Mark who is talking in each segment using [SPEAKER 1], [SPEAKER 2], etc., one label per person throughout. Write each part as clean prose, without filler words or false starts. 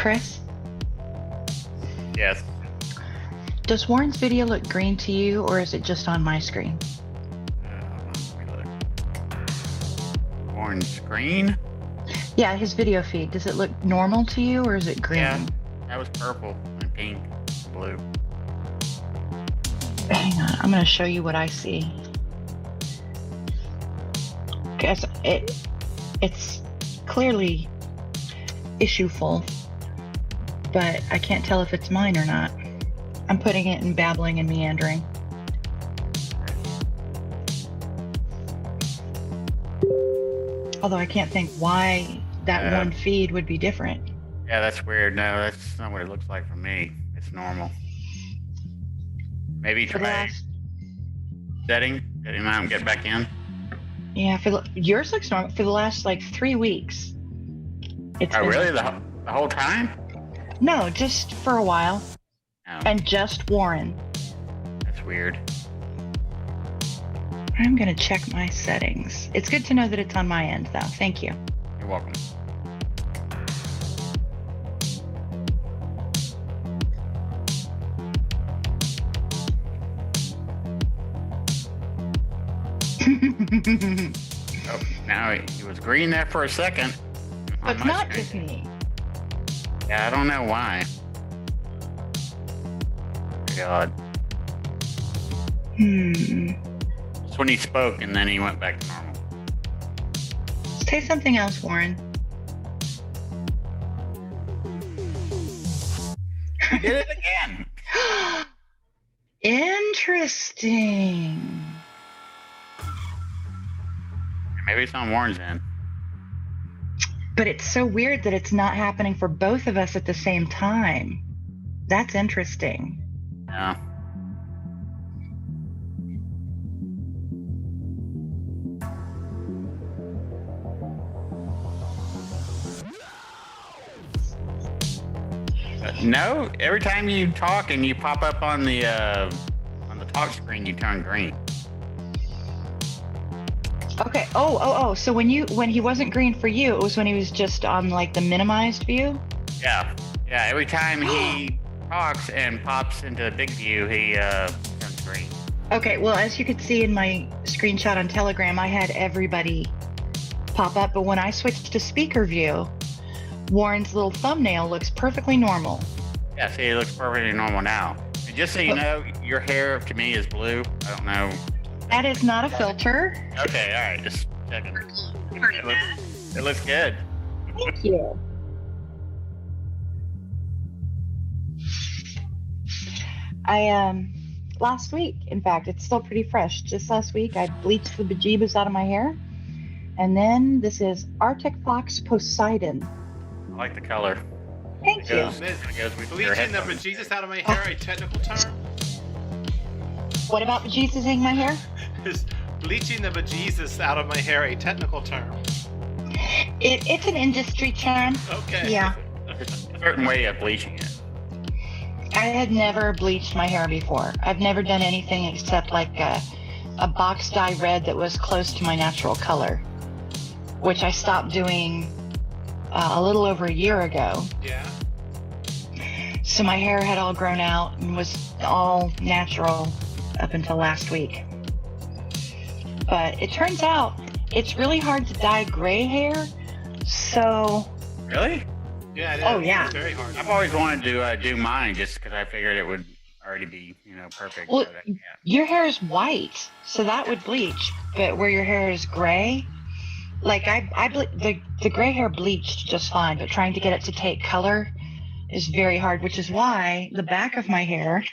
[SPEAKER 1] Chris,
[SPEAKER 2] Yes.
[SPEAKER 1] does Warren's video look green to you, or is it just on my screen?
[SPEAKER 2] Let me look. Orange screen?
[SPEAKER 1] Yeah, his video feed. Does it look normal to you, or is it green?
[SPEAKER 2] Yeah, that was purple and pink, blue.
[SPEAKER 1] Hang on, I'm going to show you what I see. guess it's clearly issueful, but I can't tell if it's mine or not. I'm putting it in babbling and meandering. Although I can't think why that one feed would be different.
[SPEAKER 2] Yeah, that's weird. No, that's not what it looks like for me. It's normal. Maybe try setting them out and get back in.
[SPEAKER 1] Yeah, yours looks normal for the last like 3 weeks.
[SPEAKER 2] Oh, really? The whole time?
[SPEAKER 1] No, just for a while.
[SPEAKER 2] Oh.
[SPEAKER 1] And just Warren.
[SPEAKER 2] That's weird.
[SPEAKER 1] I'm gonna check my settings. It's good to know that it's on my end, though. Thank you.
[SPEAKER 2] You're welcome. Oh, now he was green there for a second.
[SPEAKER 1] But not just me.
[SPEAKER 2] Yeah, I don't know why. God. It's when he spoke and then he went back to normal.
[SPEAKER 1] Say something else, Warren.
[SPEAKER 2] He did it again.
[SPEAKER 1] Interesting.
[SPEAKER 2] Maybe it's on Warren's end.
[SPEAKER 1] But it's so weird that it's not happening for both of us at the same time. That's interesting.
[SPEAKER 2] Yeah. No, every time you talk and you pop up on the talk screen, you turn green.
[SPEAKER 1] Okay. Oh. So when he wasn't green for you, it was when he was just on like the minimized view?
[SPEAKER 2] Yeah. Yeah. Every time he talks and pops into the big view, he turns green.
[SPEAKER 1] Okay. Well, as you could see in my screenshot on Telegram, I had everybody pop up, but when I switched to speaker view, Warren's little thumbnail looks perfectly normal.
[SPEAKER 2] Yeah, see, it looks perfectly normal now. And just so you know, your hair to me is blue. I don't know.
[SPEAKER 1] That is not a filter.
[SPEAKER 2] Okay, all right, just checking. It looks good.
[SPEAKER 1] Thank you. Last week, in fact, it's still pretty fresh. Just last week, I bleached the bejeebus out of my hair. And then this is Arctic Fox Poseidon.
[SPEAKER 2] I like the color.
[SPEAKER 1] Thank you.
[SPEAKER 3] Bleaching the bejesus out of my hair a technical term?
[SPEAKER 1] What about bejesusing my hair?
[SPEAKER 3] Is bleaching the bejesus out of my hair a technical term?
[SPEAKER 1] It's an industry term.
[SPEAKER 3] Okay.
[SPEAKER 1] Yeah.
[SPEAKER 2] It's a certain way of bleaching it.
[SPEAKER 1] I had never bleached my hair before. I've never done anything except like a box dye red that was close to my natural color, which I stopped doing a little over a year ago.
[SPEAKER 3] Yeah.
[SPEAKER 1] So my hair had all grown out and was all natural up until last week. But it turns out it's really hard to dye gray hair. So.
[SPEAKER 2] Really?
[SPEAKER 3] Yeah. It is.
[SPEAKER 1] Oh yeah.
[SPEAKER 3] It's very hard.
[SPEAKER 2] I've always wanted to do mine just because I figured it would already be, perfect.
[SPEAKER 1] Well,
[SPEAKER 2] but, yeah.
[SPEAKER 1] your hair is white, so that would bleach. But where your hair is gray, like the gray hair bleached just fine, but trying to get it to take color is very hard, which is why the back of my hair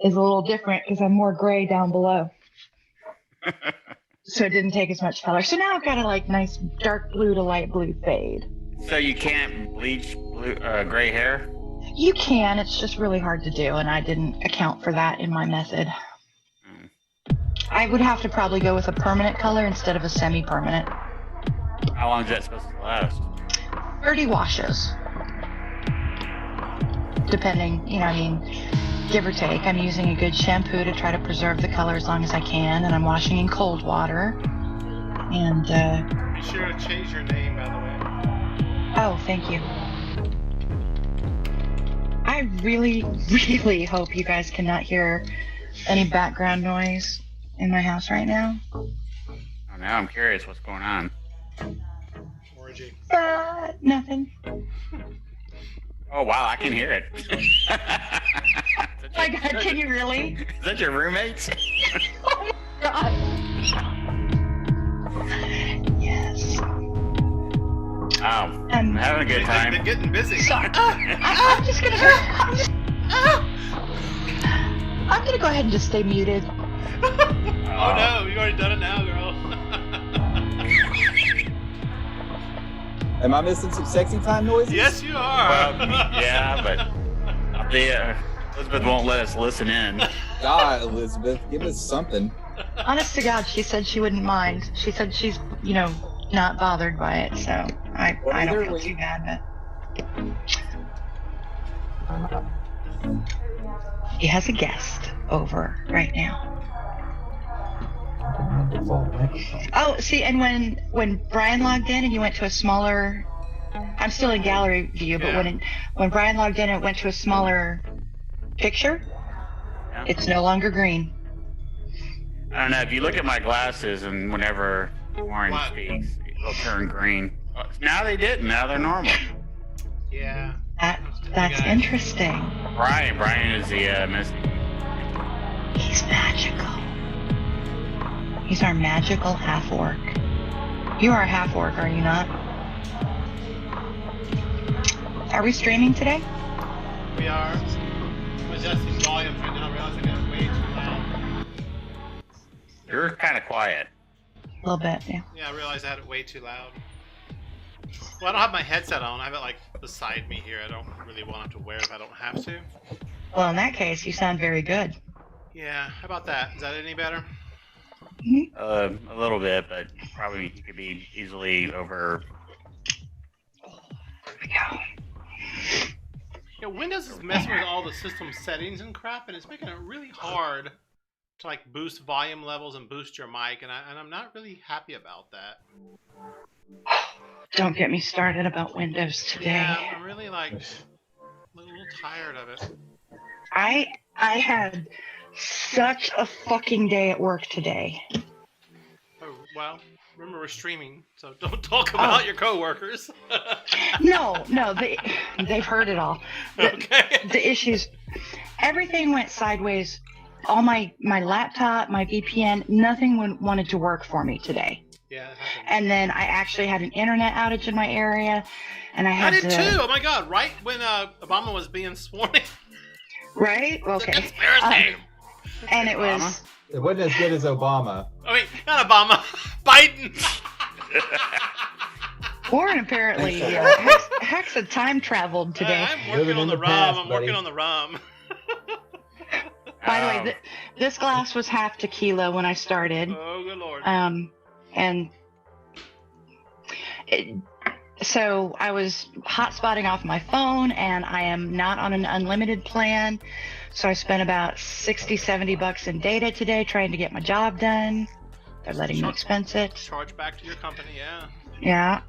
[SPEAKER 1] is a little different because I'm more gray down below. So it didn't take as much color. So now I've got a like nice dark blue to light blue fade.
[SPEAKER 2] So you can't bleach gray hair?
[SPEAKER 1] You can, it's just really hard to do, and I didn't account for that in my method. I would have to probably go with a permanent color instead of a semi-permanent.
[SPEAKER 2] How long is that supposed to last?
[SPEAKER 1] 30 washes. Depending, give or take. I'm using a good shampoo to try to preserve the color as long as I can, and I'm washing in cold water. And,
[SPEAKER 3] Be sure to change your name, by the way.
[SPEAKER 1] Oh, thank you. I really, really hope you guys cannot hear any background noise in my house right now.
[SPEAKER 2] Oh, now I'm curious what's going on.
[SPEAKER 3] Orgy.
[SPEAKER 1] Nothing.
[SPEAKER 2] Oh, wow, I can hear it.
[SPEAKER 1] Oh my God, can you really?
[SPEAKER 2] Is that your roommates?
[SPEAKER 1] Oh my God.
[SPEAKER 2] I'm having a good
[SPEAKER 3] They've
[SPEAKER 2] time.
[SPEAKER 3] been getting busy.
[SPEAKER 1] So I'm just gonna go. I'm gonna go ahead and just stay muted.
[SPEAKER 3] Oh no, you already done it now, girl.
[SPEAKER 4] Am I missing some sexy time noises?
[SPEAKER 3] Yes, you are.
[SPEAKER 2] Well, yeah, but Elizabeth won't let us listen in.
[SPEAKER 4] God, Elizabeth, give us something.
[SPEAKER 1] Honest to God, she said she wouldn't mind. She said she's, not bothered by it, so I
[SPEAKER 4] either
[SPEAKER 1] don't feel
[SPEAKER 4] way.
[SPEAKER 1] too bad, but he has a guest over right now. Oh, see, and when Brian logged in and you went to a smaller, I'm still in gallery view, but
[SPEAKER 3] Yeah.
[SPEAKER 1] when Brian logged in and it went to a smaller picture,
[SPEAKER 2] Yeah.
[SPEAKER 1] it's no longer green.
[SPEAKER 2] I don't know. If you look at my glasses and whenever Warren
[SPEAKER 3] What?
[SPEAKER 2] speaks, it'll turn green. Now they didn't. Now they're normal.
[SPEAKER 3] Yeah.
[SPEAKER 1] That's
[SPEAKER 3] guys.
[SPEAKER 1] interesting.
[SPEAKER 2] Brian is the missing.
[SPEAKER 1] He's magical. He's our magical half-orc. You are a half-orc, are you not? Are we streaming today?
[SPEAKER 3] We are. I'm adjusting volumes right now, realizing it's way too loud.
[SPEAKER 2] You're kind of quiet.
[SPEAKER 1] A little bit, yeah.
[SPEAKER 3] Yeah, I realized I had it way too loud. Well, I don't have my headset on. I have it like beside me here. I don't really want to wear it if I don't have to.
[SPEAKER 1] Well, in that case, you sound very good.
[SPEAKER 3] Yeah, how about that? Is that any better?
[SPEAKER 2] A little bit, but probably you could be easily over.
[SPEAKER 1] Yeah.
[SPEAKER 3] Windows is messing with all the system settings and crap, and it's making it really hard to like boost volume levels and boost your mic, and I'm not really happy about that.
[SPEAKER 1] Don't get me started about Windows today.
[SPEAKER 3] Yeah, I'm really like a little tired of it.
[SPEAKER 1] I had such a fucking day at work today.
[SPEAKER 3] Oh well, remember we're streaming, so don't talk about your coworkers.
[SPEAKER 1] No, they've heard it all.
[SPEAKER 3] Okay.
[SPEAKER 1] The issues, everything went sideways. All my laptop, my VPN, nothing wanted to work for me today.
[SPEAKER 3] Yeah, that happened.
[SPEAKER 1] And then I actually had an internet outage in my area, and I
[SPEAKER 3] I
[SPEAKER 1] had
[SPEAKER 3] did too. Oh my god! Right when Obama was being sworn in.
[SPEAKER 1] Right?
[SPEAKER 3] It's a
[SPEAKER 1] Okay.
[SPEAKER 3] conspiracy.
[SPEAKER 1] And it was.
[SPEAKER 4] It wasn't as good as Obama.
[SPEAKER 3] I mean, not Obama, Biden.
[SPEAKER 1] Warren apparently Hex had time traveled today.
[SPEAKER 3] I'm working
[SPEAKER 4] Living
[SPEAKER 3] on
[SPEAKER 4] in
[SPEAKER 3] the
[SPEAKER 4] the
[SPEAKER 3] rum.
[SPEAKER 4] past,
[SPEAKER 3] I'm working
[SPEAKER 4] buddy.
[SPEAKER 3] on the rum.
[SPEAKER 1] By the way, this glass was half tequila when I started.
[SPEAKER 3] Oh, good lord.
[SPEAKER 1] So I was hotspotting off my phone, and I am not on an unlimited plan. So I spent about $60-$70 in data today trying to get my job done. They're letting me expense it.
[SPEAKER 3] Charge back to your company, yeah.
[SPEAKER 1] Yeah.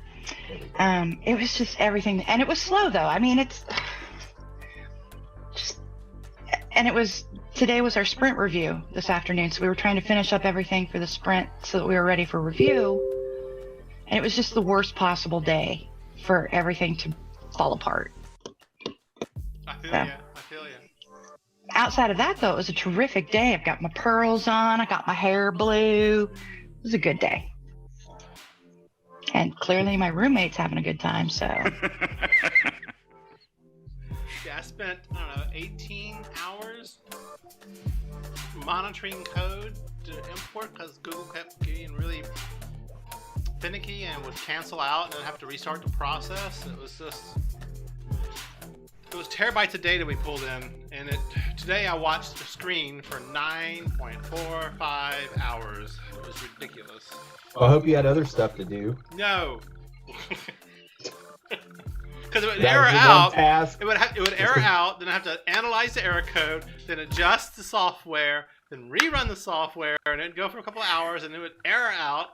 [SPEAKER 1] It was just everything, and it was slow though. I mean, it's just, and it was, today was our sprint review this afternoon, so we were trying to finish up everything for the sprint so that we were ready for review, and it was just the worst possible day for everything to fall apart.
[SPEAKER 3] I feel
[SPEAKER 1] Yeah.
[SPEAKER 3] ya. I feel ya.
[SPEAKER 1] Outside of that though, it was a terrific day. I've got my pearls on, I got my hair blue. It was a good day. And clearly my roommate's having a good time, so.
[SPEAKER 3] Yeah, I spent, 18 hours monitoring code to import because Google kept getting really finicky and would cancel out and then have to restart the process. It was terabytes of data we pulled in, and today I watched the screen for 9.45 hours. It was ridiculous.
[SPEAKER 4] Well, I hope you had other stuff to do.
[SPEAKER 3] No. Because it would
[SPEAKER 4] That
[SPEAKER 3] error
[SPEAKER 4] was your one
[SPEAKER 3] out.
[SPEAKER 4] task.
[SPEAKER 3] It would error out. Then I have to analyze the error code, then adjust the software, then rerun the software, and it'd go for a couple of hours, and it would error out.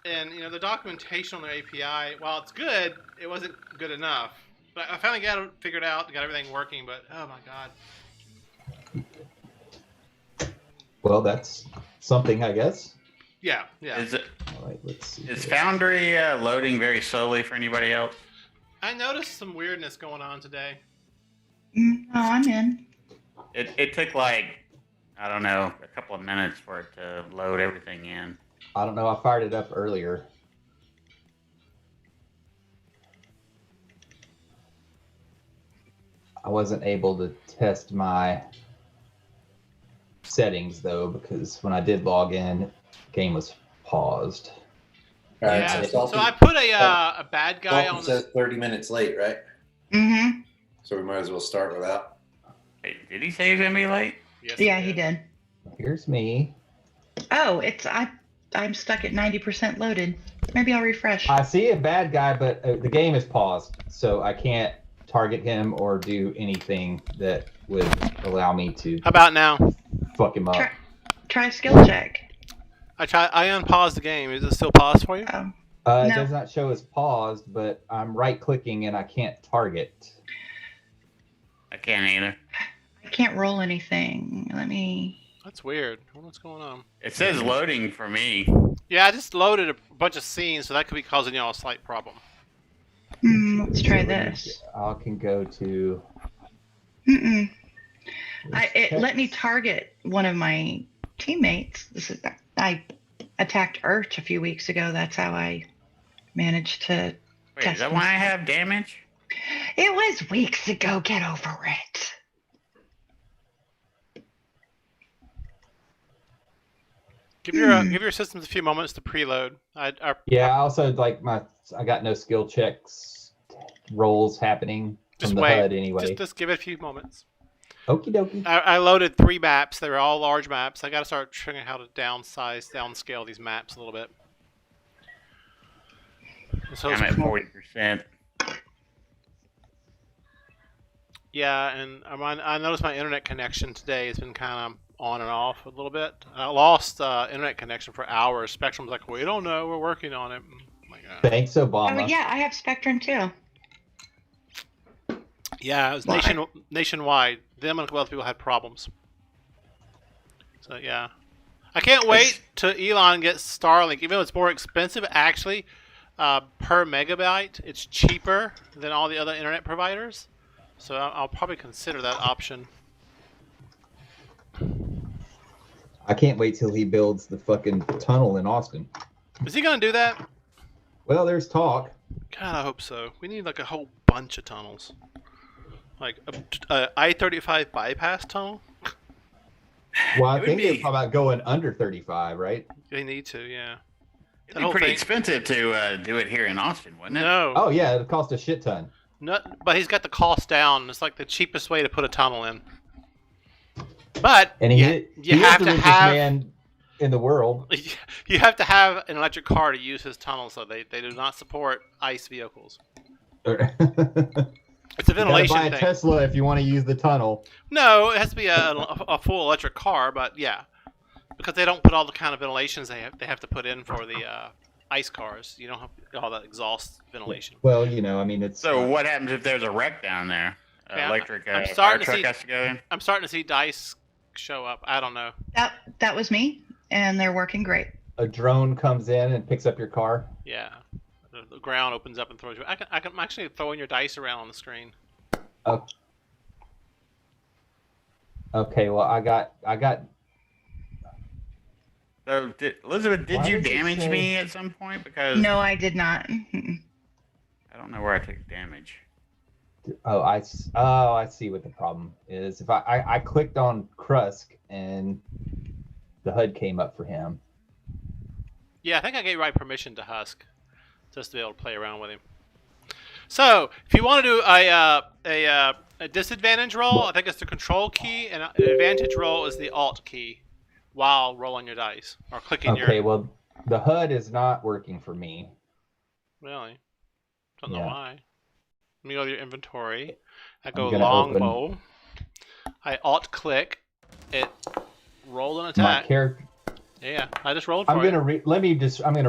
[SPEAKER 3] And the documentation on their API, while it's good, it wasn't good enough. But I finally got it figured out, got everything working. But oh my god.
[SPEAKER 4] Well, that's something, I guess.
[SPEAKER 3] Yeah.
[SPEAKER 2] Is
[SPEAKER 4] All right, let's see.
[SPEAKER 2] Is Foundry loading very slowly for anybody else?
[SPEAKER 3] I noticed some weirdness going on today.
[SPEAKER 1] No, I'm in.
[SPEAKER 2] It took like, I don't know, a couple of minutes for it to load everything in.
[SPEAKER 4] I don't know. I fired it up earlier. I wasn't able to test my settings though, because when I did log in, game was paused.
[SPEAKER 5] All right,
[SPEAKER 3] Yeah.
[SPEAKER 5] so
[SPEAKER 3] So I put a bad guy
[SPEAKER 5] Salty
[SPEAKER 3] on
[SPEAKER 5] says 30 minutes late, right?
[SPEAKER 1] Mm-hmm.
[SPEAKER 5] So we might as well start without.
[SPEAKER 2] Wait, did he say he's gonna be late?
[SPEAKER 3] Yes,
[SPEAKER 1] Yeah, he did.
[SPEAKER 4] Here's me.
[SPEAKER 1] Oh, I'm stuck at 90% loaded. Maybe I'll refresh.
[SPEAKER 4] I see a bad guy, but the game is paused, so I can't target him or do anything that would allow me to
[SPEAKER 3] How about now?
[SPEAKER 4] fuck him up.
[SPEAKER 1] Try a skill check.
[SPEAKER 3] I unpaused the game. Is it still paused for you?
[SPEAKER 1] Oh,
[SPEAKER 4] It
[SPEAKER 1] No.
[SPEAKER 4] does not show as paused, but I'm right-clicking and I can't target.
[SPEAKER 2] I can't either.
[SPEAKER 1] I can't roll anything. Let me.
[SPEAKER 3] That's weird. I wonder what's going on.
[SPEAKER 2] It says loading for me.
[SPEAKER 3] Yeah, I just loaded a bunch of scenes, so that could be causing y'all a slight problem.
[SPEAKER 1] Let's try this.
[SPEAKER 4] I can go to.
[SPEAKER 1] Mm-mm. It let me target one of my teammates. I attacked Urch a few weeks ago. That's how I managed to.
[SPEAKER 2] Wait, is that why I have damage?
[SPEAKER 1] It was weeks ago. Get over it.
[SPEAKER 3] Give your systems a few moments to preload.
[SPEAKER 4] Yeah, I also I got no skill checks rolls happening
[SPEAKER 3] Just
[SPEAKER 4] from the
[SPEAKER 3] wait.
[SPEAKER 4] HUD anyway.
[SPEAKER 3] Just give it a few moments.
[SPEAKER 4] Okie dokie.
[SPEAKER 3] I loaded 3 maps. They were all large maps. I got to start figuring out how to downscale these maps a little bit. So
[SPEAKER 2] I'm at 40%.
[SPEAKER 3] yeah, and I noticed my internet connection today has been kind of on and off a little bit. I lost internet connection for hours. Spectrum's like, we don't know. We're working on it. I'm like,
[SPEAKER 4] Thanks, Obama.
[SPEAKER 1] Oh yeah, I have Spectrum too.
[SPEAKER 3] yeah, it was nationwide. Them and a couple other people had problems. So yeah, I can't wait till Elon gets Starlink. Even though it's more expensive, actually, per megabyte, it's cheaper than all the other internet providers. So I'll probably consider that option.
[SPEAKER 4] I can't wait till he builds the fucking tunnel in Austin.
[SPEAKER 3] Is he gonna do that?
[SPEAKER 4] Well, there's talk.
[SPEAKER 3] God, I hope so. We need like a whole bunch of tunnels, like a I-35 bypass tunnel.
[SPEAKER 4] Well, I
[SPEAKER 2] It would
[SPEAKER 4] think they're
[SPEAKER 2] be-
[SPEAKER 4] talking about going under 35, right?
[SPEAKER 3] They need to, yeah.
[SPEAKER 2] It'd be pretty expensive to do it here in Austin, wouldn't it?
[SPEAKER 3] No,
[SPEAKER 4] Oh yeah, it'll cost a shit ton.
[SPEAKER 3] but he's got the cost down. It's like the cheapest way to put a tunnel in. But
[SPEAKER 4] And
[SPEAKER 3] you
[SPEAKER 4] he
[SPEAKER 3] have
[SPEAKER 4] is the
[SPEAKER 3] to
[SPEAKER 4] richest
[SPEAKER 3] have
[SPEAKER 4] man in the world.
[SPEAKER 3] you have to have an electric car to use his tunnel, so they do not support ICE vehicles.
[SPEAKER 4] You
[SPEAKER 3] It's a
[SPEAKER 4] gotta
[SPEAKER 3] ventilation
[SPEAKER 4] buy a
[SPEAKER 3] thing.
[SPEAKER 4] Tesla if you want to use the tunnel.
[SPEAKER 3] No, it has to be a full electric car, but yeah, because they don't put all the kind of ventilations they have to put in for the ICE cars. You don't have all that exhaust ventilation.
[SPEAKER 4] Well, you know, I mean, it's
[SPEAKER 2] So what happens if there's a wreck down there?
[SPEAKER 3] Yeah,
[SPEAKER 2] Electric
[SPEAKER 3] I'm
[SPEAKER 2] fire
[SPEAKER 3] starting to
[SPEAKER 2] truck
[SPEAKER 3] see-
[SPEAKER 2] has to go in?
[SPEAKER 3] I'm starting to see dice show up. I don't know.
[SPEAKER 1] That was me, and they're working great.
[SPEAKER 4] a drone comes in and picks up your car.
[SPEAKER 3] Yeah, the ground opens up and throws you. I'm actually throwing your dice around on the screen.
[SPEAKER 4] Oh. Okay, well, I got.
[SPEAKER 2] So, Elizabeth, did
[SPEAKER 4] Why
[SPEAKER 2] you
[SPEAKER 4] does it
[SPEAKER 2] damage
[SPEAKER 4] say-
[SPEAKER 2] me at some point? Because
[SPEAKER 1] No, I did not. Mm-mm.
[SPEAKER 2] I don't know where I took damage.
[SPEAKER 4] Oh, I see what the problem is. If I clicked on Krusk and the HUD came up for him.
[SPEAKER 3] Yeah, I think I gave right permission to Husk, just to be able to play around with him. So, if you want to do a disadvantage roll, I think it's the control key, and an advantage roll is the alt key while rolling your dice or clicking
[SPEAKER 4] Okay,
[SPEAKER 3] your.
[SPEAKER 4] well, the HUD is not working for me.
[SPEAKER 3] Really? Don't know
[SPEAKER 4] Yeah.
[SPEAKER 3] why. Let me go to your inventory. I
[SPEAKER 4] I'm
[SPEAKER 3] go
[SPEAKER 4] gonna
[SPEAKER 3] longbow. I alt click. It roll an
[SPEAKER 4] My
[SPEAKER 3] attack.
[SPEAKER 4] character.
[SPEAKER 3] Yeah, I just rolled for
[SPEAKER 4] I'm
[SPEAKER 3] it.
[SPEAKER 4] gonna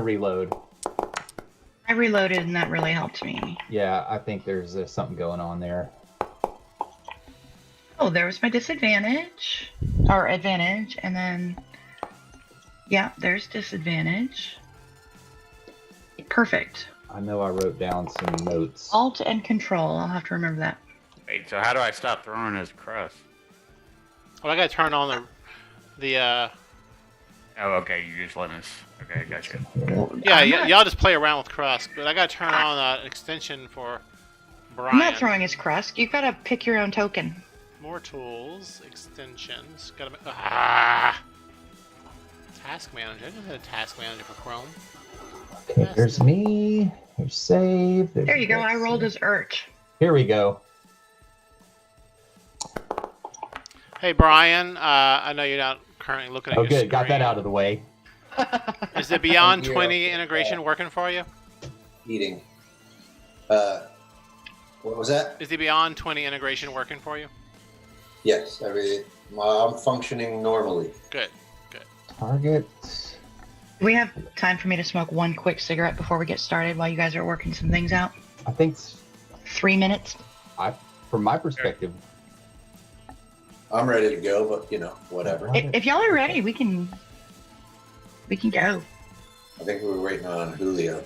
[SPEAKER 4] reload.
[SPEAKER 1] I reloaded, and that really helped me.
[SPEAKER 4] Yeah, I think there's something going on there.
[SPEAKER 1] Oh, there was my disadvantage or advantage, and then yeah, there's disadvantage. Perfect.
[SPEAKER 4] I know I wrote down some notes.
[SPEAKER 1] Alt and control. I'll have to remember that.
[SPEAKER 2] Wait, so how do I stop throwing his crust?
[SPEAKER 3] Well, I gotta turn on the
[SPEAKER 2] Oh, okay, you're just letting us. Okay, gotcha.
[SPEAKER 3] yeah,
[SPEAKER 1] I'm not-
[SPEAKER 3] y'all just play around with Krusk, but I gotta turn on an extension for Brian.
[SPEAKER 1] I'm not throwing his crust. You've got to pick your own token.
[SPEAKER 3] More tools, extensions. Gotta. Task manager. I didn't have a task manager for Chrome.
[SPEAKER 4] Okay, there's me. There's save.
[SPEAKER 1] There you go. I rolled
[SPEAKER 4] his.
[SPEAKER 1] as Urch.
[SPEAKER 4] Here we go.
[SPEAKER 3] Hey Brian, I know you're not currently looking at
[SPEAKER 4] Oh,
[SPEAKER 3] your
[SPEAKER 4] good.
[SPEAKER 3] screen.
[SPEAKER 4] Got that out of the way.
[SPEAKER 3] Is the Beyond
[SPEAKER 5] Yeah.
[SPEAKER 3] 20 integration working for you?
[SPEAKER 5] Eating. What was that?
[SPEAKER 3] Is the Beyond 20 integration working for you?
[SPEAKER 5] Yes, I'm functioning normally.
[SPEAKER 3] Good.
[SPEAKER 4] Target.
[SPEAKER 1] Do we have time for me to smoke one quick cigarette before we get started while you guys are working some things out?
[SPEAKER 4] I think,
[SPEAKER 1] 3 minutes.
[SPEAKER 4] from my perspective,
[SPEAKER 5] I'm ready to go, but whatever.
[SPEAKER 1] If y'all are ready, we can go.
[SPEAKER 5] I think we were waiting on Julio.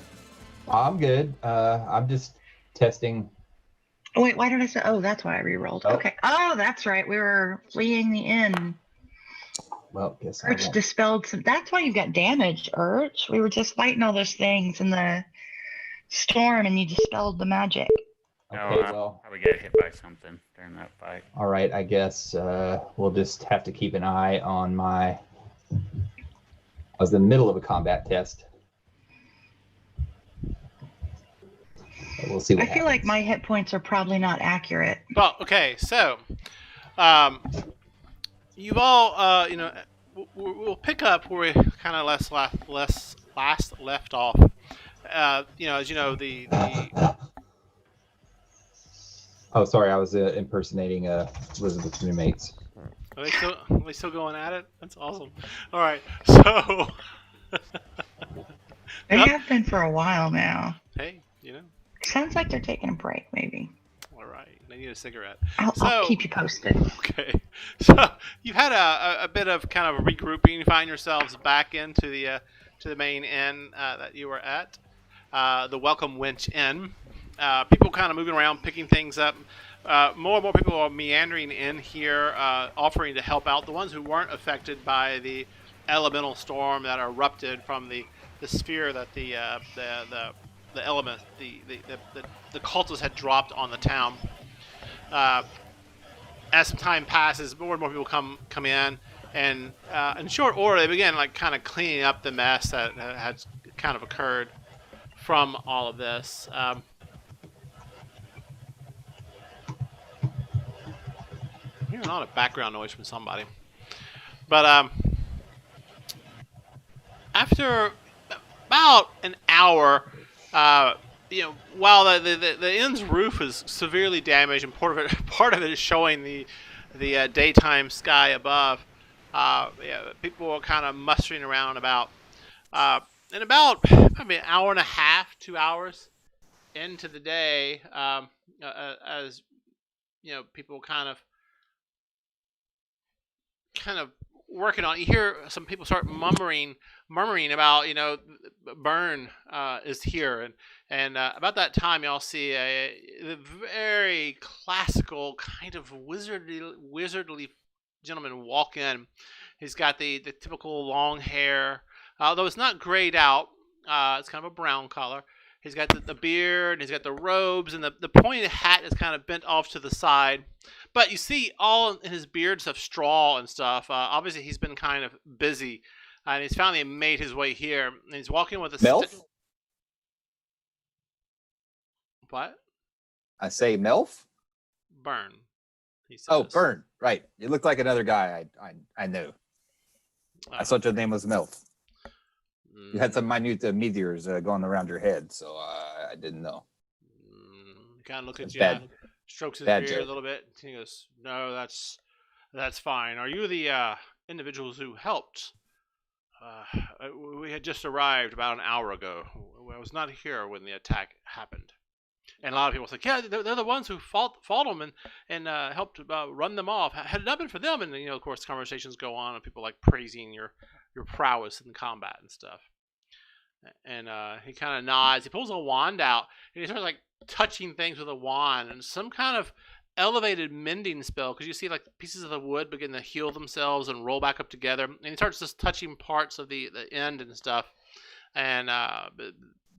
[SPEAKER 4] I'm good. I'm just testing.
[SPEAKER 1] Oh, wait, why did I say? Oh, that's why I re-rolled.
[SPEAKER 4] Oh.
[SPEAKER 1] Okay. Oh, that's right. We were fleeing the inn.
[SPEAKER 4] Well, guess I
[SPEAKER 1] Urch
[SPEAKER 4] won't.
[SPEAKER 1] dispelled some. That's why you've got damage, Urch. We were just fighting all those things in the storm, and you dispelled the magic.
[SPEAKER 4] Okay,
[SPEAKER 2] I
[SPEAKER 4] well,
[SPEAKER 2] probably got hit by something during that fight.
[SPEAKER 4] all right. I guess we'll just have to keep an eye on my. I was in the middle of a combat test. So we'll see what
[SPEAKER 1] I feel like
[SPEAKER 4] happens.
[SPEAKER 1] my hit points are probably not accurate.
[SPEAKER 3] Well, okay, so you've all, we'll pick up where we kind of last left off. As you know, the
[SPEAKER 4] Oh, sorry. I was impersonating Elizabeth's roommates.
[SPEAKER 3] are they still going at it? That's awesome. All right, so
[SPEAKER 1] They
[SPEAKER 3] Yep.
[SPEAKER 1] have been for a while now.
[SPEAKER 3] hey,
[SPEAKER 1] Sounds like they're taking a break, maybe.
[SPEAKER 3] all right, they need a cigarette.
[SPEAKER 1] I'll
[SPEAKER 3] So-
[SPEAKER 1] keep you posted.
[SPEAKER 3] Okay, so you've had a bit of kind of regrouping. You find yourselves back into the main inn that you were at, the Welcome Winch Inn. People kind of moving around, picking things up. More and more people are meandering in here, offering to help out the ones who weren't affected by the elemental storm that erupted from the sphere that the element the cultists had dropped on the town. As some time passes, more and more people come in, and in short order, they begin kind of cleaning up the mess that had kind of occurred from all of this. Hearing a lot of background noise from somebody, but after about an hour, while the inn's roof is severely damaged and part of it is showing the daytime sky above, people are kind of mustering around about. And about maybe an hour and a half, 2 hours into the day, as people kind of working on. You hear some people start murmuring about, Burn is here, and about that time, y'all see the very classical kind of wizardly gentleman walk in. He's got the typical long hair, although it's not grayed out. It's kind of a brown color. He's got the beard, he's got the robes, and the pointed hat is kind of bent off to the side. But you see all in his beard stuff, straw and stuff. Obviously, he's been kind of busy, and he's finally made his way here. And he's walking with a
[SPEAKER 6] Melf?
[SPEAKER 3] What?
[SPEAKER 6] I say Melf?
[SPEAKER 3] Burn. He says.
[SPEAKER 6] Oh, Burn. Right. You look like another guy I knew. I thought your name was Melf. You had some minute meteors going around your head, so I didn't know.
[SPEAKER 3] He kind of looks at
[SPEAKER 6] That's
[SPEAKER 3] you,
[SPEAKER 6] bad.
[SPEAKER 3] strokes his
[SPEAKER 6] Bad
[SPEAKER 3] beard a
[SPEAKER 6] joke.
[SPEAKER 3] little bit. And he goes, "No, that's fine. Are you the individuals who helped? We had just arrived about an hour ago. I was not here when the attack happened." And a lot of people say, "Yeah, they're the ones who fought them and helped run them off. Had it not been for them," and of course, conversations go on, and people like praising your prowess in combat and stuff. And he kind of nods. He pulls a wand out, and he starts touching things with a wand, and some kind of elevated mending spell, because you see pieces of the wood begin to heal themselves and roll back up together. And he starts just touching parts of the end and stuff, and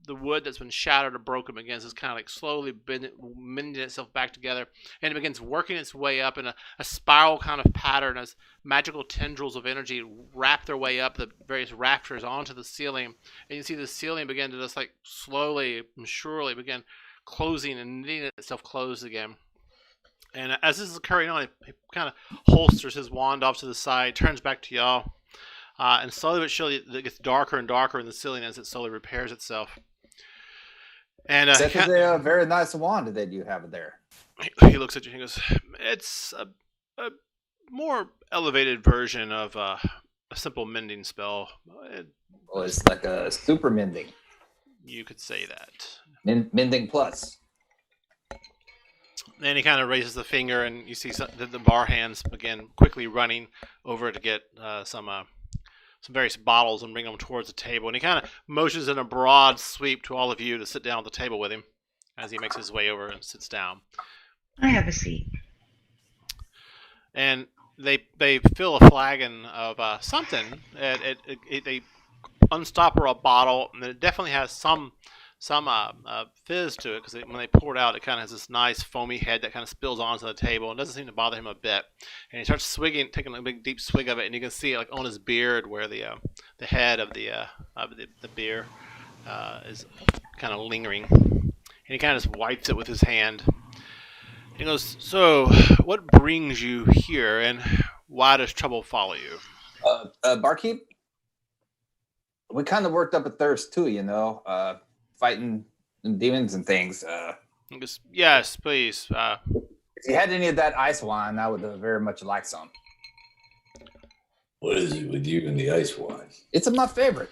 [SPEAKER 3] the wood that's been shattered or broken begins is kind of like slowly mending itself back together, and it begins working its way up in a spiral kind of pattern as magical tendrils of energy wrap their way up the various rafters onto the ceiling, and you see the ceiling begin to just like slowly and surely begin closing and knitting itself closed again. And as this is occurring on, he kind of holsters his wand off to the side, turns back to y'all, and slowly but surely it gets darker and darker in the ceiling as it slowly repairs itself. And
[SPEAKER 6] That is a very nice wand that you have there.
[SPEAKER 3] He looks at you and he goes, "It's a more elevated version of a simple mending spell.
[SPEAKER 6] Well, it's like a super mending.
[SPEAKER 3] You could say that.
[SPEAKER 6] Mending plus."
[SPEAKER 3] Then he kind of raises the finger, and you see the bar hands begin quickly running over to get some various bottles and bring them towards the table. And he kind of motions in a broad sweep to all of you to sit down at the table with him as he makes his way over and sits down.
[SPEAKER 1] I have a seat.
[SPEAKER 3] And they fill a flagon of something. They unstopper a bottle, and it definitely has some fizz to it, because when they pour it out, it kind of has this nice foamy head that kind of spills onto the table and doesn't seem to bother him a bit. And he starts taking a big deep swig of it, and you can see it like on his beard where the head of the beer is kind of lingering. And he kind of just wipes it with his hand. He goes, "So, what brings you here, and why does trouble follow you?"
[SPEAKER 6] Barkeep, we kind of worked up a thirst too, fighting demons and things.
[SPEAKER 3] He goes, "Yes, please.
[SPEAKER 6] If you had any of that ice wine, I would very much like some.
[SPEAKER 5] What is it with you and the ice wine?
[SPEAKER 6] It's my favorite.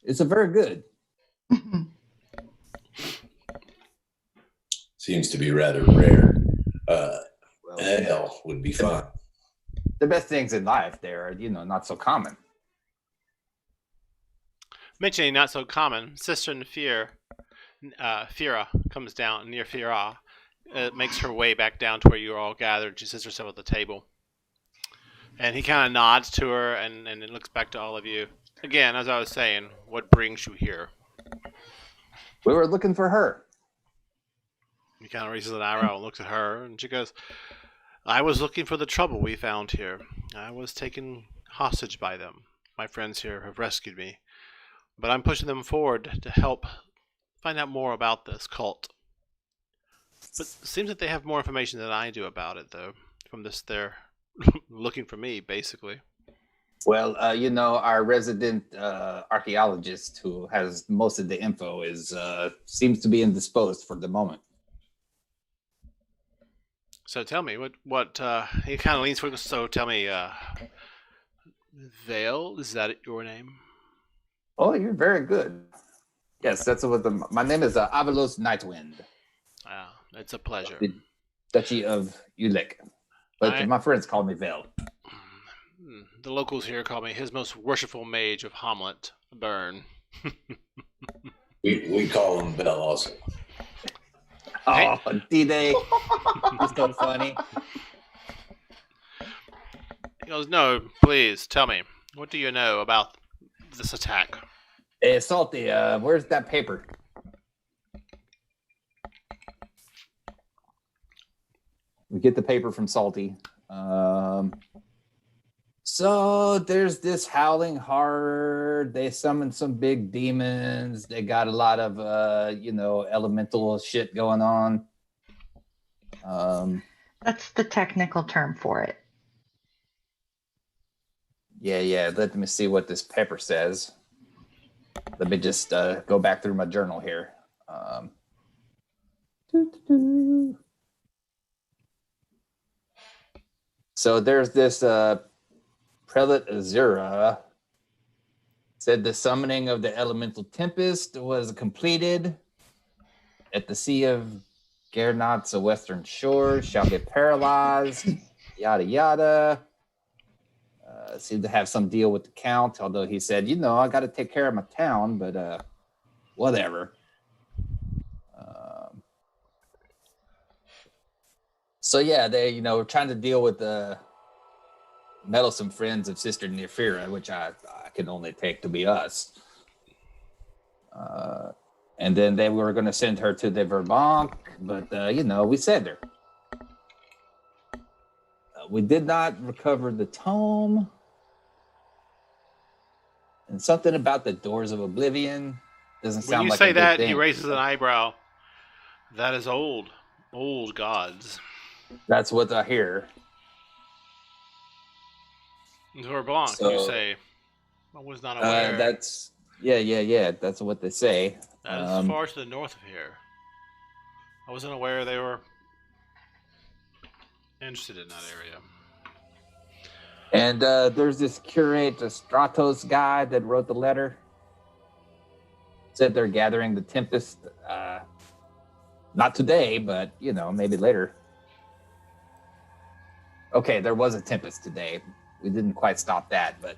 [SPEAKER 6] It's a very good.
[SPEAKER 5] Seems to be rather rare. Ale would be fine.
[SPEAKER 6] The best things in life, they're not so common."
[SPEAKER 3] Mentioning not so common, Sister Fira comes down near Fira, makes her way back down to where you are all gathered. She sits herself at the table. And he kind of nods to her and looks back to all of you. Again, as I was saying, what brings you here?
[SPEAKER 6] We were looking for her.
[SPEAKER 3] He kind of raises an eyebrow and looks at her, and she goes, "I was looking for the trouble we found here. I was taken hostage by them. My friends here have rescued me. But I'm pushing them forward to help find out more about this cult. But it seems that they have more information than I do about it, though. From this, they're looking for me, basically."
[SPEAKER 6] Well, our resident archaeologist who has most of the info seems to be indisposed for the moment.
[SPEAKER 3] So tell me, what he kind of leans forward. So tell me, Vale, is that your name?
[SPEAKER 6] Oh, you're very good. Yes, that's what my name is Avalos Nightwind.
[SPEAKER 3] It's a pleasure.
[SPEAKER 6] The Duchy of Ulick. But my friends call me Vale.
[SPEAKER 3] The locals here call me His Most Worshipful Mage of Hommlet, Burn.
[SPEAKER 5] We call him Bell also.
[SPEAKER 6] Oh, D-Day. It's so funny.
[SPEAKER 3] He goes, "No, please, tell me. What do you know about this attack?"
[SPEAKER 6] Hey, Salty, where's that paper? We get the paper from Salty. So there's this howling horde. They summoned some big demons. They got a lot of, elemental shit going on.
[SPEAKER 1] That's the technical term for it.
[SPEAKER 6] Yeah. Let me see what this paper says. Let me just go back through my journal here. So there's this Prelate Azura said the summoning of the elemental tempest was completed at the Sea of Gernot's western shore, shall get paralyzed, yada yada. Seemed to have some deal with the count, although he said, I got to take care of my town, but whatever. So yeah, they were trying to deal with the meddlesome friends of Sister Nefira, which I can only take to be us. And then they were going to send her to the Vermont, but we sent her. We did not recover the tome. And something about the Doors of Oblivion doesn't
[SPEAKER 3] When
[SPEAKER 6] sound
[SPEAKER 3] you
[SPEAKER 6] like
[SPEAKER 3] say
[SPEAKER 6] a good
[SPEAKER 3] that,
[SPEAKER 6] thing.
[SPEAKER 3] he raises an eyebrow. That is old gods.
[SPEAKER 6] That's what I hear.
[SPEAKER 3] Dor Blanc,
[SPEAKER 6] So,
[SPEAKER 3] you say. I was not aware.
[SPEAKER 6] That's That's what they say.
[SPEAKER 3] That is far to the north of here. I wasn't aware they were interested in that area.
[SPEAKER 6] And there's this curate, a Stratos guy that wrote the letter. Said they're gathering the Tempest. Not today, but, maybe later. Okay, there was a Tempest today. We didn't quite stop that, but,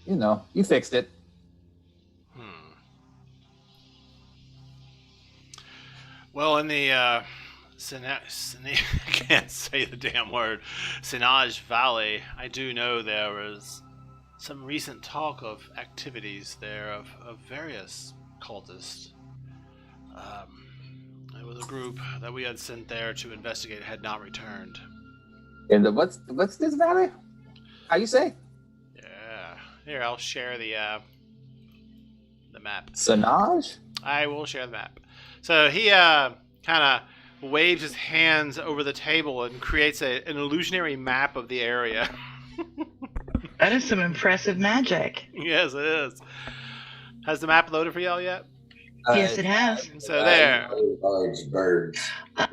[SPEAKER 6] you fixed it.
[SPEAKER 3] Well, in the I can't say the damn word, Sinaj Valley, I do know there was some recent talk of activities there of various cultists. It was a group that we had sent there to investigate had not returned.
[SPEAKER 6] And what's this valley? How you say?
[SPEAKER 3] Yeah. Here, I'll share the map.
[SPEAKER 6] Sanaj?
[SPEAKER 3] I will share the map. So he kind of waves his hands over the table and creates an illusionary map of the area.
[SPEAKER 1] That is some impressive magic.
[SPEAKER 3] Yes, it is. Has the map loaded for y'all yet?
[SPEAKER 1] Yes, it has.
[SPEAKER 3] So there.
[SPEAKER 5] Large birds.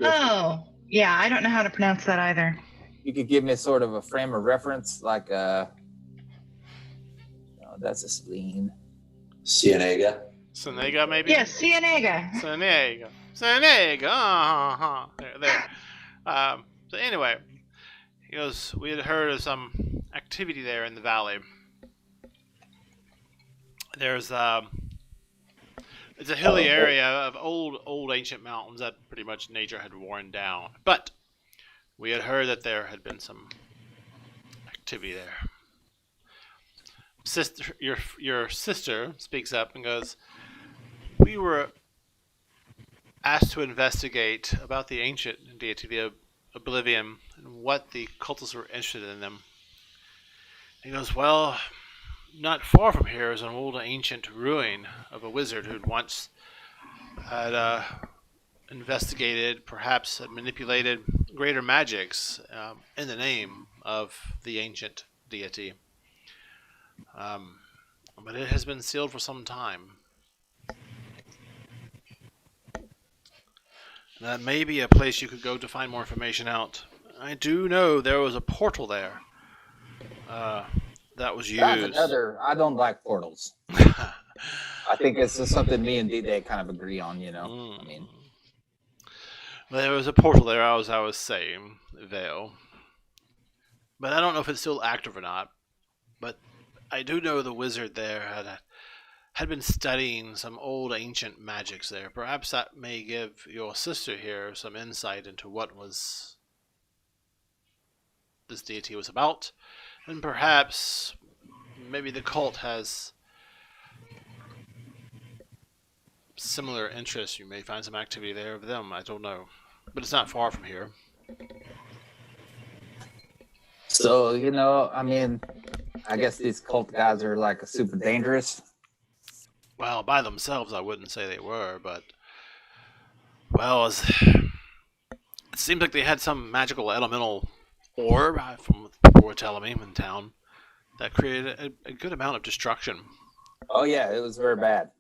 [SPEAKER 1] Oh, yeah, I don't know how to pronounce that either.
[SPEAKER 6] You could give me sort of a frame of reference, like that's a spleen.
[SPEAKER 5] Cienega.
[SPEAKER 3] Senega, maybe?
[SPEAKER 1] Yes, Cienega.
[SPEAKER 3] Senega. There. So anyway, he goes, we had heard of some activity there in the valley. There's it's a hilly area of old ancient mountains that pretty much nature had worn down. But we had heard that there had been some activity there. Your sister speaks up and goes, we were asked to investigate about the ancient deity, the Oblivion, and what the cultists were interested in them. He goes, well, not far from here is an old ancient ruin of a wizard who'd once had investigated, perhaps had manipulated greater magics in the name of the ancient deity. But it has been sealed for some time. That may be a place you could go to find more information out. I do know there was a portal there that was used.
[SPEAKER 6] That's another. I don't like portals. I think it's just something me and D-Day kind of agree on. I mean,
[SPEAKER 3] there was a portal there. As I was saying, Vale. But I don't know if it's still active or not. But I do know the wizard there had been studying some old ancient magics there. Perhaps that may give your sister here some insight into what this deity was about. And perhaps maybe the cult has similar interests. You may find some activity there of them. I don't know. But it's not far from here.
[SPEAKER 6] so I mean, I guess these cult guys are like super dangerous.
[SPEAKER 3] Well, by themselves, I wouldn't say they were, but it seems like they had some magical elemental orb, from what people were telling me in town, that created a good amount of destruction.
[SPEAKER 6] Oh yeah, it was very bad.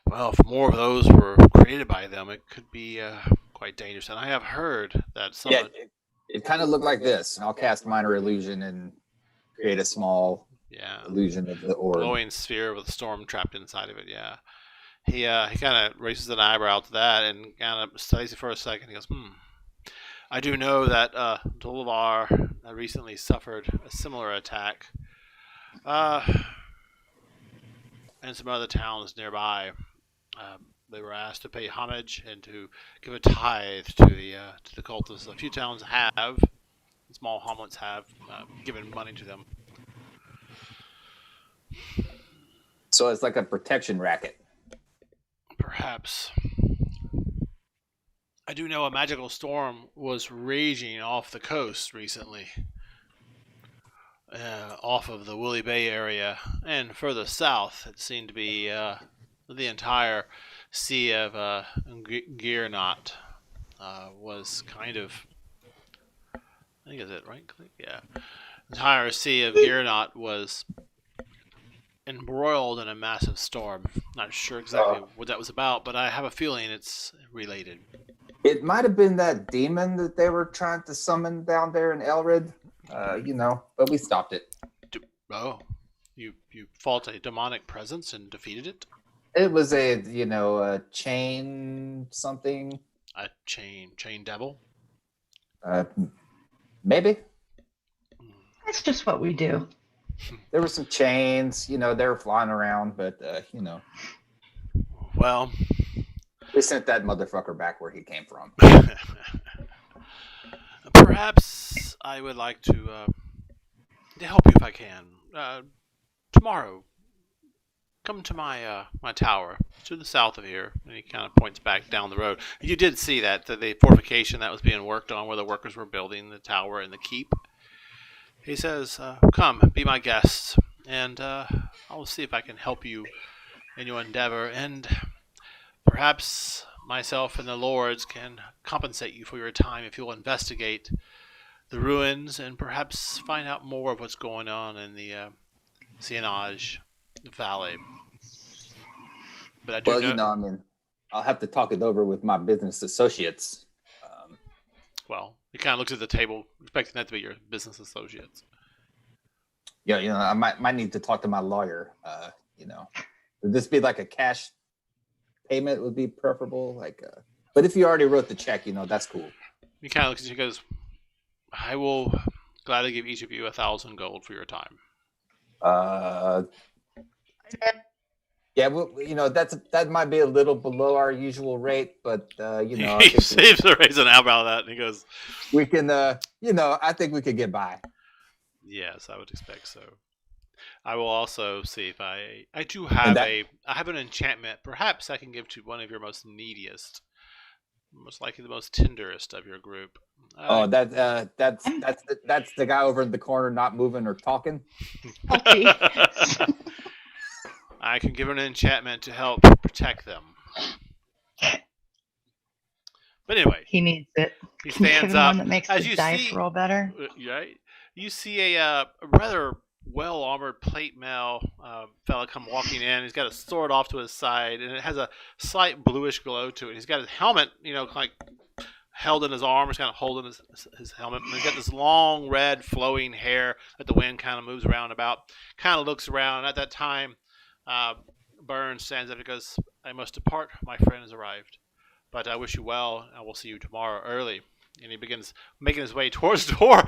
[SPEAKER 3] Well, if more of those were created by them, it could be quite dangerous. And I have heard that some.
[SPEAKER 6] Yeah, it kind of looked like this. I'll cast minor illusion and create a small illusion of the orb.
[SPEAKER 3] Glowing sphere with a storm trapped inside of it. Yeah, he kind of raises an eyebrow to that and kind of studies it for a second. He goes, I do know that Dolivar recently suffered a similar attack, and some other towns nearby. They were asked to pay homage and to give a tithe to the cultists. A few towns have, small Hommlets have, given money to them.
[SPEAKER 6] So it's like a protection racket.
[SPEAKER 3] Perhaps. I do know a magical storm was raging off the coast recently. Off of the Woolly Bay area, and further south, it seemed to be the entire Sea of Gearnot was kind of. I think is it right click? Yeah, the entire Sea of Gearnot was embroiled in a massive storm. Not sure exactly what that was about, but I have a feeling it's related.
[SPEAKER 6] It might have been that demon that they were trying to summon down there in Elrid. But we stopped it.
[SPEAKER 3] Oh, you fought a demonic presence and defeated it?
[SPEAKER 6] It was a chain something.
[SPEAKER 3] A chain devil?
[SPEAKER 6] Maybe.
[SPEAKER 1] That's just what we do.
[SPEAKER 6] There were some chains, they were flying around, but
[SPEAKER 3] Well,
[SPEAKER 6] we sent that motherfucker back where he came from.
[SPEAKER 3] perhaps I would like to help you if I can. Tomorrow, come to my my tower to the south of here. And he kind of points back down the road. You did see that the fortification that was being worked on, where the workers were building the tower and the keep. He says, "Come, be my guests, and I'll see if I can help you in your endeavor, and perhaps myself and the lords can compensate you for your time if you'll investigate the ruins and perhaps find out more of what's going on in the Sienage Valley." But I do know.
[SPEAKER 6] I'll have to talk it over with my business associates.
[SPEAKER 3] Well, he kind of looks at the table, expecting that to be your business associates.
[SPEAKER 6] Yeah, I might need to talk to my lawyer. Would this be like a cash payment? Would be preferable. But if you already wrote the check, that's cool.
[SPEAKER 3] He kind of looks at you and goes, "I will gladly give each of you 1,000 gold for your time."
[SPEAKER 6] Yeah, well, that might be a little below our usual rate, but
[SPEAKER 3] he saves to raise an eyebrow at that, and he goes,
[SPEAKER 6] "We can, I think we could get by."
[SPEAKER 3] Yes, I would expect so. I will also see if I do have I have an enchantment. Perhaps I can give to one of your most neediest, most likely the most tenderest of your group.
[SPEAKER 6] That's the guy over in the corner, not moving or talking.
[SPEAKER 3] I can give an enchantment to help protect them. But anyway,
[SPEAKER 1] he needs it.
[SPEAKER 3] He stands up.
[SPEAKER 1] One that makes
[SPEAKER 3] as
[SPEAKER 1] the
[SPEAKER 3] you
[SPEAKER 1] dice
[SPEAKER 3] see,
[SPEAKER 1] roll better.
[SPEAKER 3] Right? You see a rather well-armored plate mail fella come walking in. He's got a sword off to his side, and it has a slight bluish glow to it. He's got his helmet, like held in his arm. He's kind of holding his helmet. And he's got this long, red, flowing hair that the wind kind of moves around about. Kind of looks around. At that time, Burns stands up and goes, "I must depart. My friend has arrived. But I wish you well. I will see you tomorrow early." And he begins making his way towards the door.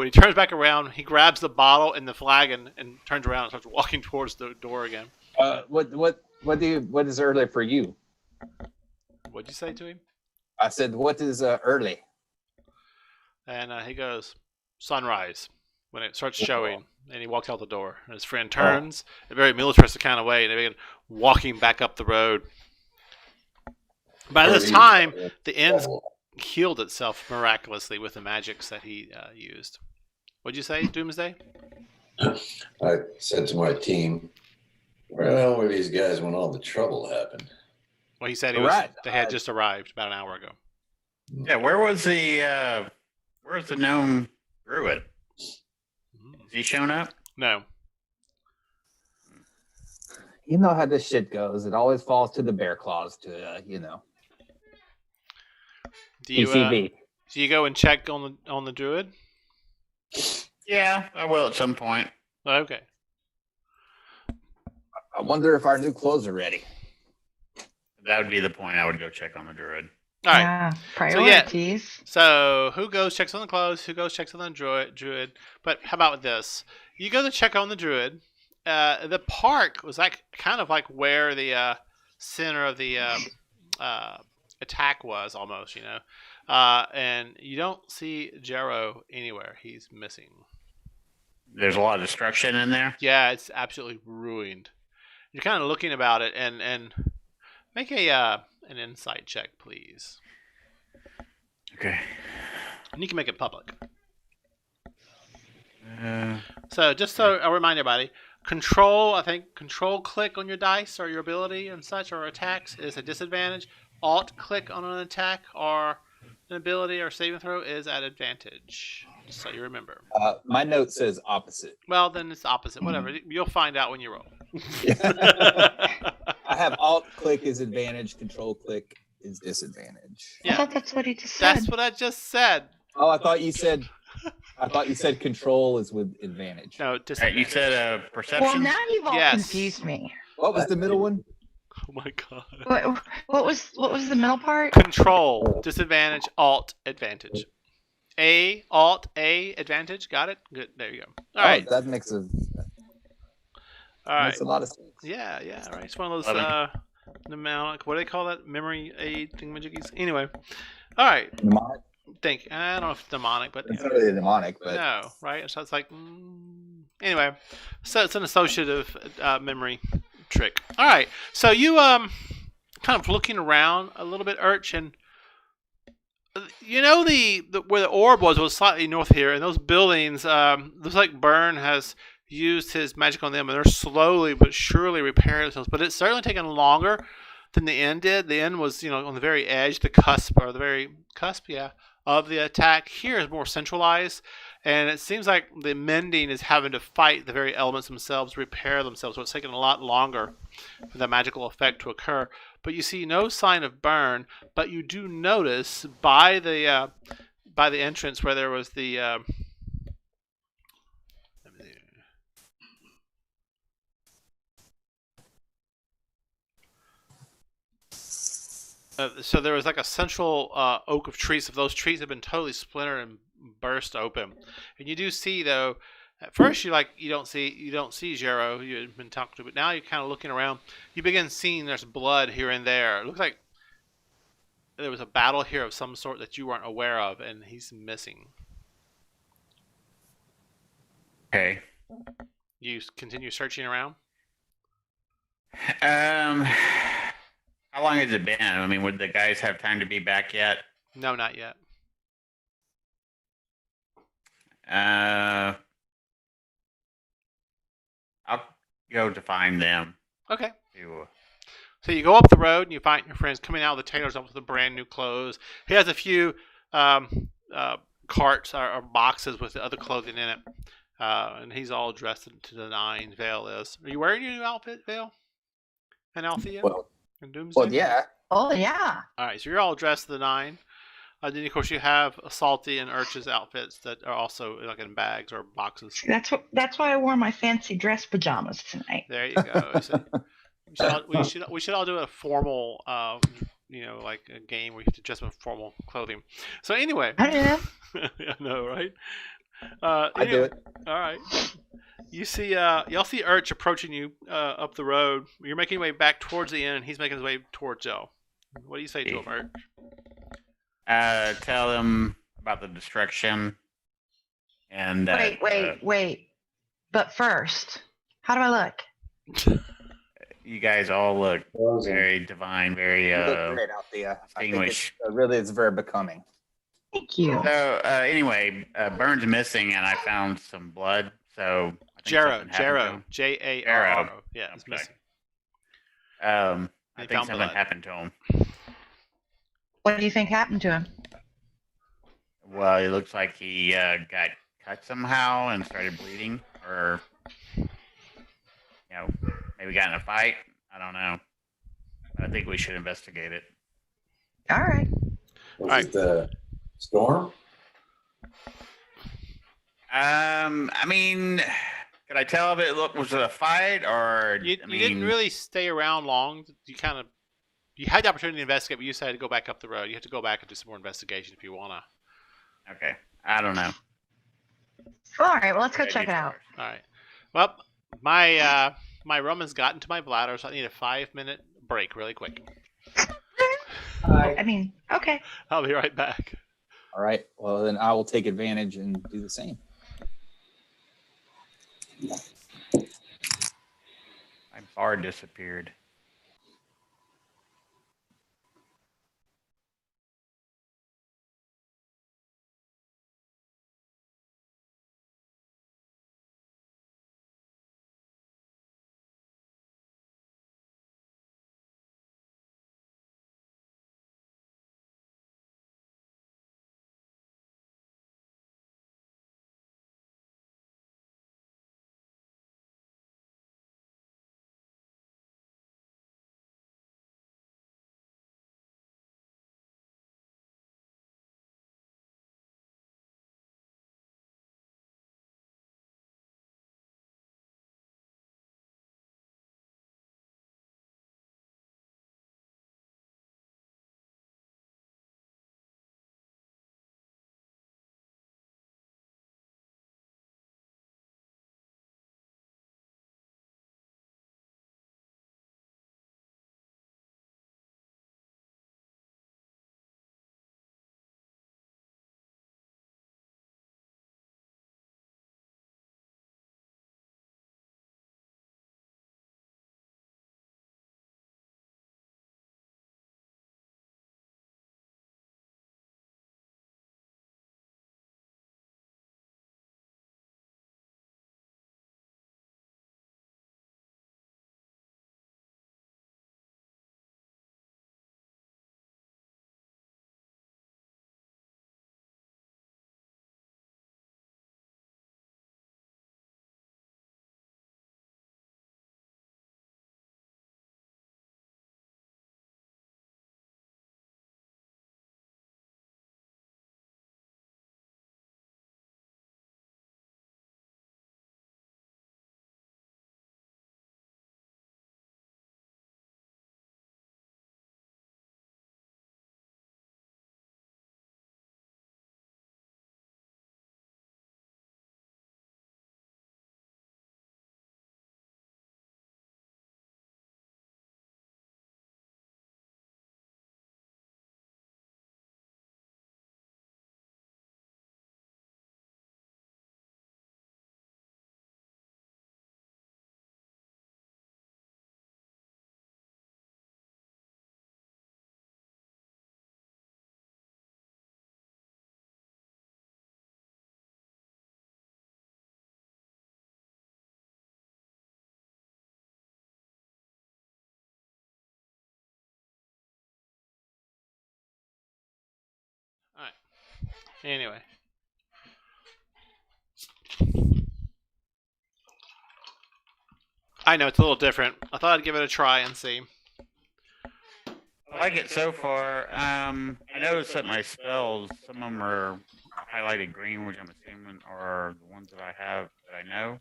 [SPEAKER 3] He turns back around. He grabs the bottle and the flagon and turns around and starts walking towards the door again.
[SPEAKER 6] What is early for you?
[SPEAKER 3] What'd you say to him?
[SPEAKER 6] I said, what is early?
[SPEAKER 3] And he goes, "Sunrise," when it starts showing. And he walks out the door. And his friend turns in a very militaristic kind of way, and they begin walking back up the road. By this time, the inn's healed itself miraculously with the magics that he used. What'd you say, Doomsday?
[SPEAKER 5] I said to my team, "Where the hell were these guys when all the trouble happened?"
[SPEAKER 3] Well, he said they had just arrived about an hour ago.
[SPEAKER 2] Yeah, where was the gnome druid? Has he shown up?
[SPEAKER 3] No.
[SPEAKER 6] You know how this shit goes. It always falls to the bear claws to
[SPEAKER 3] Do you
[SPEAKER 6] PCB.
[SPEAKER 3] do you go and check on the druid?
[SPEAKER 2] Yeah, I will at some point.
[SPEAKER 3] Okay.
[SPEAKER 6] I wonder if our new clothes are ready.
[SPEAKER 2] That would be the point. I would go check on the druid.
[SPEAKER 3] All right.
[SPEAKER 1] Yeah, priorities.
[SPEAKER 3] So who goes checks on the clothes? Who goes checks on the druid? But how about this? You go to check on the druid. The park was kind of like where the center of the attack was, almost, and you don't see Jero anywhere. He's missing.
[SPEAKER 2] There's a lot of destruction in there.
[SPEAKER 3] Yeah, it's absolutely ruined. You're kind of looking about it, and make a an insight check, please.
[SPEAKER 2] Okay.
[SPEAKER 3] And you can make it public.
[SPEAKER 2] Uh,
[SPEAKER 3] So just so I'll remind everybody, control click on your dice or your ability and such or attacks is a disadvantage. Alt click on an attack or an ability or saving throw is at advantage. Just so you remember.
[SPEAKER 6] My note says opposite.
[SPEAKER 3] Well, then it's opposite. Whatever. You'll find out when you roll.
[SPEAKER 6] I have alt click is advantage, control click is disadvantage.
[SPEAKER 1] I
[SPEAKER 3] Yeah,
[SPEAKER 1] thought that's what he just said.
[SPEAKER 3] that's what I just said.
[SPEAKER 6] Oh, I thought you said control is with advantage.
[SPEAKER 3] No,
[SPEAKER 2] all right,
[SPEAKER 3] disadvantage.
[SPEAKER 2] you said perception.
[SPEAKER 1] Well, now you've all
[SPEAKER 3] Yes.
[SPEAKER 1] confused me.
[SPEAKER 6] What was the middle one?
[SPEAKER 3] Oh my god.
[SPEAKER 1] What was the middle part?
[SPEAKER 3] Control, disadvantage, alt, advantage. Alt, advantage. Got it? Good. There you go. All right.
[SPEAKER 6] That makes
[SPEAKER 3] All right.
[SPEAKER 6] makes a lot of sense.
[SPEAKER 3] Yeah. All right. It's one of those
[SPEAKER 2] 11.
[SPEAKER 3] mnemonic. What do they call that? Memory aid thingamajiggies. Anyway. All right.
[SPEAKER 6] Mnemonic?
[SPEAKER 3] I don't know if it's mnemonic, but
[SPEAKER 6] It's not really a mnemonic, but
[SPEAKER 3] no, right? So it's like anyway. So it's an associative memory trick. All right. So you kind of looking around a little bit, Urch, and you know the where the orb was slightly north here, and those buildings looks like Byrne has used his magic on them, and they're slowly but surely repairing themselves. But it's certainly taken longer than the end did. The end was on the very edge, the cusp of the attack. Here is more centralized, and it seems like the mending is having to fight the very elements themselves, repair themselves. So it's taking a lot longer for the magical effect to occur. But you see no sign of burn. But you do notice by the entrance where there was the so there was like a central oak of trees. So those trees have been totally splintered and burst open. And you do see though, at first you don't see Jero, you had been talking to, but now you're kind of looking around. You begin seeing there's blood here and there. It looks like there was a battle here of some sort that you weren't aware of, and he's missing.
[SPEAKER 2] Okay.
[SPEAKER 3] You continue searching around.
[SPEAKER 2] How long has it been? I mean, would the guys have time to be back yet?
[SPEAKER 3] No, not yet.
[SPEAKER 2] I'll go to find them.
[SPEAKER 3] Okay.
[SPEAKER 2] To,
[SPEAKER 3] So you go up the road and you find your friends coming out of the tailor's office with brand new clothes. He has a few carts or boxes with other clothing in it. And he's all dressed to the nines. Vale is. Are you wearing your new outfit, Vale? And Althea? And Doomsday?
[SPEAKER 6] well, yeah.
[SPEAKER 1] Oh yeah.
[SPEAKER 3] All right, so you're all dressed to the nine. Then, of course, you have Salty and Urch's outfits that are also like in bags or boxes.
[SPEAKER 1] That's why I wore my fancy dress pajamas tonight.
[SPEAKER 3] There you go. So we should all do a formal, like a game where you have to dress in formal clothing. So anyway,
[SPEAKER 1] I know.
[SPEAKER 3] I know, right?
[SPEAKER 6] I do it.
[SPEAKER 3] All right. You see, y'all see Urch approaching you up the road. You're making your way back towards the inn, and he's making his way towards y'all. What do you say to him, Urch?
[SPEAKER 2] tell them about the destruction. And
[SPEAKER 1] Wait. But first, how do I look?
[SPEAKER 2] you guys all look very divine, very
[SPEAKER 6] You look great, Althea. I think
[SPEAKER 2] distinguished.
[SPEAKER 6] it's very becoming.
[SPEAKER 1] Thank you.
[SPEAKER 2] So anyway, Burns missing, and I found some blood. So I think something happened to
[SPEAKER 3] Jaro,
[SPEAKER 2] him.
[SPEAKER 3] Jarro. Yeah, he's
[SPEAKER 2] Okay.
[SPEAKER 3] missing.
[SPEAKER 2] I
[SPEAKER 3] He
[SPEAKER 2] think
[SPEAKER 3] found
[SPEAKER 2] something
[SPEAKER 3] blood.
[SPEAKER 2] happened to him.
[SPEAKER 1] What do you think happened to him?
[SPEAKER 2] Well, it looks like he got cut somehow and started bleeding, or maybe got in a fight. I don't know. I think we should investigate it.
[SPEAKER 1] All right.
[SPEAKER 5] Was it the storm?
[SPEAKER 2] I mean, could I tell if was it a fight or?
[SPEAKER 3] You didn't really stay around long. You had the opportunity to investigate, but you decided to go back up the road. You have to go back and do some more investigation if you wanna.
[SPEAKER 2] Okay, I don't know.
[SPEAKER 1] All right. Well, let's go check it out.
[SPEAKER 3] All right. Well, my rum has gotten to my bladder, so I need a 5-minute break, really quick.
[SPEAKER 1] I mean, okay.
[SPEAKER 3] I'll be right back.
[SPEAKER 6] All right. Well, then I will take advantage and do the same.
[SPEAKER 2] I'm bar disappeared.
[SPEAKER 3] All right. Anyway. I know it's a little different. I thought I'd give it a try and see.
[SPEAKER 2] I like it so far. I noticed that my spells, some of them are highlighted green, which I'm assuming are the ones that I have that I know.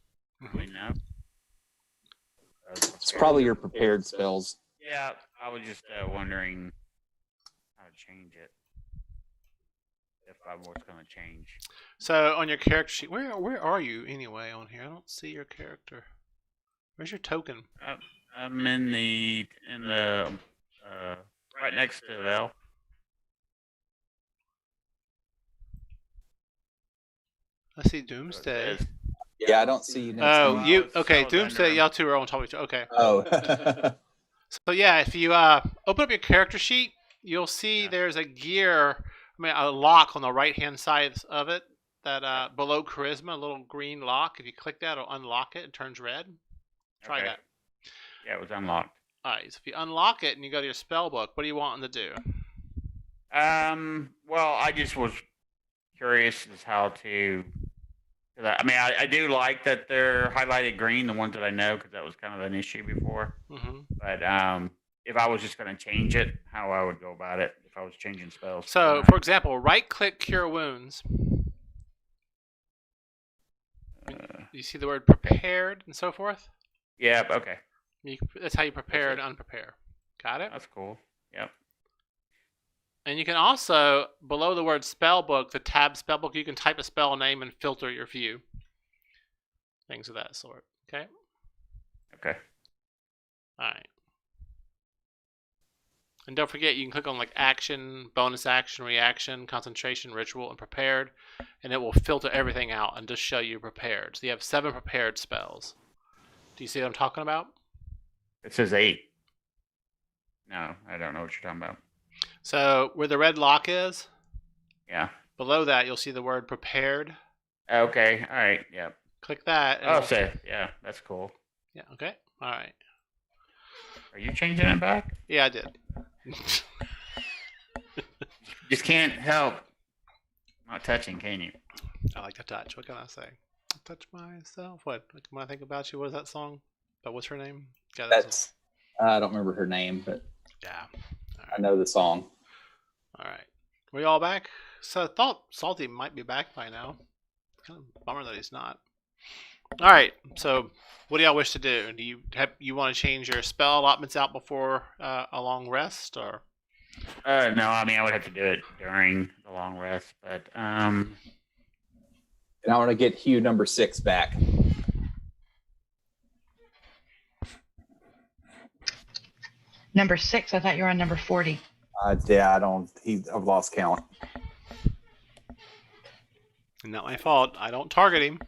[SPEAKER 2] Really know.
[SPEAKER 6] It's probably your prepared spells.
[SPEAKER 2] Yeah, I was just wondering how to change it. If I was going to change.
[SPEAKER 3] So on your character sheet, where are you anyway on here? I don't see your character. Where's your token?
[SPEAKER 2] I'm in the right next to Val.
[SPEAKER 3] I see Doomsday.
[SPEAKER 6] Yeah, I don't see you next
[SPEAKER 3] Oh,
[SPEAKER 6] to me.
[SPEAKER 3] you okay?
[SPEAKER 2] I was
[SPEAKER 3] Doomsday,
[SPEAKER 2] under-
[SPEAKER 3] y'all two are on top of each other. Okay.
[SPEAKER 6] Oh.
[SPEAKER 3] So yeah, if you open up your character sheet, you'll see there's a a lock on the right hand side of it. That below charisma, a little green lock. If you click that, it'll unlock it. It turns red. Try
[SPEAKER 2] Okay.
[SPEAKER 3] that.
[SPEAKER 2] Yeah, it was unlocked.
[SPEAKER 3] All right. So if you unlock it and you go to your spell book, what do you want them to do?
[SPEAKER 2] Well, I just was curious as how to. I mean, I do like that they're highlighted green, the ones that I know, because that was kind of an issue before.
[SPEAKER 3] Mm-hmm.
[SPEAKER 2] But if I was just going to change it, how I would go about it if I was changing spells.
[SPEAKER 3] So, for example, right-click Cure Wounds. You see the word prepared and so forth?
[SPEAKER 2] Yeah, okay.
[SPEAKER 3] That's how you prepare and unprepare. Got it?
[SPEAKER 2] That's cool. Yep.
[SPEAKER 3] And you can also, below the word spellbook, the tab spellbook, you can type a spell name and filter your view. Things of that sort. Okay?
[SPEAKER 2] Okay.
[SPEAKER 3] All right. And don't forget, you can click on like action, bonus action, reaction, concentration, ritual, and prepared, and it will filter everything out and just show you prepared. So you have 7 prepared spells. Do you see what I'm talking about?
[SPEAKER 2] It says 8. No, I don't know what you're talking about.
[SPEAKER 3] So where the red lock is,
[SPEAKER 2] Yeah.
[SPEAKER 3] below that you'll see the word prepared.
[SPEAKER 2] Okay. All right. Yep.
[SPEAKER 3] Click that. And
[SPEAKER 2] Oh,
[SPEAKER 3] it'll-
[SPEAKER 2] say yeah. That's cool.
[SPEAKER 3] Yeah. Okay. All right.
[SPEAKER 2] Are you changing it back?
[SPEAKER 3] Yeah, I did.
[SPEAKER 2] Just can't help not touching, can you?
[SPEAKER 3] I like to touch. What can I say? I touch myself. What? Like, when I think about you, what is that song? But what's her name? Yeah,
[SPEAKER 6] That's I don't remember her name, but
[SPEAKER 3] yeah.
[SPEAKER 6] I know the song.
[SPEAKER 3] All right. We all back? So I thought Salty might be back by now. Kind of bummer that he's not. All right. So what do y'all wish to do? Do you want to change your spell allotments out before a long rest, or?
[SPEAKER 2] No, I mean I would have to do it during the long rest, but
[SPEAKER 6] And I want to get Hugh number 6 back.
[SPEAKER 1] Number 6. I thought you were on number 40.
[SPEAKER 6] Yeah, I've lost count.
[SPEAKER 3] Not my fault. I don't target him.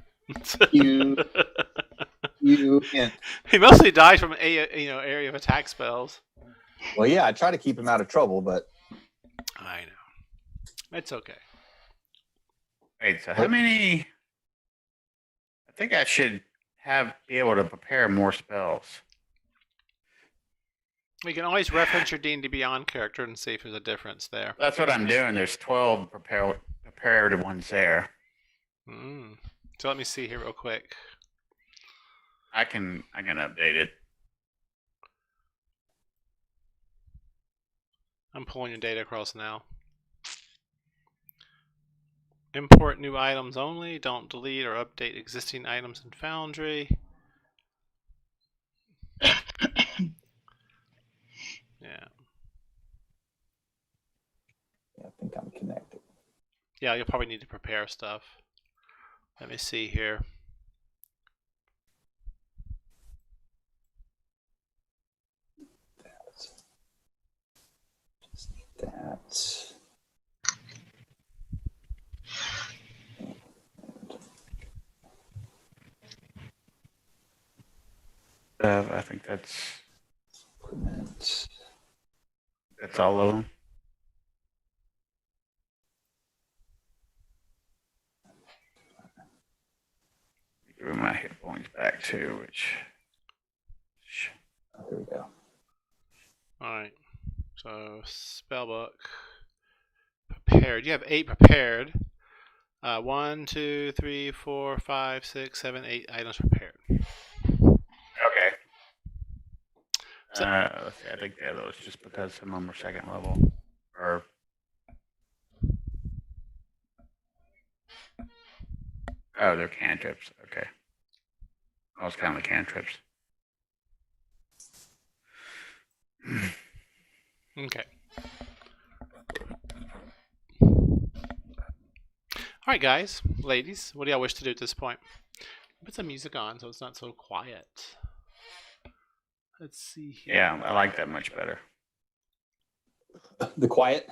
[SPEAKER 6] You and
[SPEAKER 3] He mostly dies from area of attack spells.
[SPEAKER 6] well, yeah, I try to keep him out of trouble, but
[SPEAKER 3] I know. It's okay.
[SPEAKER 2] wait. So how many? I think I should be able to prepare more spells.
[SPEAKER 3] We can always reference your D&D Beyond character and see if there's a difference there.
[SPEAKER 2] That's what I'm doing. There's 12 prepared ones there.
[SPEAKER 3] So let me see here real quick.
[SPEAKER 2] I can update it.
[SPEAKER 3] I'm pulling your data across now. Import new items only. Don't delete or update existing items in Foundry. Yeah.
[SPEAKER 6] I think I'm connected.
[SPEAKER 3] Yeah, you'll probably need to prepare stuff. Let me see here.
[SPEAKER 6] Just need that.
[SPEAKER 2] I think that's
[SPEAKER 6] Equipment.
[SPEAKER 2] all of them. Give my hit points back too, which.
[SPEAKER 6] Oh, here we go.
[SPEAKER 3] Alright. So, spellbook. Prepared. You have 8 prepared. 1, 2, 3, 4, 5, 6, 7, 8 items prepared.
[SPEAKER 2] Okay.
[SPEAKER 3] So-
[SPEAKER 2] Let's see. I think the other was just because some of them were second level, or oh, they're cantrips. Okay. I was counting the cantrips.
[SPEAKER 3] Okay. Alright, guys, ladies, what do y'all wish to do at this point? Put some music on so it's not so quiet. Let's see here.
[SPEAKER 2] Yeah, I like that much better.
[SPEAKER 6] The quiet.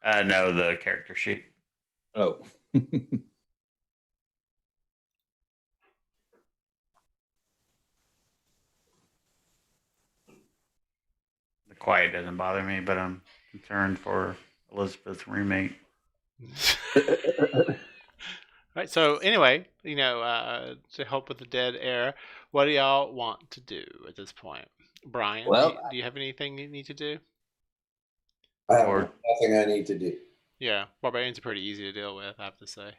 [SPEAKER 2] No, the character sheet.
[SPEAKER 6] Oh.
[SPEAKER 2] The quiet doesn't bother me, but I'm concerned for Elizabeth's roommate.
[SPEAKER 3] Right. So anyway, to help with the dead air, what do y'all want to do at this point? Brian,
[SPEAKER 6] Well,
[SPEAKER 3] do you have anything you need to do?
[SPEAKER 5] I have
[SPEAKER 2] Or-
[SPEAKER 5] nothing I need to do.
[SPEAKER 3] Yeah, barbarians are pretty easy to deal with, I have to say.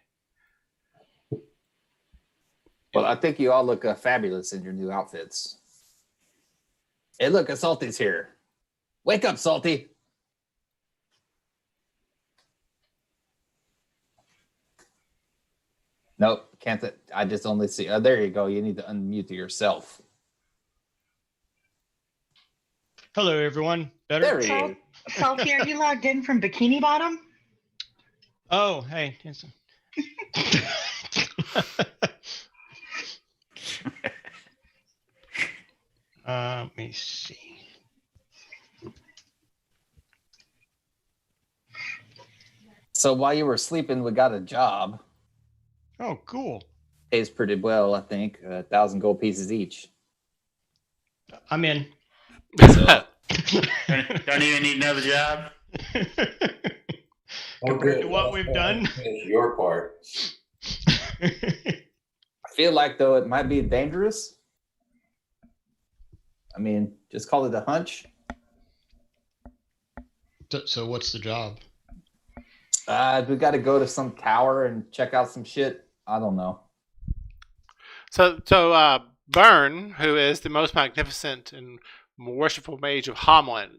[SPEAKER 6] Well, I think you all look fabulous in your new outfits. Hey, look, Salty's here. Wake up, Salty. Nope, can't. I just only see. Oh, there you go. You need to unmute yourself.
[SPEAKER 7] Hello, everyone. Better?
[SPEAKER 6] There he
[SPEAKER 1] Salt-
[SPEAKER 6] is.
[SPEAKER 1] Salty, are you logged in from Bikini Bottom?
[SPEAKER 7] Oh, hey. Let me see.
[SPEAKER 6] So while you were sleeping, we got a job.
[SPEAKER 7] Oh, cool.
[SPEAKER 6] Pays pretty well, I think. 1,000 gold pieces each.
[SPEAKER 7] I'm in.
[SPEAKER 6] So,
[SPEAKER 2] Don't even need another job.
[SPEAKER 7] Compared to
[SPEAKER 5] good.
[SPEAKER 7] what we've done.
[SPEAKER 5] Finish your part.
[SPEAKER 6] I feel like though it might be dangerous. I mean, just call it a hunch.
[SPEAKER 7] So what's the job?
[SPEAKER 6] We got to go to some tower and check out some shit. I don't know.
[SPEAKER 3] So Byrne, who is the most magnificent and worshipful mage of Hommlet,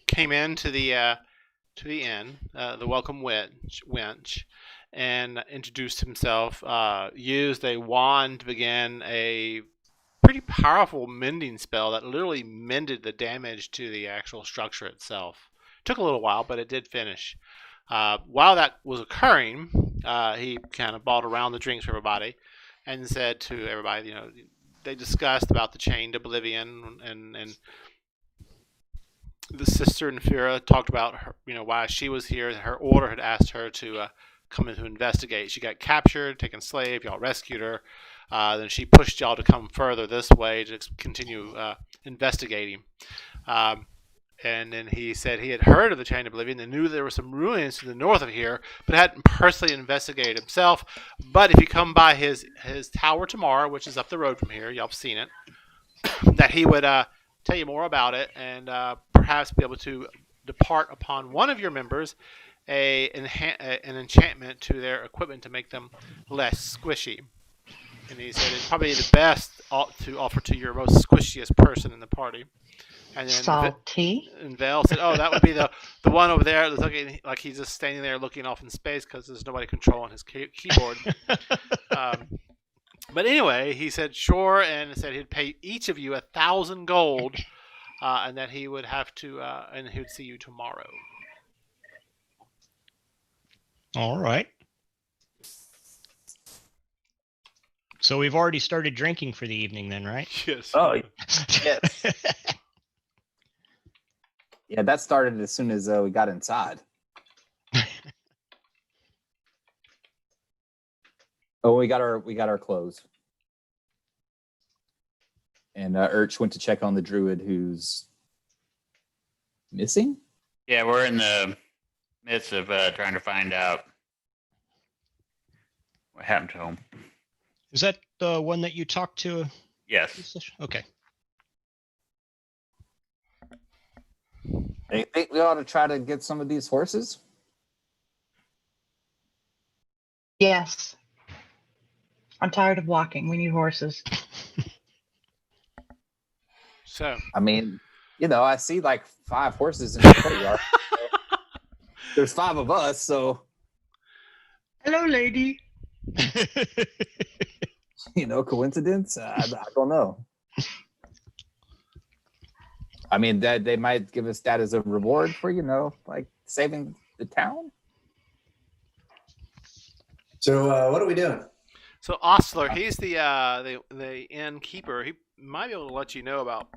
[SPEAKER 3] came into the inn, the welcome wench, and introduced himself. Used a wand to begin a pretty powerful mending spell that literally mended the damage to the actual structure itself. Took a little while, but it did finish. While that was occurring, he kind of bought around the drinks for everybody and said to everybody, they discussed about the chained oblivion, and the sister Infura talked about her, why she was here. Her order had asked her to come in to investigate. She got captured, taken slave. Y'all rescued her. Then she pushed y'all to come further this way to continue investigating. And then he said he had heard of the Chain of Oblivion and knew there were some ruins to the north of here, but hadn't personally investigated himself. But if you come by his tower tomorrow, which is up the road from here, y'all have seen it, that he would tell you more about it and perhaps be able to depart upon one of your members an enchantment to their equipment to make them less squishy. And he said it's probably the best to offer to your most squishiest person in the party. And then
[SPEAKER 1] Salty.
[SPEAKER 3] And Val said, "Oh, that would be the one over there that's looking like he's just standing there looking off in space because there's nobody controlling his keyboard." But anyway, he said sure, and said he'd pay each of you 1,000 gold, and that he would have to, and he would see you tomorrow.
[SPEAKER 7] All right. So we've already started drinking for the evening then, right?
[SPEAKER 3] Yes.
[SPEAKER 6] Oh, yes. Yeah, that started as soon as we got inside. Oh, we got our clothes. And Urch went to check on the druid who's missing.
[SPEAKER 2] Yeah, we're in the midst of trying to find out what happened to him.
[SPEAKER 7] Is that the one that you talked to?
[SPEAKER 2] Yes.
[SPEAKER 7] Okay.
[SPEAKER 6] They think we ought to try to get some of these horses.
[SPEAKER 1] Yes. I'm tired of walking. We need horses.
[SPEAKER 3] So,
[SPEAKER 6] I mean, I see like 5 horses in the courtyard. There's 5 of us, so
[SPEAKER 1] Hello, lady.
[SPEAKER 6] coincidence? I don't know. I mean, that they might give us that as a reward for like saving the town.
[SPEAKER 5] So what are we doing?
[SPEAKER 3] So Ostler, he's the innkeeper. He might be able to let you know about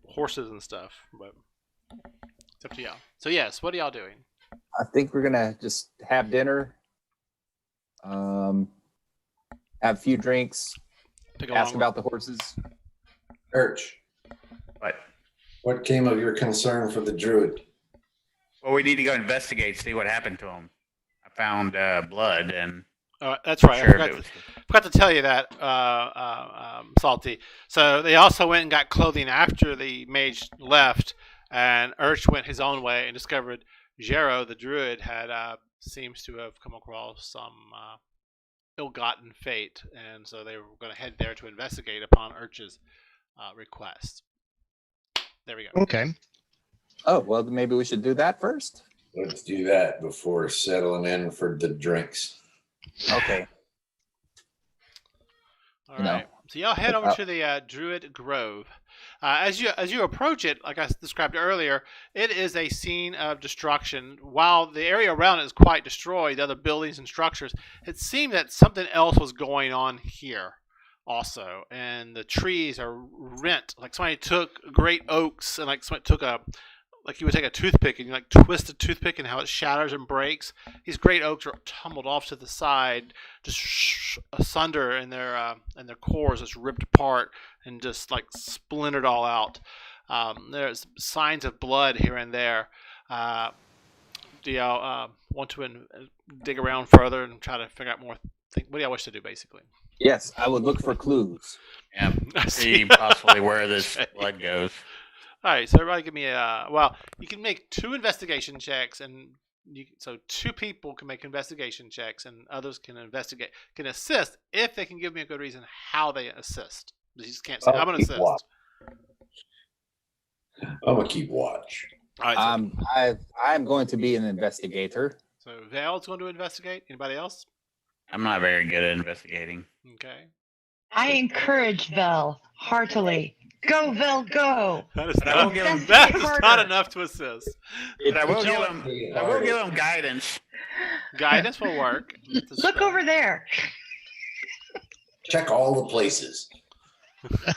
[SPEAKER 3] horses and stuff, but it's up to y'all. So yes, what are y'all doing?
[SPEAKER 6] I think we're gonna just have dinner, have a few drinks, ask about the horses.
[SPEAKER 5] Urch, what came of your concern for the druid?
[SPEAKER 2] Well, we need to go investigate, see what happened to him. I found blood, and
[SPEAKER 3] that's right.
[SPEAKER 2] sure
[SPEAKER 3] I forgot to tell you that, Salty. So they also went and got clothing after the mage left, and Urch went his own way and discovered Jero, the druid, had seems to have come across some ill-gotten fate, and so they were going to head there to investigate upon Urch's request. There we go.
[SPEAKER 7] Okay.
[SPEAKER 6] Oh, well, maybe we should do that first.
[SPEAKER 5] Let's do that before settling in for the drinks.
[SPEAKER 6] Okay.
[SPEAKER 3] All right. So y'all head over to the Druid Grove. As you approach it, like I described earlier, it is a scene of destruction. While the area around it is quite destroyed, the other buildings and structures, it seemed that something else was going on here also. And the trees are rent. Like somebody took great oaks and like somebody took a like you would take a toothpick and you like twist a toothpick and how it shatters and breaks. These great oaks are tumbled off to the side, just asunder, and their cores just ripped apart and just like splintered all out. There's signs of blood here and there. Do y'all want to dig around further and try to figure out more? What do y'all wish to do, basically?
[SPEAKER 6] Yes, I would look for clues.
[SPEAKER 2] Yeah, see possibly where this blood goes.
[SPEAKER 3] All right, so everybody give me a... Well, you can make 2 investigation checks, and so 2 people can make investigation checks, and others can assist if they can give me a good reason how they assist. You just can't say, I'm going to assist.
[SPEAKER 5] I'm going to keep watch.
[SPEAKER 3] All right, so,
[SPEAKER 6] I'm going to be an investigator.
[SPEAKER 3] so Vale's going to investigate. Anybody else?
[SPEAKER 2] I'm not very good at investigating.
[SPEAKER 3] Okay.
[SPEAKER 1] I encourage Vel heartily. Go, Vel, go.
[SPEAKER 3] That is,
[SPEAKER 2] But I will give him,
[SPEAKER 3] that is not enough to assist.
[SPEAKER 2] but I will give him guidance.
[SPEAKER 3] Guidance will work.
[SPEAKER 1] Look over there.
[SPEAKER 5] Check all the places.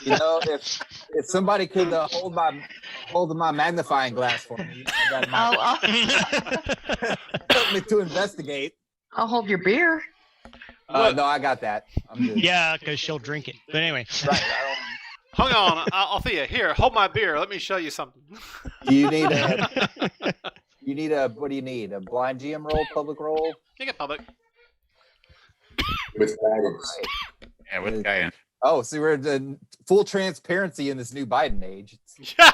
[SPEAKER 6] You know, if somebody could hold my magnifying glass for me, that might help me to investigate.
[SPEAKER 1] I'll hold your beer.
[SPEAKER 6] No, I got that. I'm good.
[SPEAKER 7] Yeah, because she'll drink it. But anyway.
[SPEAKER 6] Right.
[SPEAKER 3] Hang on, I'll see you. Here, hold my beer. Let me show you something.
[SPEAKER 6] You need a what do you need? A blind GM roll, public roll?
[SPEAKER 3] Make it public.
[SPEAKER 5] With guidance.
[SPEAKER 2] Yeah, with guidance.
[SPEAKER 6] Oh, so we're in full transparency in this new Biden age.
[SPEAKER 3] Yeah.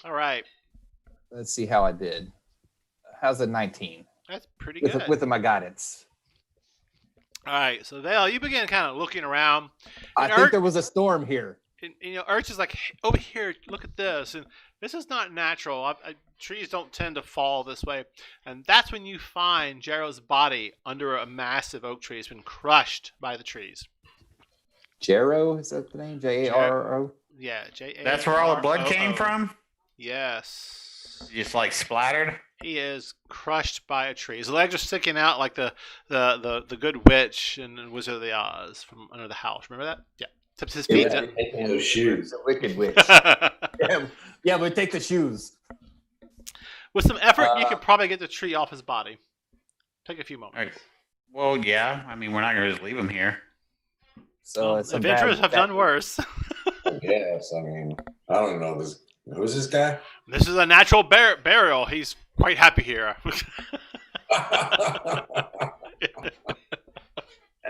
[SPEAKER 3] All right.
[SPEAKER 6] Let's see how I did. How's a 19?
[SPEAKER 3] That's pretty good.
[SPEAKER 6] With my guidance.
[SPEAKER 3] All right, so Vale, you begin kind of looking around.
[SPEAKER 6] I think there was a storm here.
[SPEAKER 3] And Urch is like, hey, over here, look at this. And this is not natural. Trees don't tend to fall this way. And that's when you find Jarrow's body under a massive oak tree. It's been crushed by the trees.
[SPEAKER 6] Jarrow, is that the name? Jarro?
[SPEAKER 3] Yeah, J-A-R-R-O.
[SPEAKER 2] That's where all the blood came from?
[SPEAKER 3] Yes.
[SPEAKER 2] Just like splattered?
[SPEAKER 3] He is crushed by a tree. His legs are sticking out like the good witch in Wizard of the Oz from under the house. Remember that? Yeah. Except his feet.
[SPEAKER 5] Taking those shoes.
[SPEAKER 6] The wicked witch. yeah, but take the shoes.
[SPEAKER 3] With some effort, you could probably get the tree off his body. Take a few moments.
[SPEAKER 2] Right. Well, yeah. I mean, we're not going to just leave him here.
[SPEAKER 6] So it's
[SPEAKER 3] adventurers have done worse.
[SPEAKER 5] Yes, I mean, I don't know. Who's this guy?
[SPEAKER 3] This is a natural burial. He's quite happy here.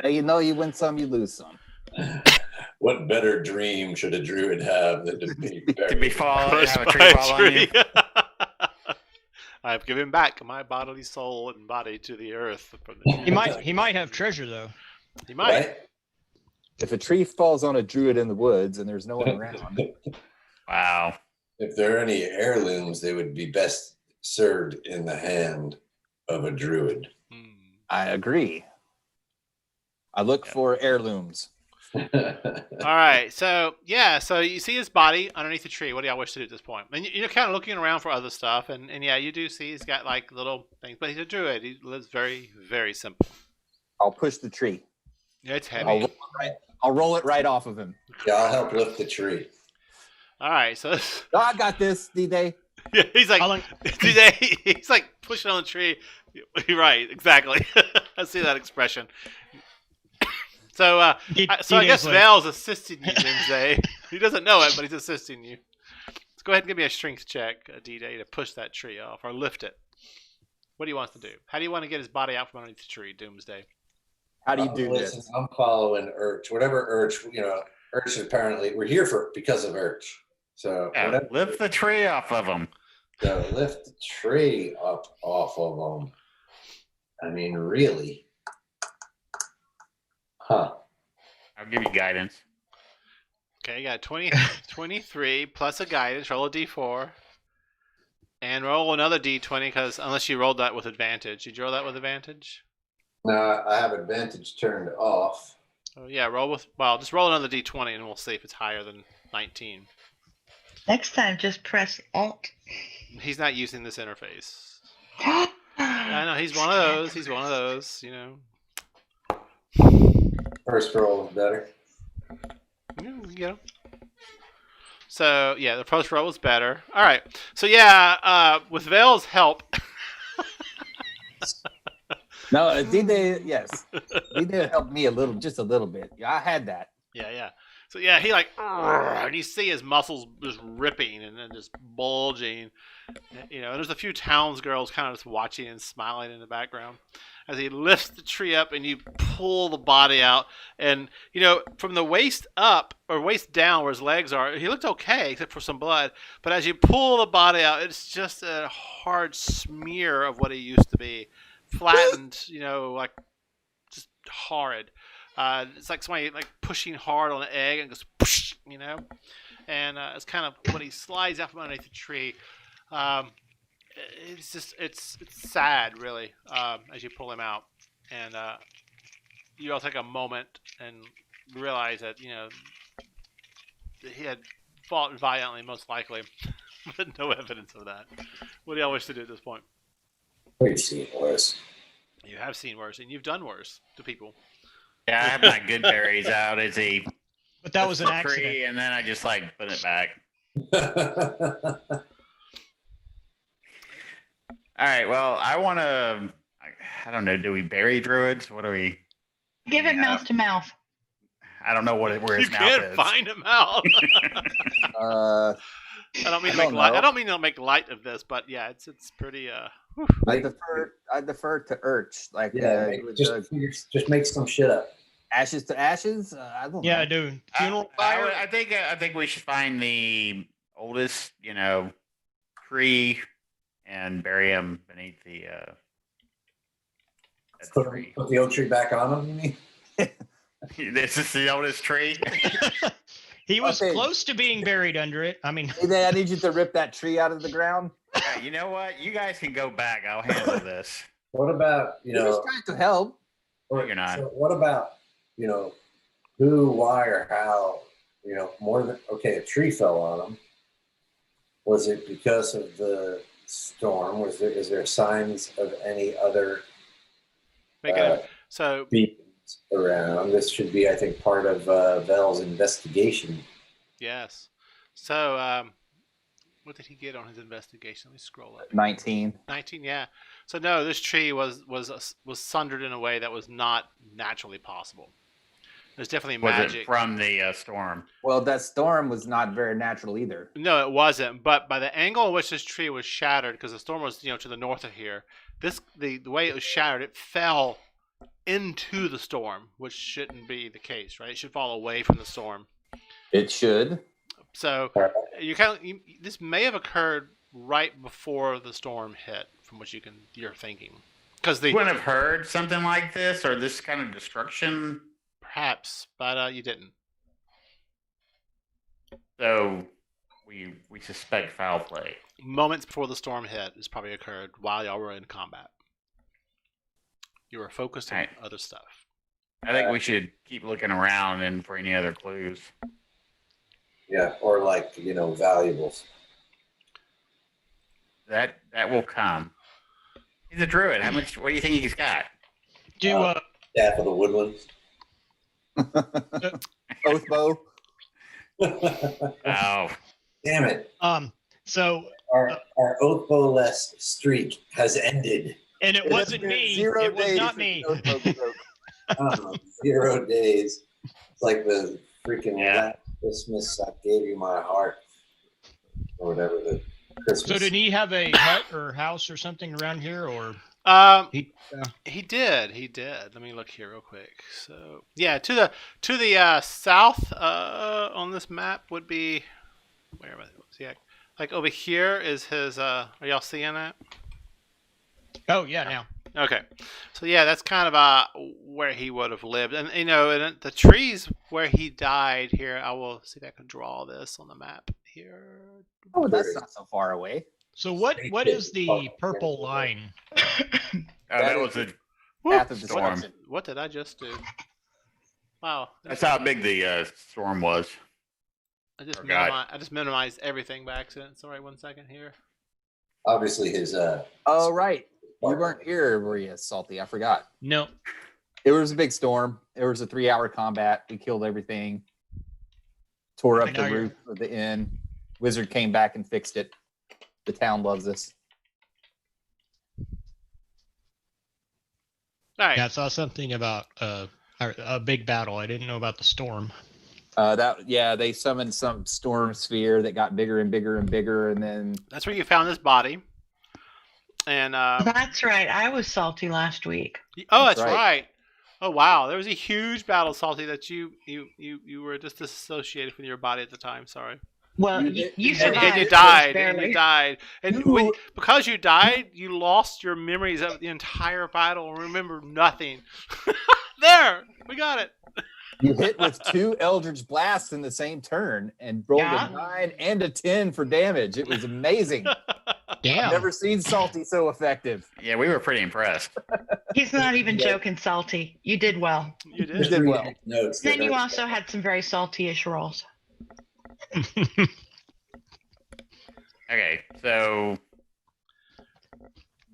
[SPEAKER 6] You win some, you lose some.
[SPEAKER 5] What better dream should a druid have than to be buried?
[SPEAKER 2] To be falling,
[SPEAKER 3] Crushed
[SPEAKER 2] have a
[SPEAKER 3] by
[SPEAKER 2] tree fall on you.
[SPEAKER 3] I have given back my bodily soul and body to the earth.
[SPEAKER 7] He might have treasure though.
[SPEAKER 3] He might.
[SPEAKER 5] Right?
[SPEAKER 6] If a tree falls on a druid in the woods and there's no one around,
[SPEAKER 2] Wow.
[SPEAKER 5] If there are any heirlooms, they would be best served in the hand of a druid.
[SPEAKER 6] I agree. I look for heirlooms.
[SPEAKER 3] All right, so you see his body underneath the tree. What do y'all wish to do at this point? And you're kind of looking around for other stuff, and yeah, you do see he's got like little things, but he's a druid. He lives very, very simple.
[SPEAKER 6] I'll push the tree.
[SPEAKER 3] Yeah, it's heavy.
[SPEAKER 6] I'll roll it right off of him.
[SPEAKER 5] Yeah, I'll help lift the tree.
[SPEAKER 3] All right, so
[SPEAKER 6] No, I got this, D-Day.
[SPEAKER 3] yeah, he's like, he's like pushing on the tree. You're right, exactly. I see that expression. So, I guess Val's assisting you, Wednesday. He doesn't know it, but he's assisting you. Let's go ahead and give me a strength check, D-Day, to push that tree off or lift it. What do you want to do? How do you want to get his body out from underneath the tree, Doomsday?
[SPEAKER 6] How do you do
[SPEAKER 5] Listen,
[SPEAKER 6] this?
[SPEAKER 5] I'm following Urch. Whatever Urch, Urch apparently, we're here because of Urch. So
[SPEAKER 2] Yeah, lift the tree off of him.
[SPEAKER 5] So lift the tree up off of them. I mean, really? Huh.
[SPEAKER 2] I'll give you guidance.
[SPEAKER 3] Okay, you got 23 plus a guidance. Roll a d4. And roll another d20 because unless you rolled that with advantage. Did you roll that with advantage?
[SPEAKER 5] Now I have advantage turned off.
[SPEAKER 3] Oh, yeah, just roll another d20 and we'll see if it's higher than 19.
[SPEAKER 1] Next time, just press Alt.
[SPEAKER 3] He's not using this interface. I know, he's one of those,
[SPEAKER 5] First roll is better.
[SPEAKER 3] Yeah, you know. So yeah, the approach roll was better. All right. So yeah, with Vale's help,
[SPEAKER 6] No, D-Day, yes. D-Day helped me just a little bit. Yeah, I had that.
[SPEAKER 3] yeah. So yeah, he like, and you see his muscles just ripping and then just bulging. You know, and there's a few townsgirls kind of just watching and smiling in the background as he lifts the tree up and you pull the body out. And you know, from the waist up or waist down where his legs are, he looked okay except for some blood. But as you pull the body out, it's just a hard smear of what he used to be, flattened. You know, like just horrid. It's like somebody like pushing hard on an egg and goes, push, you know. And it's kind of when he slides out from underneath the tree. It's just it's sad, really, as you pull him out, and you all take a moment and realize that he had fought violently, most likely, but no evidence of that. What do y'all wish to do at this point?
[SPEAKER 5] We've seen worse.
[SPEAKER 3] You have seen worse, and you've done worse to people.
[SPEAKER 2] Yeah, I have my good berries out as a
[SPEAKER 7] But that was an
[SPEAKER 2] tree,
[SPEAKER 7] accident.
[SPEAKER 2] and then I just like put it back. All right. Well, I want to. I don't know. Do we bury druids? What do we?
[SPEAKER 1] Give it
[SPEAKER 2] Yeah.
[SPEAKER 1] mouth to mouth.
[SPEAKER 2] I don't know where
[SPEAKER 3] You
[SPEAKER 2] his mouth
[SPEAKER 3] can't
[SPEAKER 2] is.
[SPEAKER 3] find him out.
[SPEAKER 6] Uh,
[SPEAKER 3] I don't mean to
[SPEAKER 6] I
[SPEAKER 3] make
[SPEAKER 6] don't
[SPEAKER 3] light.
[SPEAKER 6] know.
[SPEAKER 3] I don't mean to make light of this, but yeah, it's pretty.
[SPEAKER 6] I defer to Urch. Like
[SPEAKER 5] Yeah, just make some shit up.
[SPEAKER 6] ashes to ashes. I don't
[SPEAKER 7] Yeah,
[SPEAKER 6] know.
[SPEAKER 7] I do. Funeral
[SPEAKER 2] I
[SPEAKER 7] fire.
[SPEAKER 2] think we should find the oldest, tree and bury him beneath the that tree.
[SPEAKER 5] Put the oak tree back on him, you mean?
[SPEAKER 2] This is the oldest tree.
[SPEAKER 7] He was
[SPEAKER 6] Okay.
[SPEAKER 7] close to being buried under it. I mean,
[SPEAKER 6] D-Day, I need you to rip that tree out of the ground.
[SPEAKER 2] Yeah, you know what? You guys can go back. I'll handle this.
[SPEAKER 5] What about,
[SPEAKER 6] He was trying to help.
[SPEAKER 2] No, you're not.
[SPEAKER 5] So what about, who, why, or how, more than, okay, a tree fell on him. Was it because of the storm? Is there signs of any other
[SPEAKER 3] Make it so.
[SPEAKER 5] beacons around? This should be, I think, part of Vel's investigation.
[SPEAKER 3] Yes. So, what did he get on his investigation? Let me scroll up.
[SPEAKER 6] 19.
[SPEAKER 3] 19. Yeah. So no, this tree was sundered in a way that was not naturally possible. There's definitely
[SPEAKER 2] Was
[SPEAKER 3] magic.
[SPEAKER 2] it from the storm?
[SPEAKER 6] Well, that storm was not very natural either.
[SPEAKER 3] No, it wasn't. But by the angle in which this tree was shattered, because the storm was to the north of here, the way it was shattered, it fell into the storm, which shouldn't be the case, right? It should fall away from the storm.
[SPEAKER 6] It should.
[SPEAKER 3] So this may have occurred right before the storm hit, from what you're thinking, because
[SPEAKER 2] You wouldn't have heard something like this or this kind of destruction.
[SPEAKER 3] perhaps, but you didn't.
[SPEAKER 2] So we suspect foul play.
[SPEAKER 3] Moments before the storm hit, this probably occurred while y'all were in combat. You were focused on
[SPEAKER 2] Right.
[SPEAKER 3] other stuff.
[SPEAKER 2] I think we should keep looking around and for any other clues.
[SPEAKER 5] Yeah, or valuables.
[SPEAKER 2] That will come. He's a druid. How much? What do you think he's got?
[SPEAKER 7] do
[SPEAKER 5] Staff of the Woodlands.
[SPEAKER 6] Oath bow.
[SPEAKER 2] Oh,
[SPEAKER 5] Damn it.
[SPEAKER 7] so
[SPEAKER 5] Our oath-bow-less streak has ended.
[SPEAKER 7] and it wasn't me. It was not me.
[SPEAKER 5] 0 days. It's like the freaking
[SPEAKER 2] Yeah.
[SPEAKER 5] last Christmas I gave you my heart. Or whatever the Christmas.
[SPEAKER 7] So did he have a hut or house or something around here, or
[SPEAKER 3] He did. Let me look here real quick. So yeah, to the south on this map would be where am I? See, like over here is his. Are y'all seeing that?
[SPEAKER 7] oh yeah, now
[SPEAKER 3] Okay, so yeah, that's kind of where he would have lived, and and the trees where he died here. I will see if I can draw this on the map here.
[SPEAKER 6] Oh, that's not so far away.
[SPEAKER 7] So what is the purple line?
[SPEAKER 2] that was a.
[SPEAKER 6] Path of
[SPEAKER 2] Storm.
[SPEAKER 6] destruction.
[SPEAKER 3] What did I just do? Wow,
[SPEAKER 2] That's how big the storm was.
[SPEAKER 3] I just
[SPEAKER 2] Oh, God.
[SPEAKER 3] I just minimized everything by accident. Sorry, 1 second here.
[SPEAKER 5] Obviously, his
[SPEAKER 6] Oh, right. You weren't here, were you, Salty? I forgot.
[SPEAKER 7] No.
[SPEAKER 6] It was a big storm. It was a 3-hour combat. We killed everything. Tore up
[SPEAKER 7] Now
[SPEAKER 6] the
[SPEAKER 7] you're-
[SPEAKER 6] roof of the inn. Wizard came back and fixed it. The town loves us.
[SPEAKER 3] All right.
[SPEAKER 7] Yeah, I saw something about a big battle. I didn't know about the storm.
[SPEAKER 6] They summoned some storm sphere that got bigger and bigger and bigger, and then
[SPEAKER 3] That's where you found this body. And
[SPEAKER 1] That's right. I was salty last week.
[SPEAKER 3] oh,
[SPEAKER 6] That's
[SPEAKER 3] that's
[SPEAKER 6] right.
[SPEAKER 3] right. Oh wow, there was a huge battle, Salty, that you were just disassociated from your body at the time. Sorry.
[SPEAKER 1] Well,
[SPEAKER 6] You
[SPEAKER 1] you,
[SPEAKER 6] did-
[SPEAKER 1] you
[SPEAKER 6] and
[SPEAKER 1] survived.
[SPEAKER 3] And you
[SPEAKER 1] just
[SPEAKER 3] died. And
[SPEAKER 1] barely.
[SPEAKER 3] you died. And because you died, you lost your memories of the entire battle and remember nothing. There, we got it.
[SPEAKER 6] you hit with 2 Eldritch Blasts in the same turn and rolled
[SPEAKER 1] Yeah.
[SPEAKER 6] a 9 and a 10 for damage. It was amazing.
[SPEAKER 7] Damn.
[SPEAKER 6] I've never seen Salty so effective.
[SPEAKER 2] Yeah, we were pretty impressed.
[SPEAKER 1] He's not even
[SPEAKER 5] Yeah.
[SPEAKER 1] joking, salty. You did well.
[SPEAKER 3] You
[SPEAKER 6] You
[SPEAKER 3] did.
[SPEAKER 6] did well.
[SPEAKER 5] Notes
[SPEAKER 1] Then
[SPEAKER 5] that
[SPEAKER 1] you
[SPEAKER 5] are-
[SPEAKER 1] also had some very salty-ish rolls.
[SPEAKER 2] Okay, so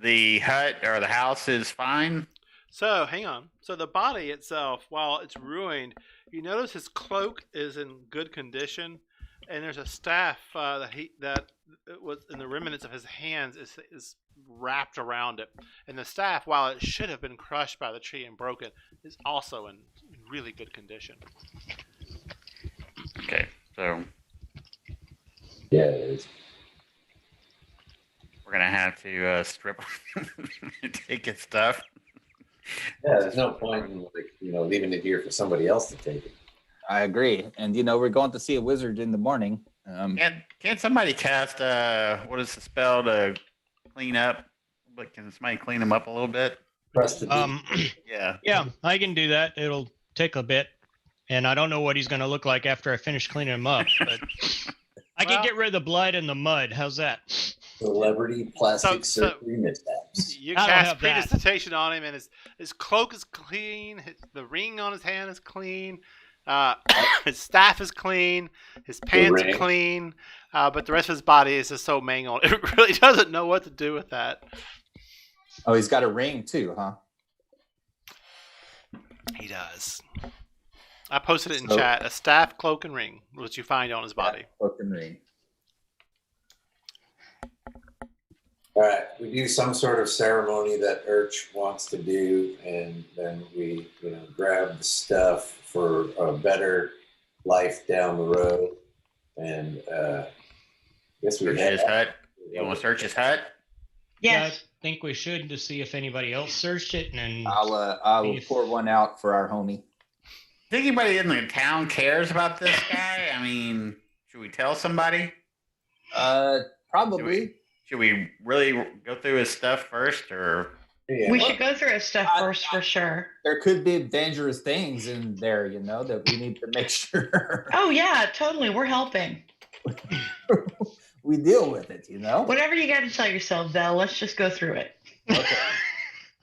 [SPEAKER 2] the hut or the house is fine.
[SPEAKER 3] So hang on. So the body itself, while it's ruined, you notice his cloak is in good condition, and there's a staff that was in the remnants of his hands is wrapped around it, and the staff, while it should have been crushed by the tree and broken, is also in really good condition.
[SPEAKER 2] Okay, so
[SPEAKER 4] Yeah, it is.
[SPEAKER 2] we're gonna have to strip, take his stuff.
[SPEAKER 5] Yeah, there's no point in leaving it here for somebody else to take it.
[SPEAKER 6] I agree. And, we're going to see a wizard in the morning.
[SPEAKER 2] Can't somebody cast what is the spell to clean up? But can somebody clean them up a little bit?
[SPEAKER 5] Press the
[SPEAKER 2] Yeah.
[SPEAKER 7] Yeah, I can do that. It'll take a bit, and I don't know what he's going to look like after I finish cleaning him up. But I can
[SPEAKER 3] Well-
[SPEAKER 7] get rid of the blood and the mud. How's that?
[SPEAKER 5] celebrity plastic
[SPEAKER 3] So-
[SPEAKER 5] surgery mishaps.
[SPEAKER 3] You
[SPEAKER 7] I don't
[SPEAKER 3] cast
[SPEAKER 7] have that.
[SPEAKER 3] prestidigitation on him, and his cloak is clean. The ring on his hand is clean. His staff is clean. His pants are
[SPEAKER 5] ring.
[SPEAKER 3] clean. But the rest of his body is just so mangled. It really doesn't know what to do with that.
[SPEAKER 6] Oh, he's got a ring too, huh?
[SPEAKER 3] He does. I posted it in
[SPEAKER 6] So-
[SPEAKER 3] chat. A staff, cloak, and ring, which you find on his body.
[SPEAKER 6] Cloak and ring.
[SPEAKER 5] All right, we do some sort of ceremony that Urch wants to do, and then we, grab the stuff for a better life down the road. And I guess we
[SPEAKER 2] Search
[SPEAKER 5] head
[SPEAKER 2] his
[SPEAKER 5] out.
[SPEAKER 2] hut. You want to search his hut?
[SPEAKER 7] Yeah,
[SPEAKER 1] Yes.
[SPEAKER 7] I think we should to see if anybody else searched it. And
[SPEAKER 6] I will pour one out for our homie.
[SPEAKER 2] Think anybody in the town cares about this guy? I mean, should we tell somebody?
[SPEAKER 6] Probably.
[SPEAKER 2] Should we really go through his stuff first, or
[SPEAKER 5] Yeah.
[SPEAKER 1] We should go through his stuff first for sure.
[SPEAKER 6] There could be dangerous things in there, that we need to make sure
[SPEAKER 1] Oh, yeah, totally. We're helping.
[SPEAKER 6] we deal with it,
[SPEAKER 1] Whatever you got to tell yourself, Vel, let's just go through it.
[SPEAKER 6] Okay.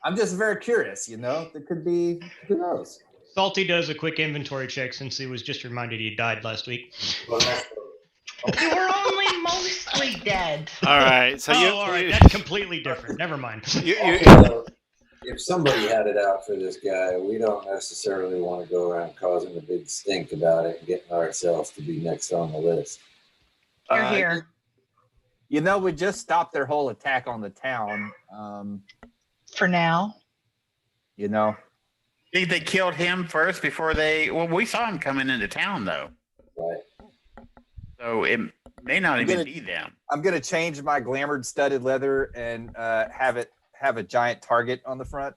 [SPEAKER 6] I'm just very curious, There could be, who knows?
[SPEAKER 7] Salty does a quick inventory check since he was just reminded he died last week.
[SPEAKER 5] Well, that's-
[SPEAKER 1] You were only mostly dead.
[SPEAKER 3] All right. So
[SPEAKER 7] all right, that's completely different. Never mind.
[SPEAKER 5] if somebody had it out for this guy, we don't necessarily want to go around causing a big stink about it and getting ourselves to be next on the list.
[SPEAKER 1] You're here
[SPEAKER 6] We just stopped their whole attack on the town.
[SPEAKER 1] for now.
[SPEAKER 2] think they killed him first before they? Well, we saw him coming into town though,
[SPEAKER 5] Right?
[SPEAKER 2] so it may not even
[SPEAKER 6] gonna-
[SPEAKER 2] be them.
[SPEAKER 6] I'm gonna change my glamored studded leather and have a giant target on the front.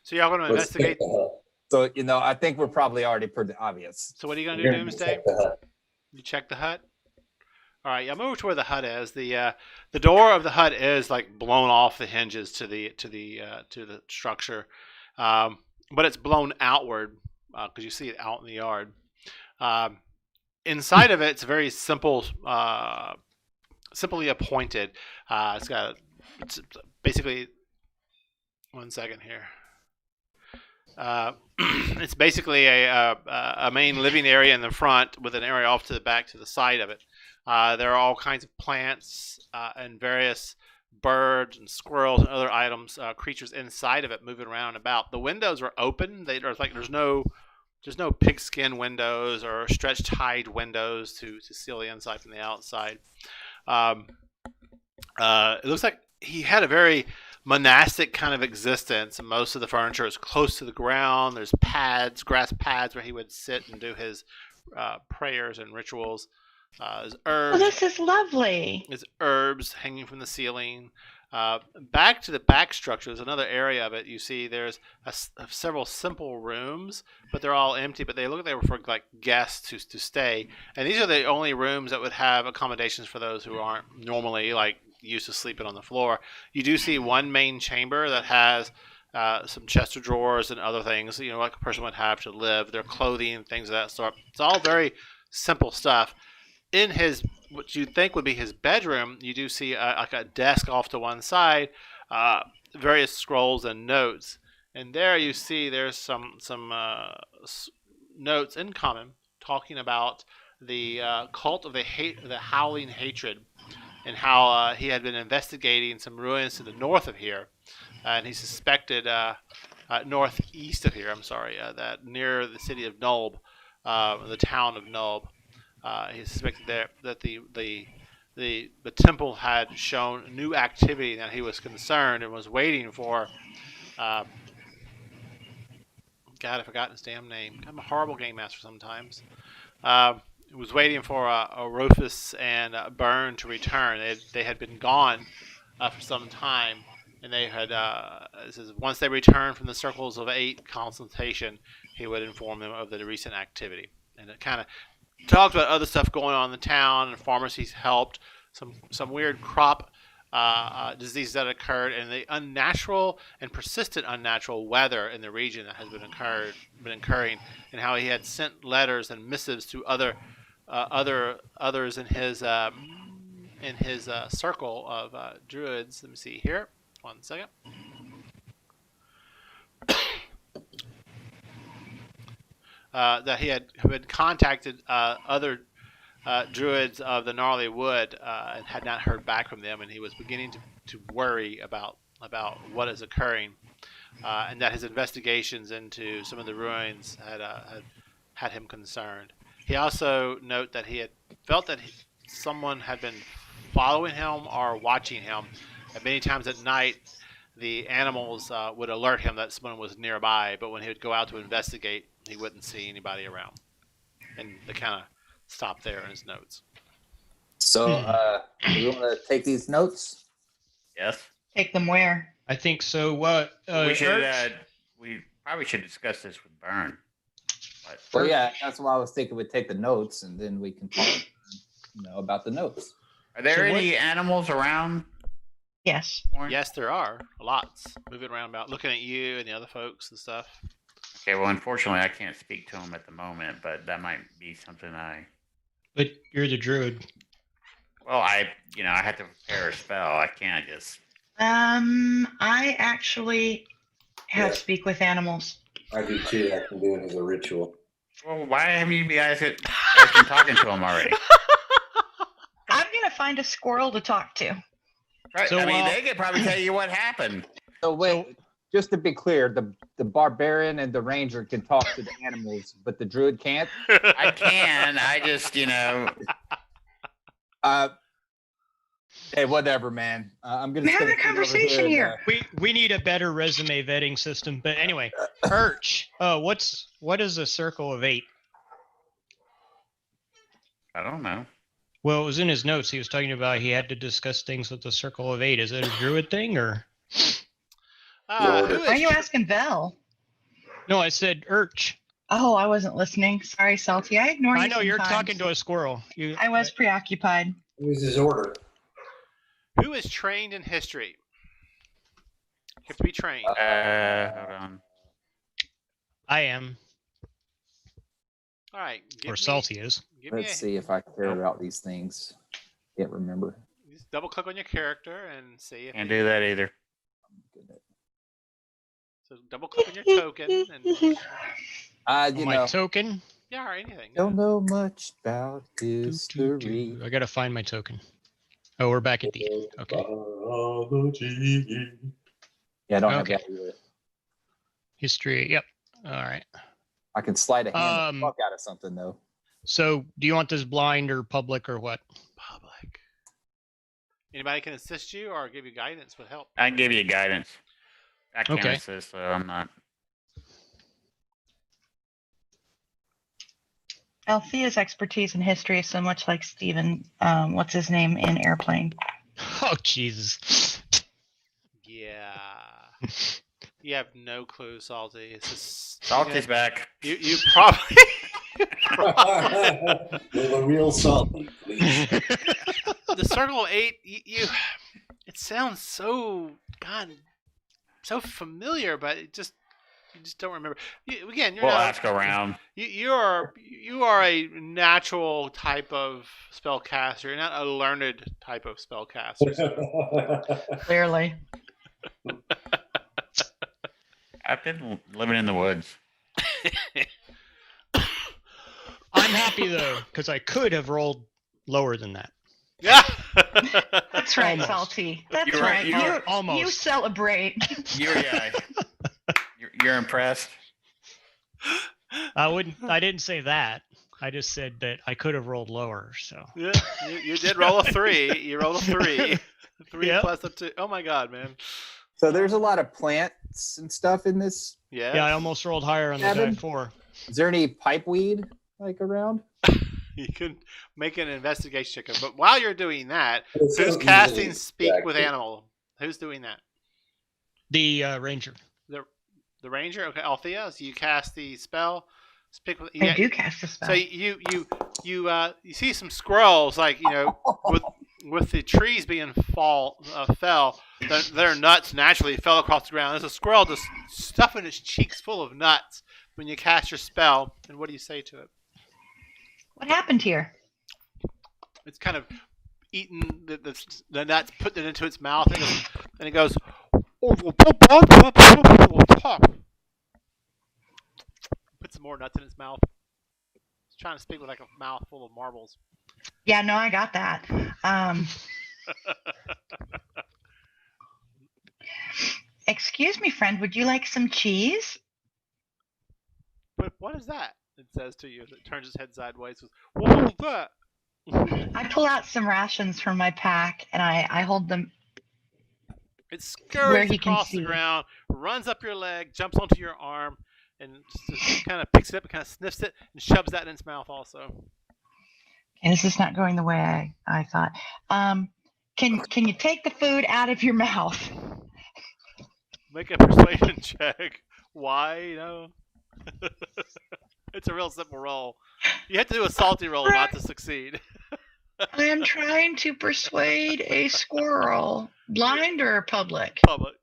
[SPEAKER 3] So y'all going to
[SPEAKER 5] Let's check
[SPEAKER 3] investigate.
[SPEAKER 5] the hut.
[SPEAKER 6] So I think we're probably already pretty obvious.
[SPEAKER 3] So what are you going to
[SPEAKER 5] We're
[SPEAKER 3] do,
[SPEAKER 5] gonna
[SPEAKER 3] Doomsday?
[SPEAKER 5] check the hut.
[SPEAKER 3] You check the hut. All right, yeah, I'm over to where the hut is. The door of the hut is like blown off the hinges to the structure, but it's blown outward because you see it out in the yard. Inside of it, it's very simple, simply appointed. It's basically. One second here. It's basically a main living area in the front with an area off to the back to the side of it. There are all kinds of plants and various birds and squirrels and other items, creatures inside of it moving around and about. The windows are open. There's no there's no pigskin windows or stretched hide windows to seal the inside from the outside. It looks like he had a very monastic kind of existence. Most of the furniture is close to the ground. There's pads, grass pads, where he would sit and do his prayers and rituals. There's
[SPEAKER 1] Oh,
[SPEAKER 3] herbs.
[SPEAKER 1] this is lovely.
[SPEAKER 3] There's herbs hanging from the ceiling. Back to the back structure, there's another area of it. You see there's several simple rooms, but they're all empty, but they look like they were for like guests to stay. And these are the only rooms that would have accommodations for those who aren't normally like used to sleeping on the floor. You do see one main chamber that has some chest of drawers and other things, like a person would have to live, their clothing, things of that sort. It's all very simple stuff. In his, what you think would be his bedroom, you do see like a desk off to one side, various scrolls and notes. And there you see there's some notes in common talking about the cult of the howling hatred, and how he had been investigating some ruins to the north of here, and he suspected northeast of here. I'm sorry, that near the city of Nulb, the town of Nulb. He suspected that the temple had shown new activity, and that he was concerned and was waiting for. God, I forgot his damn name. I'm a horrible game master sometimes. Was waiting for Rufus and Byrne to return. They had been gone for some time, and they had it says once they returned from the Circles of Eight consultation, he would inform them of the recent activity. And it kind of talked about other stuff going on in the town and farmers he's helped, some weird crop diseases that occurred, and the unnatural and persistent unnatural weather in the region that has been occurring, and how he had sent letters and missives to others in his circle of druids. Let me see here. 1 second. That he had contacted other druids of the Gnarly Wood and had not heard back from them, and he was beginning to worry about what is occurring, and that his investigations into some of the ruins had him concerned. He also noted that he had felt that someone had been following him or watching him, and many times at night the animals would alert him that someone was nearby, but when he would go out to investigate, he wouldn't see anybody around. And they kind of stopped there in his notes.
[SPEAKER 6] So, you want to take these notes?
[SPEAKER 2] Yes.
[SPEAKER 1] Take them where?
[SPEAKER 7] I think so.
[SPEAKER 2] We should.
[SPEAKER 7] Ertz?
[SPEAKER 2] We probably should discuss this with Byrne. But
[SPEAKER 6] Well, yeah, that's why I was thinking we'd take the notes and then we can talk, about the notes.
[SPEAKER 2] are there
[SPEAKER 7] So
[SPEAKER 2] any animals around?
[SPEAKER 1] Yes.
[SPEAKER 2] Warren?
[SPEAKER 3] Yes, there are lots moving around, about looking at you and the other folks and stuff.
[SPEAKER 2] Okay. Well, unfortunately, I can't speak to him at the moment, but that might be something
[SPEAKER 7] But you're the druid.
[SPEAKER 2] Well, I have to prepare a spell. I can't just.
[SPEAKER 1] I actually have
[SPEAKER 5] Yeah.
[SPEAKER 1] speak with animals.
[SPEAKER 5] I do too. I can do it as a ritual.
[SPEAKER 2] Well, why haven't you guys been talking to him already?
[SPEAKER 1] I'm gonna find a squirrel to talk to.
[SPEAKER 2] Right.
[SPEAKER 7] So,
[SPEAKER 2] I mean, they could probably tell you what happened.
[SPEAKER 6] So wait, just to be clear, the barbarian and the ranger can talk to the animals, but the druid can't.
[SPEAKER 2] I can. I just,
[SPEAKER 6] Hey, whatever, man. I'm gonna
[SPEAKER 1] I'm having a
[SPEAKER 6] sit over
[SPEAKER 1] conversation here.
[SPEAKER 7] We need a better resume vetting system. But anyway, Urch, what is a circle of 8?
[SPEAKER 2] I don't know.
[SPEAKER 7] Well, it was in his notes. He was talking about he had to discuss things with the circle of 8. Is it a druid thing or?
[SPEAKER 3] Who
[SPEAKER 1] Why are
[SPEAKER 3] is
[SPEAKER 1] you asking Vel?
[SPEAKER 7] No, I said Urch.
[SPEAKER 1] Oh, I wasn't listening. Sorry, Salty. I ignore you.
[SPEAKER 7] I know you're
[SPEAKER 1] sometimes.
[SPEAKER 7] talking to a squirrel.
[SPEAKER 1] I was preoccupied.
[SPEAKER 5] It was his order.
[SPEAKER 3] who is trained in history? You have to be trained.
[SPEAKER 2] Hold on.
[SPEAKER 7] I am,
[SPEAKER 3] All right.
[SPEAKER 7] or Salty is.
[SPEAKER 3] Give me
[SPEAKER 6] Let's see if I care about these things. Can't remember.
[SPEAKER 3] Just double click on your character and see if.
[SPEAKER 2] Can't do that either.
[SPEAKER 3] So double click on your token and
[SPEAKER 7] My token.
[SPEAKER 3] yeah, or anything.
[SPEAKER 6] Don't know much about
[SPEAKER 7] Do,
[SPEAKER 6] history.
[SPEAKER 7] I gotta find my token. Oh, we're back at the end. Okay.
[SPEAKER 6] Yeah, I don't have
[SPEAKER 7] Okay.
[SPEAKER 6] that either.
[SPEAKER 7] History. Yep. All right.
[SPEAKER 6] I can slide a hand the
[SPEAKER 7] Um,
[SPEAKER 6] fuck out of something though.
[SPEAKER 7] So, do you want this blind or public or what?
[SPEAKER 3] Public. Anybody can assist you or give you guidance would help.
[SPEAKER 2] I can give you guidance. I can't
[SPEAKER 7] Okay.
[SPEAKER 2] assist, so I'm not.
[SPEAKER 1] Althea's expertise in history is so much like Stephen, what's his name, in Airplane.
[SPEAKER 7] Oh, Jesus.
[SPEAKER 3] Yeah. You have no clue, Salty. It's just
[SPEAKER 2] Salty's back.
[SPEAKER 3] You probably
[SPEAKER 5] With a real salty, please.
[SPEAKER 3] the circle of 8. You it sounds so so familiar, but you just don't remember. Again, you're
[SPEAKER 2] We'll
[SPEAKER 3] not.
[SPEAKER 2] ask around.
[SPEAKER 3] You are a natural type of spellcaster. You're not a learned type of spellcaster. So.
[SPEAKER 1] Clearly.
[SPEAKER 2] I've been living in the woods.
[SPEAKER 7] I'm happy though, because I could have rolled lower than that.
[SPEAKER 3] Yeah.
[SPEAKER 1] That's right,
[SPEAKER 7] Almost.
[SPEAKER 1] Salty. That's
[SPEAKER 2] You're
[SPEAKER 1] right.
[SPEAKER 2] right, you're
[SPEAKER 7] almost.
[SPEAKER 1] You celebrate.
[SPEAKER 2] You're impressed.
[SPEAKER 7] I didn't say that. I just said that I could have rolled lower. So
[SPEAKER 3] Yeah, you did roll a 3. You rolled a 3. 3
[SPEAKER 7] Yep.
[SPEAKER 3] plus a 2. Oh my god, man.
[SPEAKER 6] So there's a lot of plants and stuff in this.
[SPEAKER 3] Yeah.
[SPEAKER 7] yeah, I almost rolled higher on the
[SPEAKER 6] Evan?
[SPEAKER 7] die 4.
[SPEAKER 6] Is there any pipeweed like around?
[SPEAKER 3] You can make an investigation check. But while you're doing that,
[SPEAKER 5] It's so
[SPEAKER 3] who's
[SPEAKER 5] easily
[SPEAKER 3] casting Speak with
[SPEAKER 5] distracted.
[SPEAKER 3] Animal? Who's doing that?
[SPEAKER 7] The ranger.
[SPEAKER 3] The ranger? Okay, Althea. So you cast the spell. Speak with.
[SPEAKER 1] I do cast a spell.
[SPEAKER 3] So you see some squirrels, like, you know, with the trees being fell, their nuts naturally fell across the ground. There's a squirrel just stuffing its cheeks full of nuts when you cast your spell. And what do you say to it?
[SPEAKER 1] What happened here?
[SPEAKER 3] It's kind of eating the nuts, putting it into its mouth, and it goes. Put some more nuts in its mouth. It's trying to speak with like a mouth full of marbles.
[SPEAKER 1] Yeah, no, I got that. Excuse me, friend, would you like some cheese?
[SPEAKER 3] But what is that? It says to you. It turns its head sideways. What is that?
[SPEAKER 1] I pull out some rations from my pack and I hold them.
[SPEAKER 3] It
[SPEAKER 1] Where
[SPEAKER 3] scurries
[SPEAKER 1] he can
[SPEAKER 3] across the
[SPEAKER 1] see.
[SPEAKER 3] ground, runs up your leg, jumps onto your arm, and just kind of picks it up and kind of sniffs it and shoves that in its mouth also.
[SPEAKER 1] Okay, this is not going the way I thought. Can you take the food out of your mouth?
[SPEAKER 3] Make a persuasion check. Why? You know? It's a real simple roll. You have to do a salty roll not to succeed.
[SPEAKER 1] I am trying to persuade a squirrel, blind or public.
[SPEAKER 3] Public.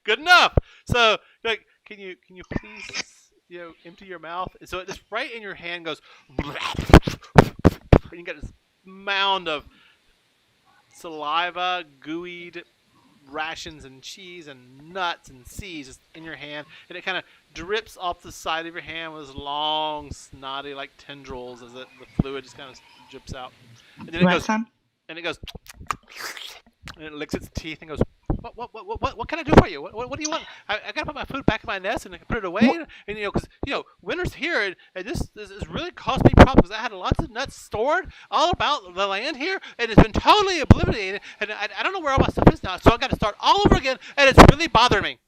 [SPEAKER 3] Good enough. So, like, can you please, empty your mouth? So it just right in your hand goes, and you got this mound of saliva, gooeyed rations and cheese and nuts and seeds just in your hand, and it kind of drips off the side of your hand with long, snotty like tendrils as the fluid just kind of drips out. And then
[SPEAKER 1] You want some?
[SPEAKER 3] and it licks its teeth and goes, what can I do for you? What do you want? I gotta put my food back in my nest and I can put it away. And because winter's here and this has really caused me problems. I had lots of nuts stored all about the land here and it's been totally obliterated and I don't know where all my stuff is now. So I got to start all over again and it's really bothering me.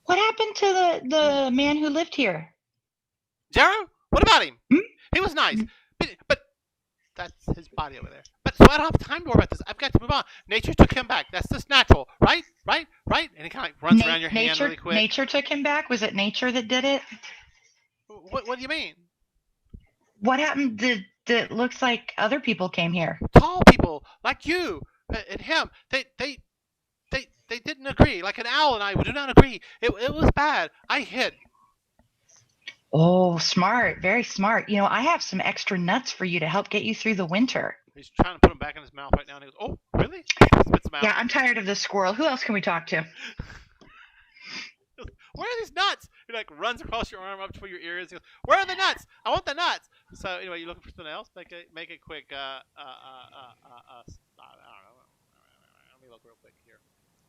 [SPEAKER 1] What happened to the man who lived here?
[SPEAKER 3] Jero, what about him?
[SPEAKER 1] Hmm?
[SPEAKER 3] He was nice, but that's his body over there. But so I don't have time to worry about this. I've got to move on. Nature took him back. That's just natural, right? And he kind of runs around your hand really quick.
[SPEAKER 1] Nature took him back? Was it nature that did it?
[SPEAKER 3] What do you mean?
[SPEAKER 1] What happened? It looks like other people came here.
[SPEAKER 3] Tall people like you and him. They didn't agree. Like an owl and I do not agree. It was bad. I hid.
[SPEAKER 1] Oh, smart. Very smart. I have some extra nuts for you to help get you through the winter.
[SPEAKER 3] He's trying to put them back in his mouth right now. And he goes, "Oh, really?" Spits them out.
[SPEAKER 1] Yeah, I'm tired of this squirrel. Who else can we talk to?
[SPEAKER 3] Where are these nuts? He like runs across your arm up to your ears. He goes, "Where are the nuts? I want the nuts." So anyway, you looking for something else? Make a quick. I don't know. Let me look real quick here.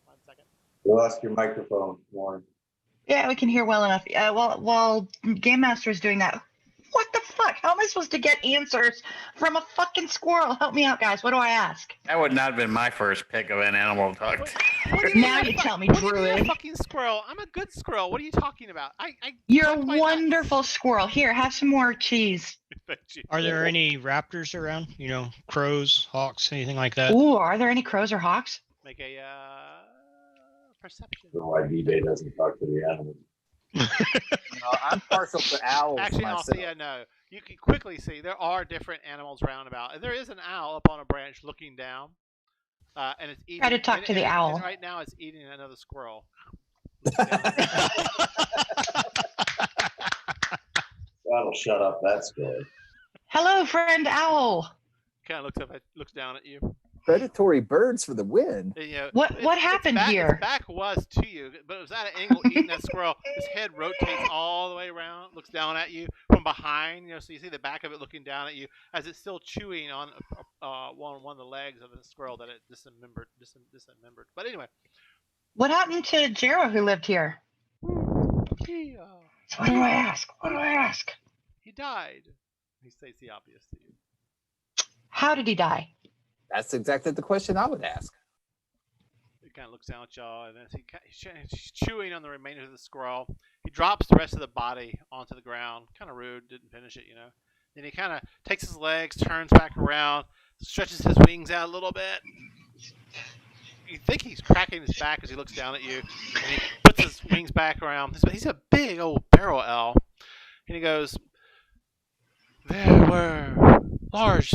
[SPEAKER 3] 1 second.
[SPEAKER 5] You lost your microphone, Warren.
[SPEAKER 1] Yeah, we can hear well enough. While Game Master is doing that, what the fuck? How am I supposed to get answers from a fucking squirrel? Help me out, guys. What do I ask?
[SPEAKER 2] That would not have been my first pick of an animal to talk
[SPEAKER 3] What,
[SPEAKER 2] to.
[SPEAKER 3] what do you mean
[SPEAKER 1] Now
[SPEAKER 3] a
[SPEAKER 1] you
[SPEAKER 3] fu-
[SPEAKER 1] tell me,
[SPEAKER 3] What do you mean a
[SPEAKER 1] Druid.
[SPEAKER 3] fucking squirrel? I'm a good squirrel. What are you talking about? I
[SPEAKER 1] You're a
[SPEAKER 3] collect my nuts.
[SPEAKER 1] wonderful squirrel. Here, have some more cheese.
[SPEAKER 7] Are there any raptors around? You know, crows, hawks, anything like that?
[SPEAKER 1] Ooh, are there any crows or hawks?
[SPEAKER 3] Make a perception.
[SPEAKER 5] So why D-Day doesn't talk to the animals.
[SPEAKER 6] I'm partial to owls
[SPEAKER 3] Actually,
[SPEAKER 6] myself.
[SPEAKER 3] no. You can quickly see there are different animals roundabout. And there is an owl up on a branch looking down, and it's eating.
[SPEAKER 1] Try to talk to the owl.
[SPEAKER 3] And right now, it's eating another squirrel.
[SPEAKER 5] That'll shut up that story.
[SPEAKER 1] Hello, friend owl.
[SPEAKER 3] Kind of looks down at you.
[SPEAKER 6] Predatory birds for the win.
[SPEAKER 3] And, you know,
[SPEAKER 1] What happened here?
[SPEAKER 3] Its back was to you, but it was at an angle eating that squirrel. His head rotates all the way around, looks down at you from behind. So you see the back of it looking down at you as it's still chewing on one of the legs of the squirrel that it dismembered. But anyway.
[SPEAKER 1] What happened to Jero who lived here?
[SPEAKER 3] He,
[SPEAKER 1] So what do I ask? What do I ask?
[SPEAKER 3] he died. He states the obvious to you.
[SPEAKER 1] How did he die?
[SPEAKER 6] That's exactly the question I would ask.
[SPEAKER 3] He kind of looks down at y'all, and as he's chewing on the remains of the squirrel, he drops the rest of the body onto the ground. Kind of rude, didn't finish it, Then he kind of takes his legs, turns back around, stretches his wings out a little bit. You think he's cracking his back as he looks down at you, and he puts his wings back around. He's a big old barrel owl, and he goes, "There were large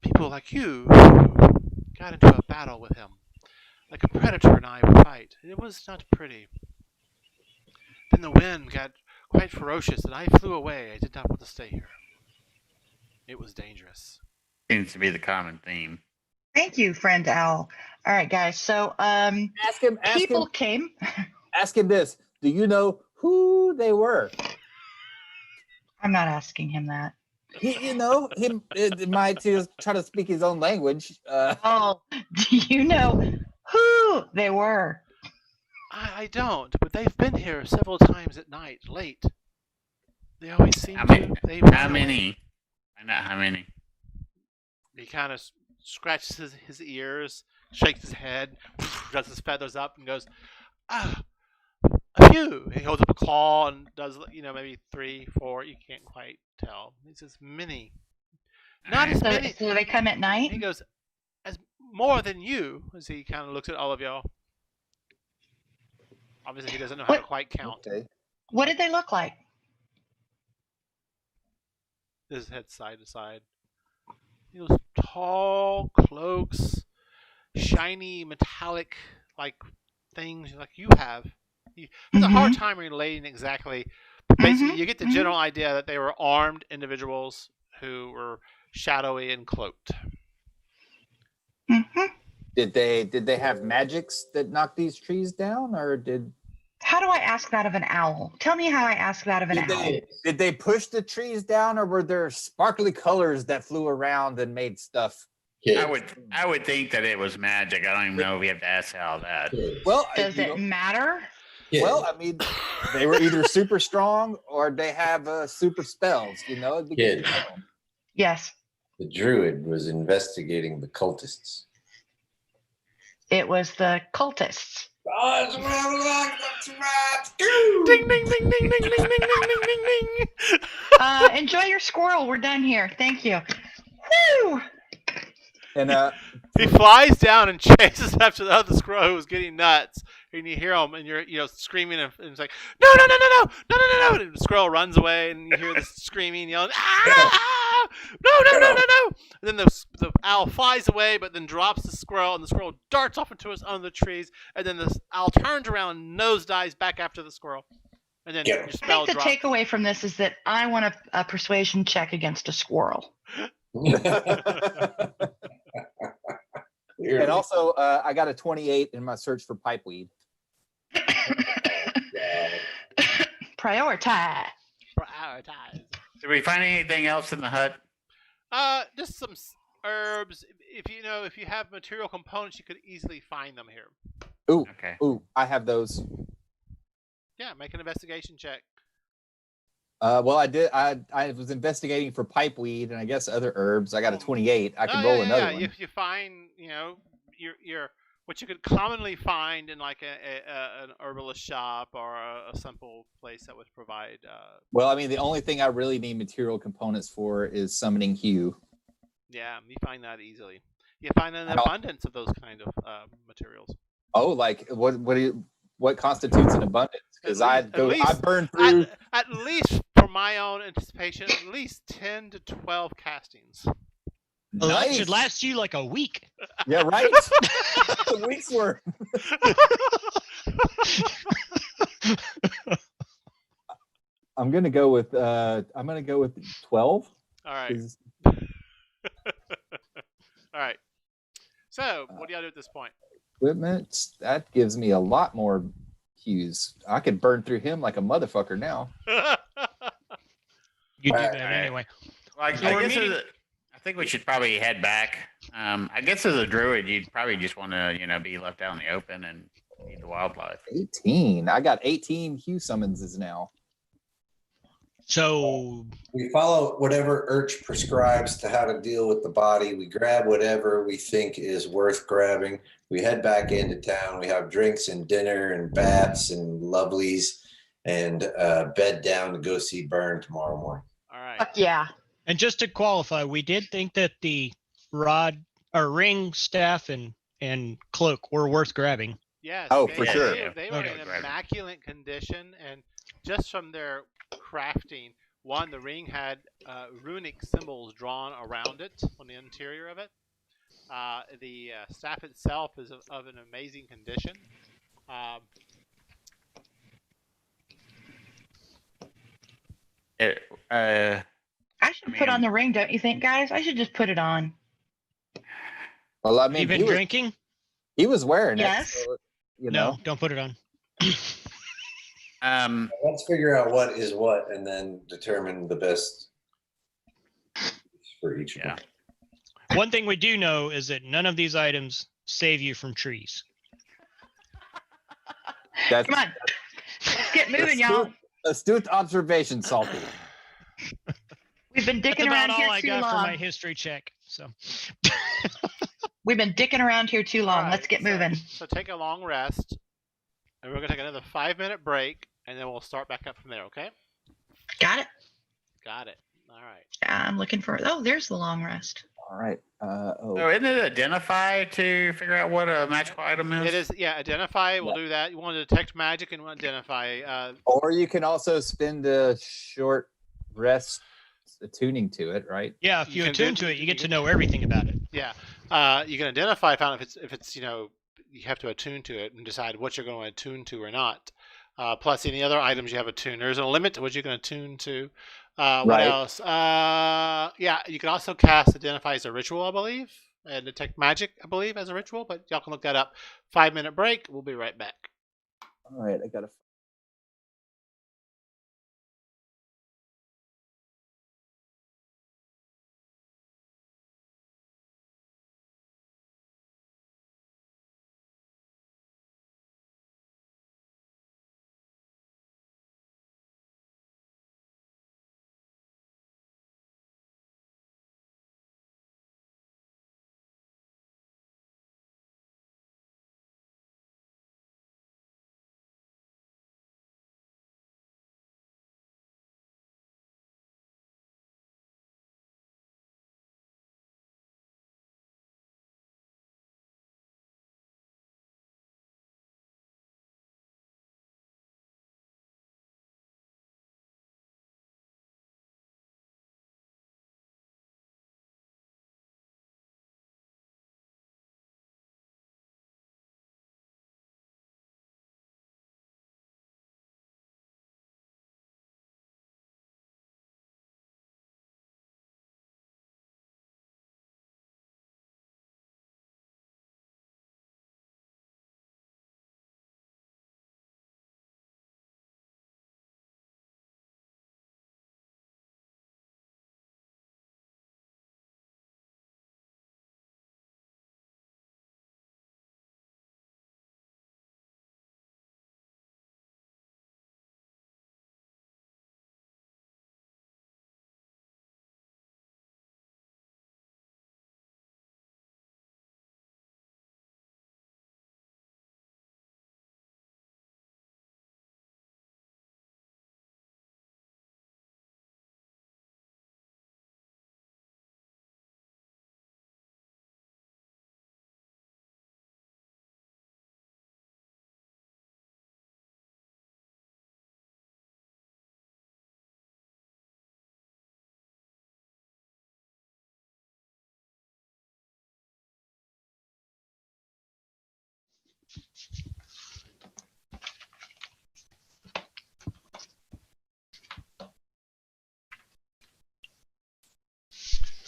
[SPEAKER 3] people like you who got into a battle with him, like a predator and I would fight. It was not pretty. Then the wind got quite ferocious, and I flew away. I did not want to stay here. It was dangerous."
[SPEAKER 2] Seems to be the common theme.
[SPEAKER 1] Thank you, friend owl. All right, guys. So
[SPEAKER 6] Ask him.
[SPEAKER 1] people came.
[SPEAKER 6] Ask him this. Do you know who they were?
[SPEAKER 1] I'm not asking him that.
[SPEAKER 6] He might just try to speak his own language.
[SPEAKER 1] Oh, do you know who they were?
[SPEAKER 3] I don't, but they've been here several times at night, late. They always seem
[SPEAKER 2] How many?
[SPEAKER 3] to. They
[SPEAKER 2] How many? I know how many.
[SPEAKER 3] He kind of scratches his ears, shakes his head, does his feathers up, and goes, "A few." He holds up a claw and does, maybe 3, 4. You can't quite tell. He says, "Many, not as
[SPEAKER 1] So,
[SPEAKER 3] many."
[SPEAKER 1] so they come at
[SPEAKER 3] He
[SPEAKER 1] night?
[SPEAKER 3] goes, "As more than you," as he kind of looks at all of y'all. Obviously, he doesn't know how to quite count.
[SPEAKER 6] Okay.
[SPEAKER 1] What did they look like?
[SPEAKER 3] His head side to side. Those tall cloaks, shiny metallic like things like you have. He has a hard time relating exactly. But basically, you get the general idea that they were armed individuals who were shadowy and cloaked.
[SPEAKER 1] Mm-hmm.
[SPEAKER 6] Did they have magics that knocked these trees down, or did
[SPEAKER 1] How do I ask that of an owl? Tell me how I ask that of an owl.
[SPEAKER 6] did they push the trees down, or were there sparkly colors that flew around and made stuff?
[SPEAKER 5] Kids.
[SPEAKER 2] I would think that it was magic. I don't even know if we have to ask all that.
[SPEAKER 5] Kids.
[SPEAKER 6] Well,
[SPEAKER 1] Does it matter?
[SPEAKER 5] Kids.
[SPEAKER 6] well, I mean, they were either super strong or they have super spells. It'd be good to
[SPEAKER 5] Kids.
[SPEAKER 6] know.
[SPEAKER 1] Yes.
[SPEAKER 5] The druid was investigating the cultists.
[SPEAKER 1] It was the cultists.
[SPEAKER 3] Ding, ding, ding, ding, ding, ding, ding, ding, ding, ding, ding.
[SPEAKER 1] Enjoy your squirrel. We're done here. Thank you. Woo!
[SPEAKER 6] And
[SPEAKER 3] He flies down and chases after the other squirrel who was getting nuts. And you hear him, and you're screaming, and it's like, "No, no, no, no, no, no, no, no, no!" And the squirrel runs away, and you hear this screaming, yelling, "Ah! No, no, no, no, no!" And then the owl flies away, but then drops the squirrel, and the squirrel darts off into under the trees, and then the owl turns around and nosedives back after the squirrel. And then your
[SPEAKER 1] I
[SPEAKER 3] spell
[SPEAKER 1] think the
[SPEAKER 3] drops.
[SPEAKER 1] takeaway from this is that I want a persuasion check against a squirrel.
[SPEAKER 6] and also, I got a 28 in my search for pipeweed.
[SPEAKER 1] Prioritize.
[SPEAKER 3] Prioritize.
[SPEAKER 2] Did we find anything else in the hut?
[SPEAKER 3] Just some herbs. If you have material components, you could easily find them here.
[SPEAKER 6] Ooh,
[SPEAKER 2] Okay.
[SPEAKER 6] ooh, I have those.
[SPEAKER 3] Yeah, make an investigation check.
[SPEAKER 6] Well, I did. I was investigating for pipeweed and I guess other herbs. I got a 28. I can roll another one.
[SPEAKER 3] You find, your what you could commonly find in like an herbalist shop or a simple place that would provide.
[SPEAKER 6] Well, I mean, the only thing I really need material components for is summoning hue.
[SPEAKER 3] Yeah, you find that easily. You find an abundance of those kind of materials.
[SPEAKER 6] Oh, like what constitutes an abundance? Because I burn through
[SPEAKER 3] at least for my own anticipation, at least 10 to 12 castings.
[SPEAKER 7] Well, that
[SPEAKER 6] nice.
[SPEAKER 7] should last you like a week.
[SPEAKER 6] Yeah, right. A week's worth. I'm gonna go with 12.
[SPEAKER 3] All right.
[SPEAKER 6] 'cause-
[SPEAKER 3] All right. So, what do y'all do at this point?
[SPEAKER 6] Equipment that gives me a lot more hues. I could burn through him like a motherfucker now.
[SPEAKER 7] You do
[SPEAKER 5] Alright,
[SPEAKER 7] that anyway.
[SPEAKER 2] Well, I
[SPEAKER 7] So we're
[SPEAKER 2] guess
[SPEAKER 7] meeting-
[SPEAKER 2] I think we should probably head back. I guess as a druid, you'd probably just want to, be left out in the open and feed the wildlife.
[SPEAKER 6] 18. I got 18 hue summonses now.
[SPEAKER 7] So
[SPEAKER 5] We follow whatever Urch prescribes to how to deal with the body. We grab whatever we think is worth grabbing. We head back into town. We have drinks and dinner and baths and lovelies and bed down to go see Burn tomorrow morning.
[SPEAKER 3] All right.
[SPEAKER 1] Fuck yeah.
[SPEAKER 7] And just to qualify, we did think that the rod or ring, staff, and cloak were worth grabbing.
[SPEAKER 3] Yes.
[SPEAKER 6] Oh, for sure.
[SPEAKER 3] They were
[SPEAKER 7] Okay.
[SPEAKER 3] in immaculate condition, and just from their crafting, one, the ring had runic symbols drawn around it on the interior of it. The staff itself is of an amazing condition.
[SPEAKER 1] I should put on the ring, don't you think, guys? I should just put it on.
[SPEAKER 6] Well, I
[SPEAKER 7] Have
[SPEAKER 6] mean,
[SPEAKER 7] you been drinking?
[SPEAKER 6] he was wearing
[SPEAKER 1] Yes.
[SPEAKER 6] it. So,
[SPEAKER 7] No, don't put it on.
[SPEAKER 5] Let's figure out what is what and then determine the best for each one.
[SPEAKER 7] One thing we do know is that none of these items save you from trees.
[SPEAKER 6] That's
[SPEAKER 1] Come on. Let's get moving, y'all.
[SPEAKER 6] astute observation, Salty.
[SPEAKER 1] We've been
[SPEAKER 7] That's
[SPEAKER 1] dicking
[SPEAKER 7] about
[SPEAKER 1] around
[SPEAKER 7] all
[SPEAKER 1] here
[SPEAKER 7] I
[SPEAKER 1] too
[SPEAKER 7] got for my
[SPEAKER 1] long.
[SPEAKER 7] history check. So
[SPEAKER 1] We've been dicking around here too long.
[SPEAKER 3] All right,
[SPEAKER 1] Let's get moving.
[SPEAKER 3] So take a long rest, and we're gonna take another 5-minute break, and then we'll start back up from there. Okay?
[SPEAKER 1] Got it?
[SPEAKER 3] Got it. All right.
[SPEAKER 1] I'm looking for. Oh, there's the long rest.
[SPEAKER 6] All right.
[SPEAKER 2] So isn't it identify to figure out what a magical item is?
[SPEAKER 3] It is. Yeah. Identify. We'll do that. You want to detect magic and identify.
[SPEAKER 6] Or you can also spend a short rest attuning to it, right?
[SPEAKER 7] yeah, if
[SPEAKER 3] You
[SPEAKER 7] you
[SPEAKER 3] can
[SPEAKER 7] attune
[SPEAKER 3] do-
[SPEAKER 7] to it, you get
[SPEAKER 3] you
[SPEAKER 7] to
[SPEAKER 3] can-
[SPEAKER 7] know everything about it.
[SPEAKER 3] Yeah. You can identify. Found if it's you have to attune to it and decide what you're going to attune to or not. Plus any other items you have attuned. There's a limit to what you can attune to. What
[SPEAKER 6] Right.
[SPEAKER 3] else? Yeah, you can also cast Identify as a ritual, I believe, and detect magic, I believe, as a ritual. But y'all can look that up. 5-minute break. We'll be right back.
[SPEAKER 6] All right. I got to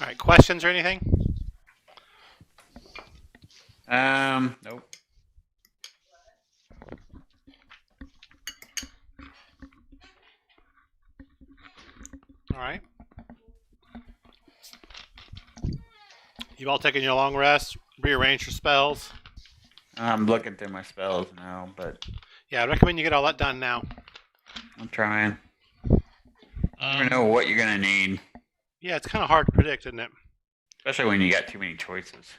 [SPEAKER 3] All right, questions or anything?
[SPEAKER 2] Nope.
[SPEAKER 3] All right. You've all taken your long rest, rearranged your spells.
[SPEAKER 2] I'm looking through my spells now, but
[SPEAKER 3] Yeah, I recommend you get all that done now.
[SPEAKER 2] I'm trying. You never know what you're gonna need,
[SPEAKER 3] Yeah, it's kind of hard to predict, isn't it?
[SPEAKER 2] especially when you got too many choices.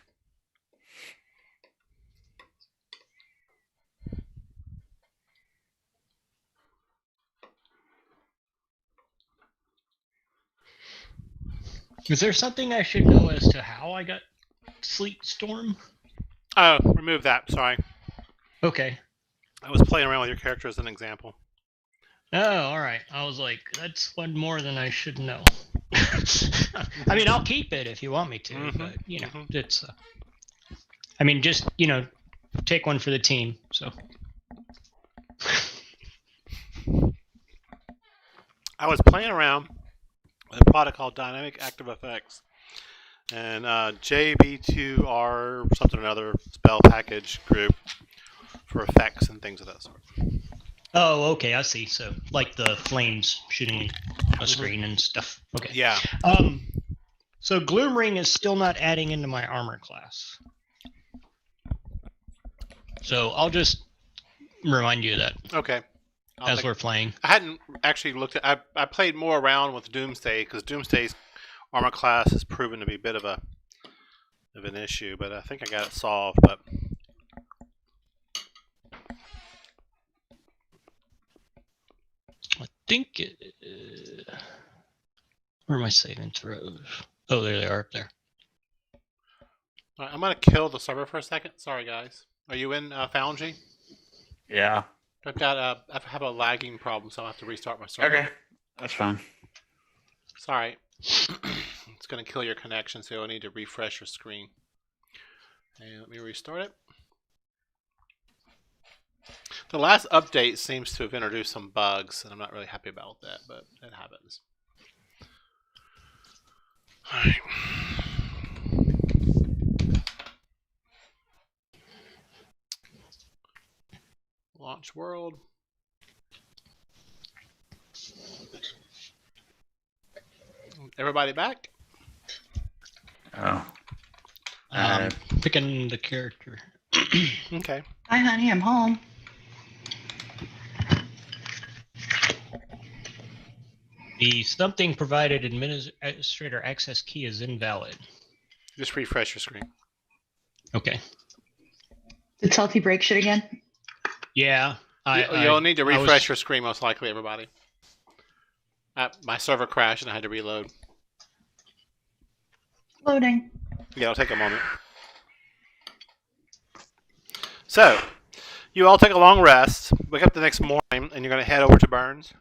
[SPEAKER 7] Is there something I should know as to how I got Sleet Storm?
[SPEAKER 3] Oh, remove that. Sorry.
[SPEAKER 7] Okay.
[SPEAKER 3] I was playing around with your character as an example.
[SPEAKER 7] Oh, all right. I was like, that's one more than I should know. I mean, I'll keep it if you want me to,
[SPEAKER 3] Mhm,
[SPEAKER 7] but you know,
[SPEAKER 3] mhm.
[SPEAKER 7] it's. I mean, just take one for the team. So.
[SPEAKER 3] I was playing around with a product called Dynamic Active Effects, and JB2R something or another spell package group for effects and things of that sort.
[SPEAKER 7] Oh, okay. I see. So, like the flames shooting a screen and stuff. Okay.
[SPEAKER 3] Yeah.
[SPEAKER 7] So Gloom Ring is still not adding into my armor class. So I'll just remind you of that
[SPEAKER 3] Okay.
[SPEAKER 7] as we're playing.
[SPEAKER 3] I hadn't actually looked at. I played more around with Doomsday because Doomsday's armor class has proven to be a bit of an issue, but I think I got it solved. But
[SPEAKER 7] I think where are my saving throws? Oh, there they are up there.
[SPEAKER 3] all right, I'm gonna kill the server for a second. Sorry, guys. Are you in Foundry?
[SPEAKER 2] Yeah.
[SPEAKER 3] I have a lagging problem, so I have to restart my server.
[SPEAKER 2] Okay. That's fine.
[SPEAKER 3] Sorry. It's gonna kill your connection, so you'll need to refresh your screen. And let me restart it. The last update seems to have introduced some bugs, and I'm not really happy about that, but it happens. Alright. Launch world. Everybody back?
[SPEAKER 2] Oh.
[SPEAKER 7] Picking the character.
[SPEAKER 3] Okay.
[SPEAKER 1] Hi, honey, I'm home.
[SPEAKER 7] The something provided administrator access key is invalid.
[SPEAKER 3] Just refresh your screen.
[SPEAKER 7] Okay.
[SPEAKER 1] Did Salty break shit again?
[SPEAKER 7] Yeah.
[SPEAKER 3] You'll need to refresh your screen, most likely, everybody. My server crashed and I had to reload.
[SPEAKER 1] Loading.
[SPEAKER 3] Yeah, it'll take a moment. So, you all take a long rest, wake up the next morning, and you're going to head over to Burns.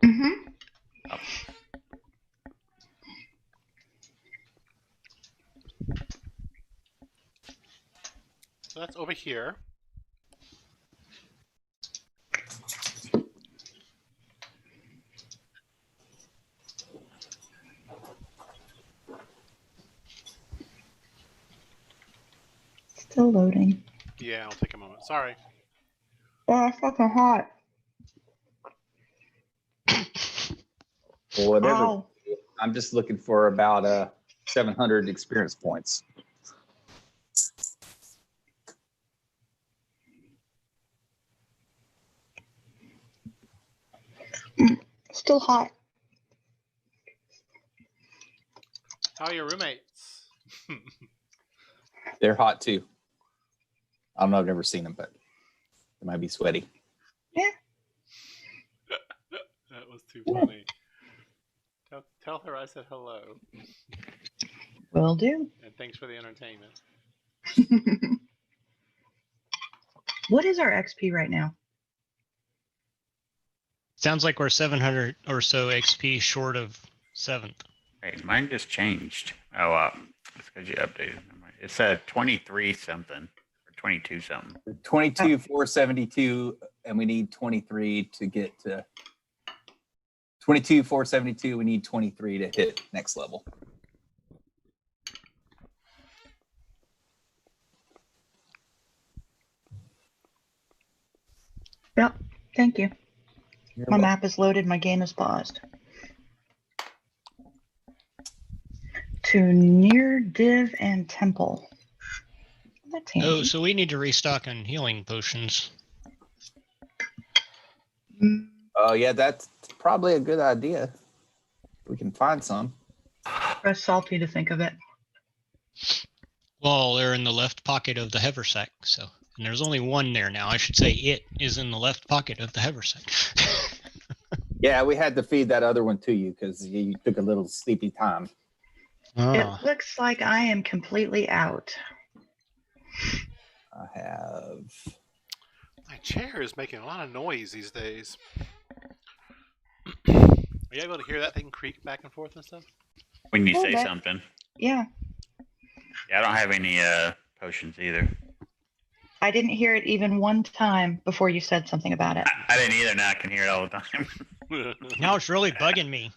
[SPEAKER 1] Mm-hmm.
[SPEAKER 3] So that's over here.
[SPEAKER 1] Still loading.
[SPEAKER 3] Yeah, it'll take a moment. Sorry.
[SPEAKER 1] Oh, it's fucking hot.
[SPEAKER 6] Well, whatever.
[SPEAKER 1] Ow.
[SPEAKER 6] I'm just looking for about 700 experience points.
[SPEAKER 1] Still hot.
[SPEAKER 3] How are your roommates?
[SPEAKER 6] They're hot too. I don't know. I've never seen them, but they might be sweaty.
[SPEAKER 3] That was too funny. Tell her I said hello.
[SPEAKER 1] Will do.
[SPEAKER 3] And thanks for the entertainment.
[SPEAKER 1] What is our XP right now?
[SPEAKER 7] Sounds like we're 700 or so XP short of 7th.
[SPEAKER 2] Hey, mine just changed. Oh, it's because you updated. It said 23 something or 22 something.
[SPEAKER 6] 22, 472, and we need 23 to get to 22, 472. We need 23 to hit next level.
[SPEAKER 1] Yep. Thank you.
[SPEAKER 6] You're
[SPEAKER 1] My
[SPEAKER 6] welcome.
[SPEAKER 1] map is loaded. My game is paused. To near div and temple. That's handy.
[SPEAKER 7] Oh, so we need to restock on healing potions.
[SPEAKER 1] Mm,
[SPEAKER 6] Oh, yeah, that's probably a good idea. We can find some.
[SPEAKER 1] Press salty to think of it.
[SPEAKER 7] Well, they're in the left pocket of the haversack, so and there's only one there now. I should say it is in the left pocket of the haversack.
[SPEAKER 6] Yeah, we had to feed that other one to you because you took a little sleepy time.
[SPEAKER 7] Oh.
[SPEAKER 1] It looks like I am completely out.
[SPEAKER 6] I have.
[SPEAKER 3] My chair is making a lot of noise these days. Are you able to hear that thing creak back and forth and stuff?
[SPEAKER 2] When you
[SPEAKER 1] Well,
[SPEAKER 2] say
[SPEAKER 1] that-
[SPEAKER 2] something.
[SPEAKER 1] Yeah.
[SPEAKER 2] Yeah, I don't have any potions either.
[SPEAKER 1] I didn't hear it even one time before you said something about it.
[SPEAKER 2] I didn't either. Now I can hear it all the time.
[SPEAKER 7] Now it's really bugging me.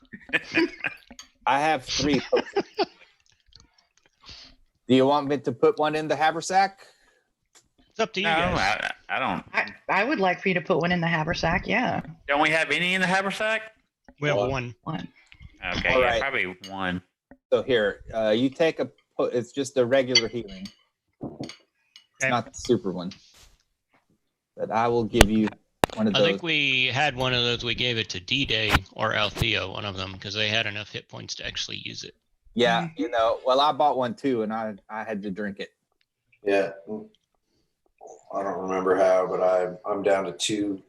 [SPEAKER 6] I have 3 potions. Do you want me to put one in the haversack?
[SPEAKER 7] It's up to you
[SPEAKER 2] No,
[SPEAKER 7] guys.
[SPEAKER 2] I don't.
[SPEAKER 1] I would like for you to put one in the haversack. Yeah.
[SPEAKER 2] Don't we have any in the haversack?
[SPEAKER 7] We have
[SPEAKER 5] Well,
[SPEAKER 7] one.
[SPEAKER 1] One.
[SPEAKER 2] Okay,
[SPEAKER 6] All
[SPEAKER 2] yeah,
[SPEAKER 6] right.
[SPEAKER 2] probably one.
[SPEAKER 6] So here, you take a. It's just a regular healing. It's
[SPEAKER 7] Okay.
[SPEAKER 6] not the super one. But I will give you one of
[SPEAKER 7] I
[SPEAKER 6] those.
[SPEAKER 7] think we had one of those. We gave it to D-Day or Althea, one of them, because they had enough hit points to actually use it.
[SPEAKER 6] Yeah, you know. Well, I bought one too, and I had to drink it.
[SPEAKER 5] Yeah. I don't remember how, but I'm down to 2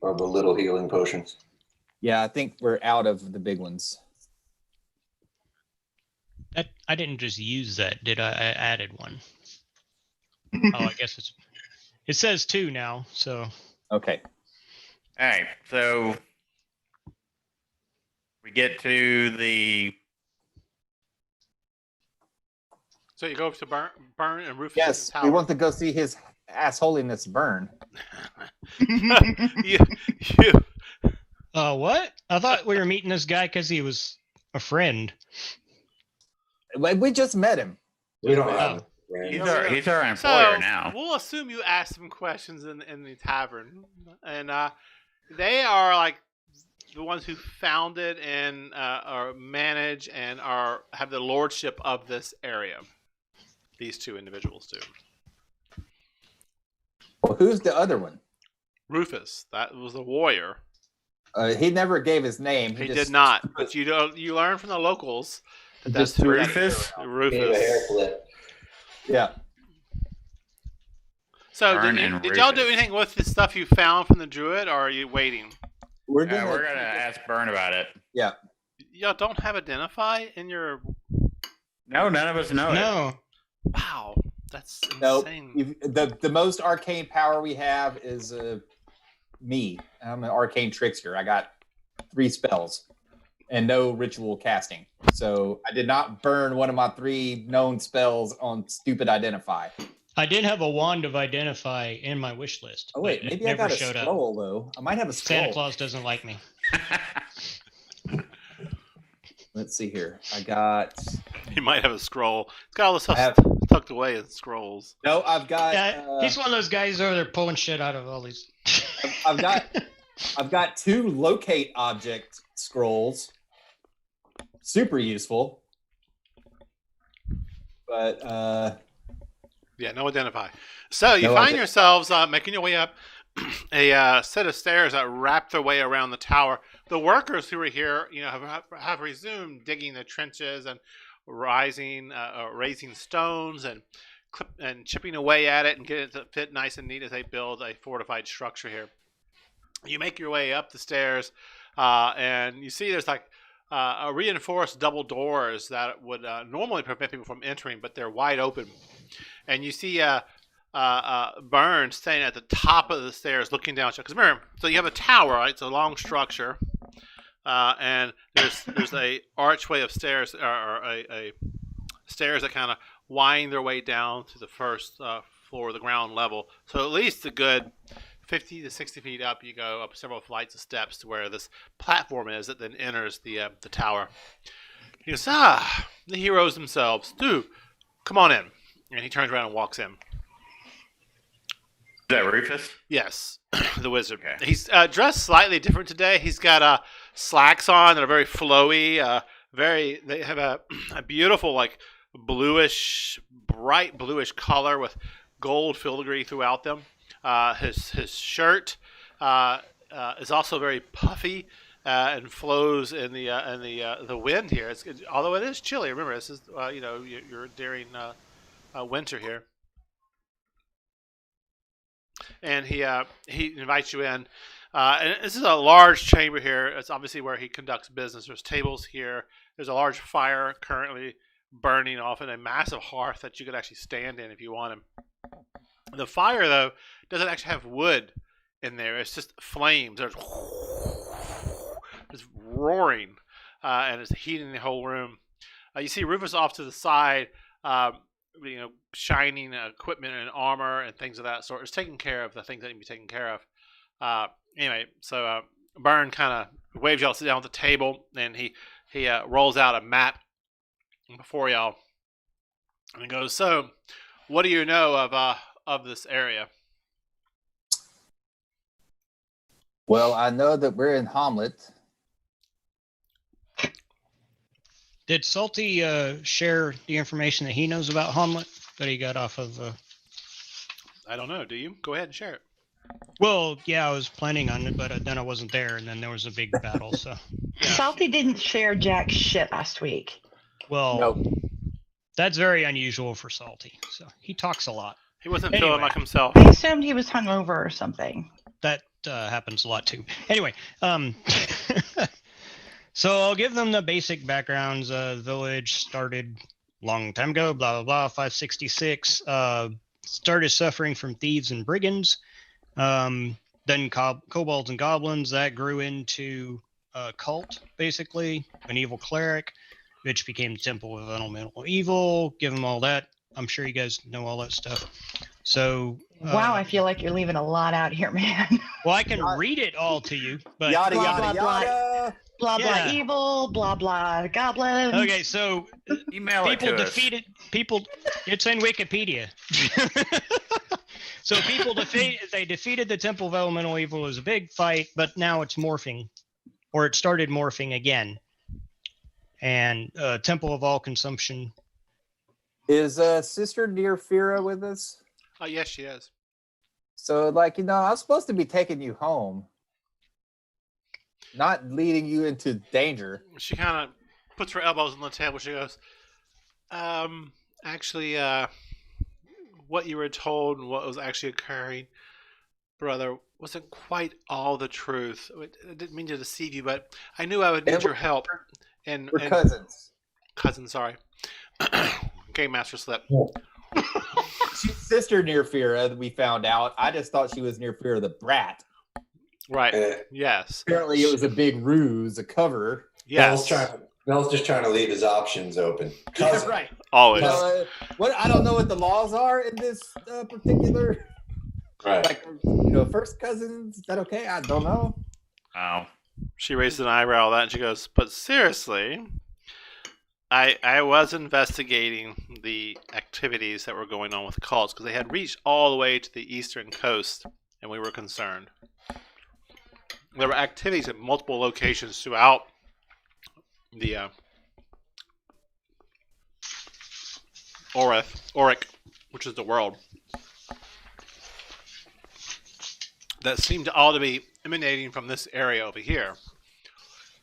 [SPEAKER 5] of the little healing potions.
[SPEAKER 6] Yeah, I think we're out of the big ones.
[SPEAKER 7] I didn't just use that, did I? I added one. Oh, I guess it says 2 now. So
[SPEAKER 6] Okay.
[SPEAKER 2] All right, so we get to the.
[SPEAKER 3] So you go up to Burn and Rufus'
[SPEAKER 6] Yes,
[SPEAKER 3] tower.
[SPEAKER 6] we want to go see his assholiness burn.
[SPEAKER 3] you,
[SPEAKER 7] what? I thought we were meeting this guy because he was a friend.
[SPEAKER 6] We just met him.
[SPEAKER 5] We don't have
[SPEAKER 7] Oh.
[SPEAKER 5] it. Right?
[SPEAKER 2] He's our employer
[SPEAKER 3] so
[SPEAKER 2] now.
[SPEAKER 3] we'll assume you asked some questions in the tavern, and they are like the ones who founded and are manage and have the lordship of this area. These 2 individuals do.
[SPEAKER 6] Well, who's the other one?
[SPEAKER 3] Rufus, that was the warrior.
[SPEAKER 6] He never gave his name.
[SPEAKER 3] He
[SPEAKER 6] just,
[SPEAKER 3] did not, but you learn from the locals that that's
[SPEAKER 6] Just
[SPEAKER 3] who
[SPEAKER 2] Rufus?
[SPEAKER 5] Gave a hair
[SPEAKER 3] Rufus.
[SPEAKER 5] flip.
[SPEAKER 6] Yeah.
[SPEAKER 3] So
[SPEAKER 2] Burn
[SPEAKER 3] did
[SPEAKER 2] and
[SPEAKER 3] y'all do
[SPEAKER 2] Rufus.
[SPEAKER 3] anything with the stuff you found from the druid, or are you waiting?
[SPEAKER 6] We're
[SPEAKER 2] We're
[SPEAKER 6] gonna.
[SPEAKER 2] gonna ask Burn about it.
[SPEAKER 6] Yeah.
[SPEAKER 3] Y'all don't have identify in your.
[SPEAKER 2] No, none of us know it.
[SPEAKER 7] No.
[SPEAKER 3] Wow, that's
[SPEAKER 6] Nope.
[SPEAKER 3] insane.
[SPEAKER 6] The most arcane power we have is me. I'm an arcane trickster. I got 3 spells and no ritual casting. So I did not burn one of my 3 known spells on stupid identify.
[SPEAKER 7] I did have a wand of identify in my wish list.
[SPEAKER 6] Oh wait,
[SPEAKER 7] but it
[SPEAKER 6] maybe I
[SPEAKER 7] never
[SPEAKER 6] got a
[SPEAKER 7] showed up.
[SPEAKER 6] scroll though. I might have a scroll.
[SPEAKER 7] Santa Claus doesn't like me.
[SPEAKER 6] Let's see here. I got.
[SPEAKER 3] He might have a scroll. It's got all the stuff
[SPEAKER 6] I have-
[SPEAKER 3] tucked away in scrolls.
[SPEAKER 6] No, I've got.
[SPEAKER 7] Yeah, he's one of those guys over there pulling shit out of all these.
[SPEAKER 6] I've got 2 locate object scrolls. Super useful. But
[SPEAKER 3] Yeah, no identify. So you
[SPEAKER 6] No
[SPEAKER 3] find
[SPEAKER 6] ident-
[SPEAKER 3] yourselves making your way up a set of stairs that wrap their way around the tower. The workers who are here, have resumed digging the trenches and raising stones and chipping away at it and get it to fit nice and neat as they build a fortified structure here. You make your way up the stairs, and you see there's like a reinforced double doors that would normally prevent people from entering, but they're wide open. And you see Burn standing at the top of the stairs looking down. Because remember, so you have a tower, right? It's a long structure. And there's a archway of stairs, or a stairs that kind of wind their way down to the first floor, the ground level. So at least a good 50 to 60 feet up, you go up several flights of steps to where this platform is that then enters the tower. He goes, the heroes themselves. Do come on in. And he turns around and walks in.
[SPEAKER 2] Is that Rufus?
[SPEAKER 3] Yes, the wizard.
[SPEAKER 2] Okay.
[SPEAKER 3] He's dressed slightly different today. He's got slacks on that are very flowy. They have a beautiful, like, bright bluish color with gold filigree throughout them. His shirt is also very puffy and flows in the wind here. Although it is chilly. Remember, this is you're during winter here. And he invites you in. And this is a large chamber here. It's obviously where he conducts business. There's tables here. There's a large fire currently burning off in a massive hearth that you could actually stand in if you want him. The fire, though, doesn't actually have wood in there. It's just flames. There's it's roaring, and it's heating the whole room. You see Rufus off to the side, shining equipment and armor and things of that sort. It's taking care of the things that need to be taken care of. Anyway, so Byrne kind of waves y'all to sit down at the table, and he rolls out a map before y'all, and he goes, "So, what do you know of this area?"
[SPEAKER 6] Well, I know that we're in Hommlet.
[SPEAKER 7] Did Salty share the information that he knows about Hommlet that he got off of?
[SPEAKER 3] I don't know. Do you? Go ahead and share it.
[SPEAKER 7] Well, yeah, I was planning on it, but then I wasn't there, and then there was a big battle. So,
[SPEAKER 1] Salty didn't share jack shit last week.
[SPEAKER 7] well,
[SPEAKER 6] Nope.
[SPEAKER 7] that's very unusual for Salty. So he talks a lot.
[SPEAKER 3] He wasn't
[SPEAKER 7] Anyway.
[SPEAKER 3] feeling like himself.
[SPEAKER 1] I assumed he was hungover or something.
[SPEAKER 7] That happens a lot too. Anyway, so I'll give them the basic backgrounds. Village started long time ago, blah, blah, blah, 566. Started suffering from thieves and brigands. Then kobolds and goblins. That grew into a cult, basically, an evil cleric, which became the Temple of Elemental Evil. Give them all that. I'm sure you guys know all that stuff. So
[SPEAKER 1] Wow, I feel like you're leaving a lot out here, man.
[SPEAKER 7] well, I can read it all to you, but
[SPEAKER 6] Yada,
[SPEAKER 1] Blah,
[SPEAKER 6] yada,
[SPEAKER 1] blah,
[SPEAKER 6] yada.
[SPEAKER 1] Blah,
[SPEAKER 7] Yeah.
[SPEAKER 1] blah, evil, blah, blah, goblins.
[SPEAKER 7] okay, so
[SPEAKER 2] Email it
[SPEAKER 7] people
[SPEAKER 2] to us.
[SPEAKER 7] defeated people. It's in Wikipedia. So they defeated the Temple of Elemental Evil. It was a big fight, but now it's morphing, or it started morphing again. And Temple of All Consumption.
[SPEAKER 6] Is Sister Nearfira with us?
[SPEAKER 3] Oh, yes, she is.
[SPEAKER 6] So, I'm supposed to be taking you home, not leading you into danger.
[SPEAKER 3] She kind of puts her elbows on the table. She goes, actually, what you were told and what was actually occurring, brother, wasn't quite all the truth. I didn't mean to deceive you, but I knew I would need your help. And
[SPEAKER 6] We're cousins.
[SPEAKER 3] cousin, sorry. Game Master slip.
[SPEAKER 6] She's Sister Nearfira that we found out. I just thought she was Nearfira the brat.
[SPEAKER 3] Right.
[SPEAKER 5] Eh,
[SPEAKER 3] Yes.
[SPEAKER 6] Apparently, it was a big ruse, a cover.
[SPEAKER 3] Yes.
[SPEAKER 5] Mel's just trying to leave his options open. Cousin.
[SPEAKER 6] Right.
[SPEAKER 3] Always.
[SPEAKER 6] What I don't know what the laws are in this particular.
[SPEAKER 5] Right.
[SPEAKER 6] First cousins. Is that okay? I don't know.
[SPEAKER 2] Oh.
[SPEAKER 3] She raises an eyebrow at that and she goes, but seriously, I was investigating the activities that were going on with cults because they had reached all the way to the eastern coast and we were concerned. There were activities at multiple locations throughout the Auric, which is the world, that seemed to all to be emanating from this area over here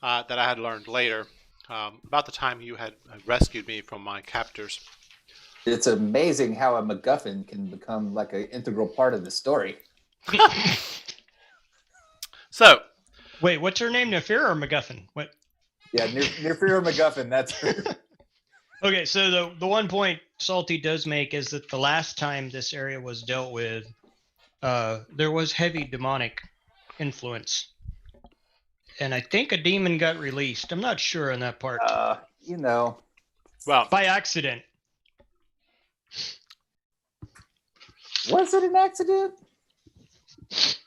[SPEAKER 3] that I had learned later, about the time you had rescued me from my captors.
[SPEAKER 6] It's amazing how a MacGuffin can become like an integral part of the story.
[SPEAKER 3] So,
[SPEAKER 7] Wait, what's her name? Nefira or MacGuffin? What?
[SPEAKER 6] Yeah, Nearfira MacGuffin. That's her.
[SPEAKER 7] Okay, so the one point Salty does make is that the last time this area was dealt with, there was heavy demonic influence. And I think a demon got released. I'm not sure on that part.
[SPEAKER 3] well,
[SPEAKER 7] By accident.
[SPEAKER 6] Was it an accident?
[SPEAKER 7] It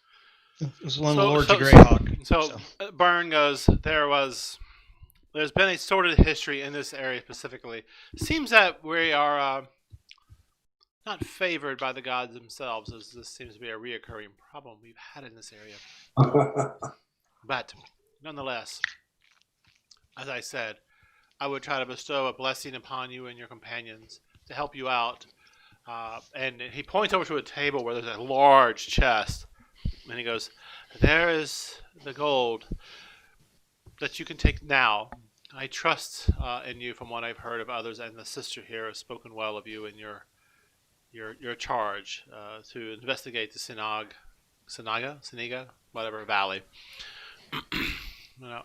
[SPEAKER 7] was one of the Lords of
[SPEAKER 3] so-
[SPEAKER 7] Greyhawk.
[SPEAKER 3] So Byrne goes, there's been a sordid history in this area specifically. Seems that we are not favored by the gods themselves, as this seems to be a reoccurring problem we've had in this area. But nonetheless, as I said, I would try to bestow a blessing upon you and your companions to help you out. And he points over to a table where there's a large chest, and he goes, "There is the gold that you can take now. I trust in you from what I've heard of others, and the sister here has spoken well of you and your charge to investigate the Siniga, whatever valley.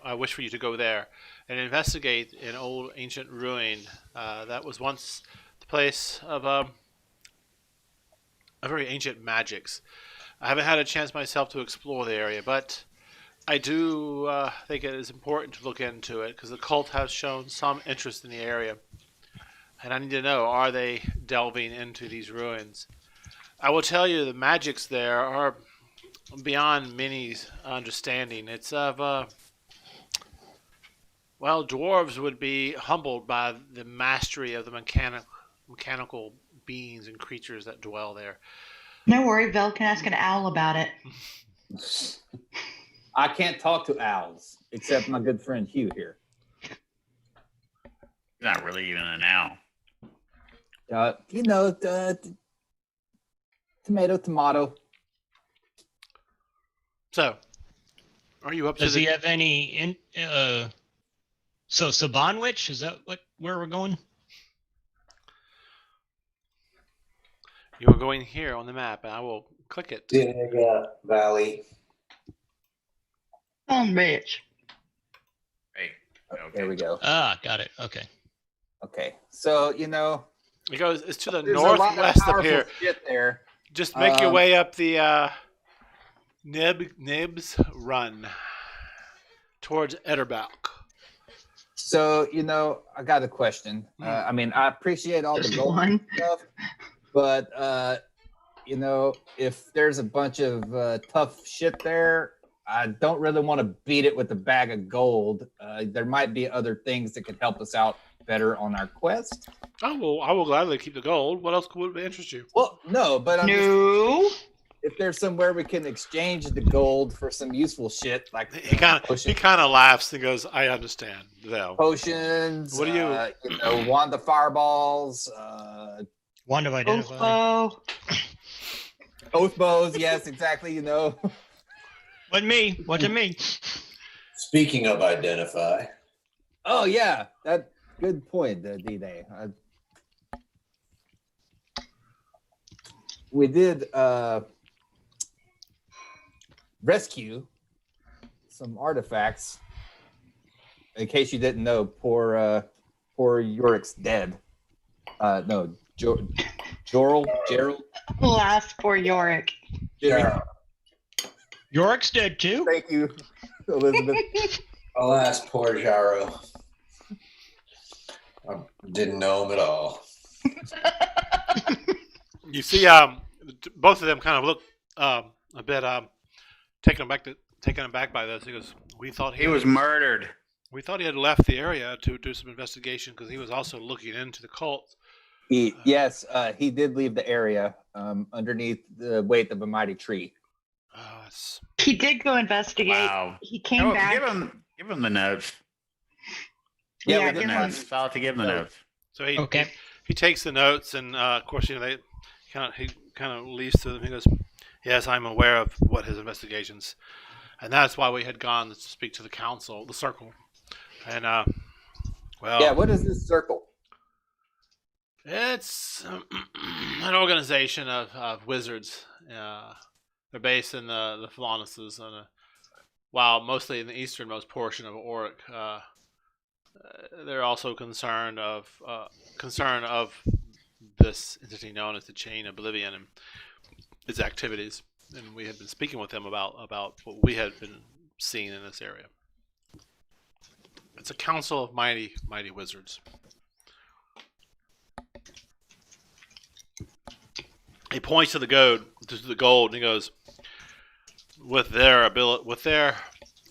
[SPEAKER 3] I wish for you to go there and investigate an old ancient ruin that was once the place of a very ancient magics. I haven't had a chance myself to explore the area, but I do think it is important to look into it because the cult has shown some interest in the area. And I need to know, are they delving into these ruins? I will tell you the magics there are beyond many's understanding. It's of, dwarves would be humbled by the mastery of the mechanical beings and creatures that dwell there.
[SPEAKER 1] No worry, Vel can ask an owl about it.
[SPEAKER 6] I can't talk to owls, except my good friend Hugh here.
[SPEAKER 2] Not really even an owl.
[SPEAKER 6] Tomato.
[SPEAKER 3] So, are you up to
[SPEAKER 7] Does he have any so Sabanwich, is that where we're going?
[SPEAKER 3] You are going here on the map, and I will click it.
[SPEAKER 5] Siniga Valley.
[SPEAKER 1] Oh, bitch.
[SPEAKER 2] Hey. Okay.
[SPEAKER 6] There we go.
[SPEAKER 7] Ah, got it. Okay.
[SPEAKER 6] Okay, so
[SPEAKER 3] It goes. It's to the
[SPEAKER 6] there's a lot of
[SPEAKER 3] northwest of
[SPEAKER 6] powerful
[SPEAKER 3] here.
[SPEAKER 6] shit there.
[SPEAKER 3] Just make your way up the Nibs Run towards Etterbalk.
[SPEAKER 6] So I got a question. I mean, I appreciate all the
[SPEAKER 1] Just
[SPEAKER 6] gold
[SPEAKER 1] one.
[SPEAKER 6] stuff, but if there's a bunch of tough shit there, I don't really want to beat it with a bag of gold. There might be other things that could help us out better on our quest.
[SPEAKER 3] Oh well, I will gladly keep the gold. What else would interest you?
[SPEAKER 6] Well, no, but
[SPEAKER 1] No.
[SPEAKER 6] if there's somewhere we can exchange the gold for some useful shit, like
[SPEAKER 3] He kind of laughs and goes, "I understand, though."
[SPEAKER 6] potions.
[SPEAKER 3] What do you-
[SPEAKER 6] wand of fireballs,
[SPEAKER 7] Wand of Identify.
[SPEAKER 1] Oh,
[SPEAKER 6] oath bows. Yes, exactly.
[SPEAKER 7] Wasn't me.
[SPEAKER 5] Speaking of identify,
[SPEAKER 6] Oh yeah, that good point, D-Day. We did rescue some artifacts. In case you didn't know, poor Yorick's dead. No, Gerald.
[SPEAKER 1] alas, poor Yorick.
[SPEAKER 5] yeah,
[SPEAKER 7] Yorick's dead too.
[SPEAKER 6] Thank you, Elizabeth.
[SPEAKER 5] alas, poor Jaro. I didn't know him at all.
[SPEAKER 3] You see, both of them kind of look a bit taken aback by this. He goes, "We thought
[SPEAKER 2] He was murdered.
[SPEAKER 3] We thought he had left the area to do some investigation because he was also looking into the cult."
[SPEAKER 6] He did leave the area underneath the weight of a mighty tree.
[SPEAKER 1] He did go investigate.
[SPEAKER 2] Wow.
[SPEAKER 1] He came back.
[SPEAKER 2] Give him the notes.
[SPEAKER 6] Yeah,
[SPEAKER 1] Yeah,
[SPEAKER 6] we
[SPEAKER 2] The
[SPEAKER 1] give
[SPEAKER 6] did
[SPEAKER 1] him-
[SPEAKER 2] notes. I'll have to give him the notes.
[SPEAKER 3] So he
[SPEAKER 7] Okay.
[SPEAKER 3] he takes the notes, and of course, they he kind of leads to them. He goes, "Yes, I'm aware of what his investigations, and that's why we had gone to speak to the council, the circle, and
[SPEAKER 6] Yeah, what is this circle?
[SPEAKER 3] it's an organization of wizards. They're based in the Phlonuses, while mostly in the easternmost portion of Auric. They're also concerned of this entity known as the Chain Oblivion and its activities. And we had been speaking with them about what we had been seeing in this area. It's a council of mighty wizards. He points to the gold, and he goes, with their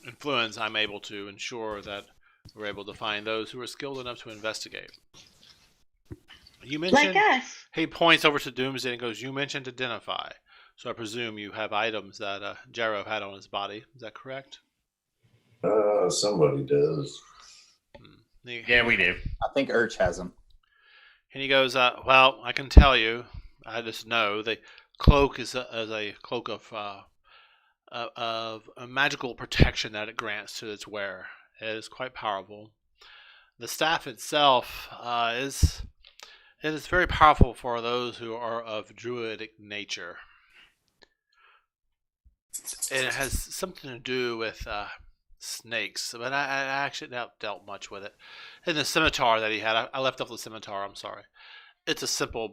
[SPEAKER 3] influence, I'm able to ensure that we're able to find those who are skilled enough to investigate. You mentioned,
[SPEAKER 1] Like us.
[SPEAKER 3] he points over to Doomsday and goes, you mentioned identify. So I presume you have items that Jarrow had on his body. Is that correct?
[SPEAKER 5] Somebody does.
[SPEAKER 2] Yeah, we do.
[SPEAKER 6] I think Urch has them.
[SPEAKER 3] And he goes, well, I can tell you, I just know the cloak is a cloak of a magical protection that it grants to its wearer. It is quite powerful. The staff itself is very powerful for those who are of druidic nature. It has something to do with snakes, but I actually not dealt much with it. And the scimitar that he had, I left off the scimitar. I'm sorry. It's a simple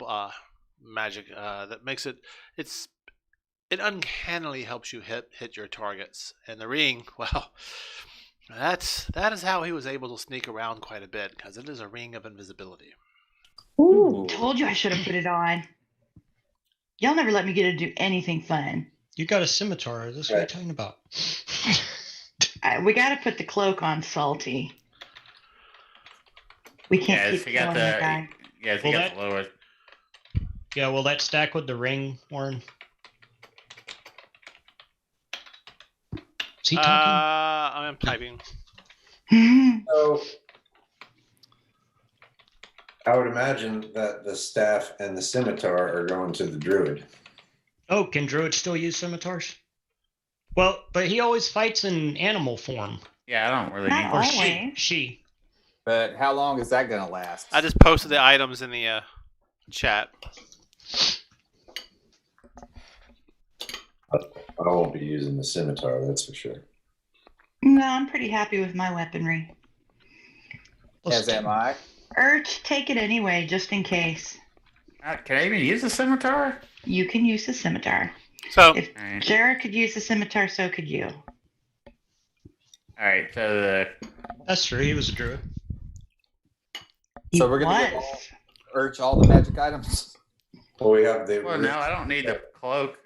[SPEAKER 3] magic that makes it. It uncannily helps you hit your targets. And the ring, well, that is how he was able to sneak around quite a bit, because it is a ring of invisibility.
[SPEAKER 6] Ooh.
[SPEAKER 1] Told you I should have put it on. Y'all never let me get to do anything fun.
[SPEAKER 7] You got a scimitar. That's what you're talking about.
[SPEAKER 1] We got to put the cloak on Salty. We can't
[SPEAKER 2] Yes,
[SPEAKER 1] keep
[SPEAKER 2] he got
[SPEAKER 1] killing the
[SPEAKER 2] the.
[SPEAKER 1] guy.
[SPEAKER 2] Yes, he
[SPEAKER 7] Well,
[SPEAKER 2] got the lowest.
[SPEAKER 7] Yeah, will that stack with the ring, Warren? Is he talking?
[SPEAKER 3] I'm typing.
[SPEAKER 5] So I would imagine that the staff and the scimitar are going to the druid.
[SPEAKER 7] Oh, can druids still use scimitars? Well, but he always fights in animal form.
[SPEAKER 2] Yeah, I don't really
[SPEAKER 1] Not
[SPEAKER 2] need.
[SPEAKER 7] Or
[SPEAKER 1] always.
[SPEAKER 7] she.
[SPEAKER 6] But how long is that going to last?
[SPEAKER 3] I just posted the items in the chat.
[SPEAKER 5] I won't be using the scimitar, that's for sure.
[SPEAKER 1] No, I'm pretty happy with my weaponry.
[SPEAKER 6] As am I.
[SPEAKER 1] Urge, take it anyway, just in case.
[SPEAKER 2] Can I even use the scimitar?
[SPEAKER 1] You can use the scimitar.
[SPEAKER 3] So
[SPEAKER 1] If
[SPEAKER 2] Alright.
[SPEAKER 1] Jared could use the scimitar, so could you.
[SPEAKER 2] Alright, so the.
[SPEAKER 7] That's true. He was a druid.
[SPEAKER 6] So
[SPEAKER 1] He
[SPEAKER 6] we're going to
[SPEAKER 1] was.
[SPEAKER 6] give Urch all the magic items?
[SPEAKER 5] Well, we have the.
[SPEAKER 2] Well, no, I don't need the cloak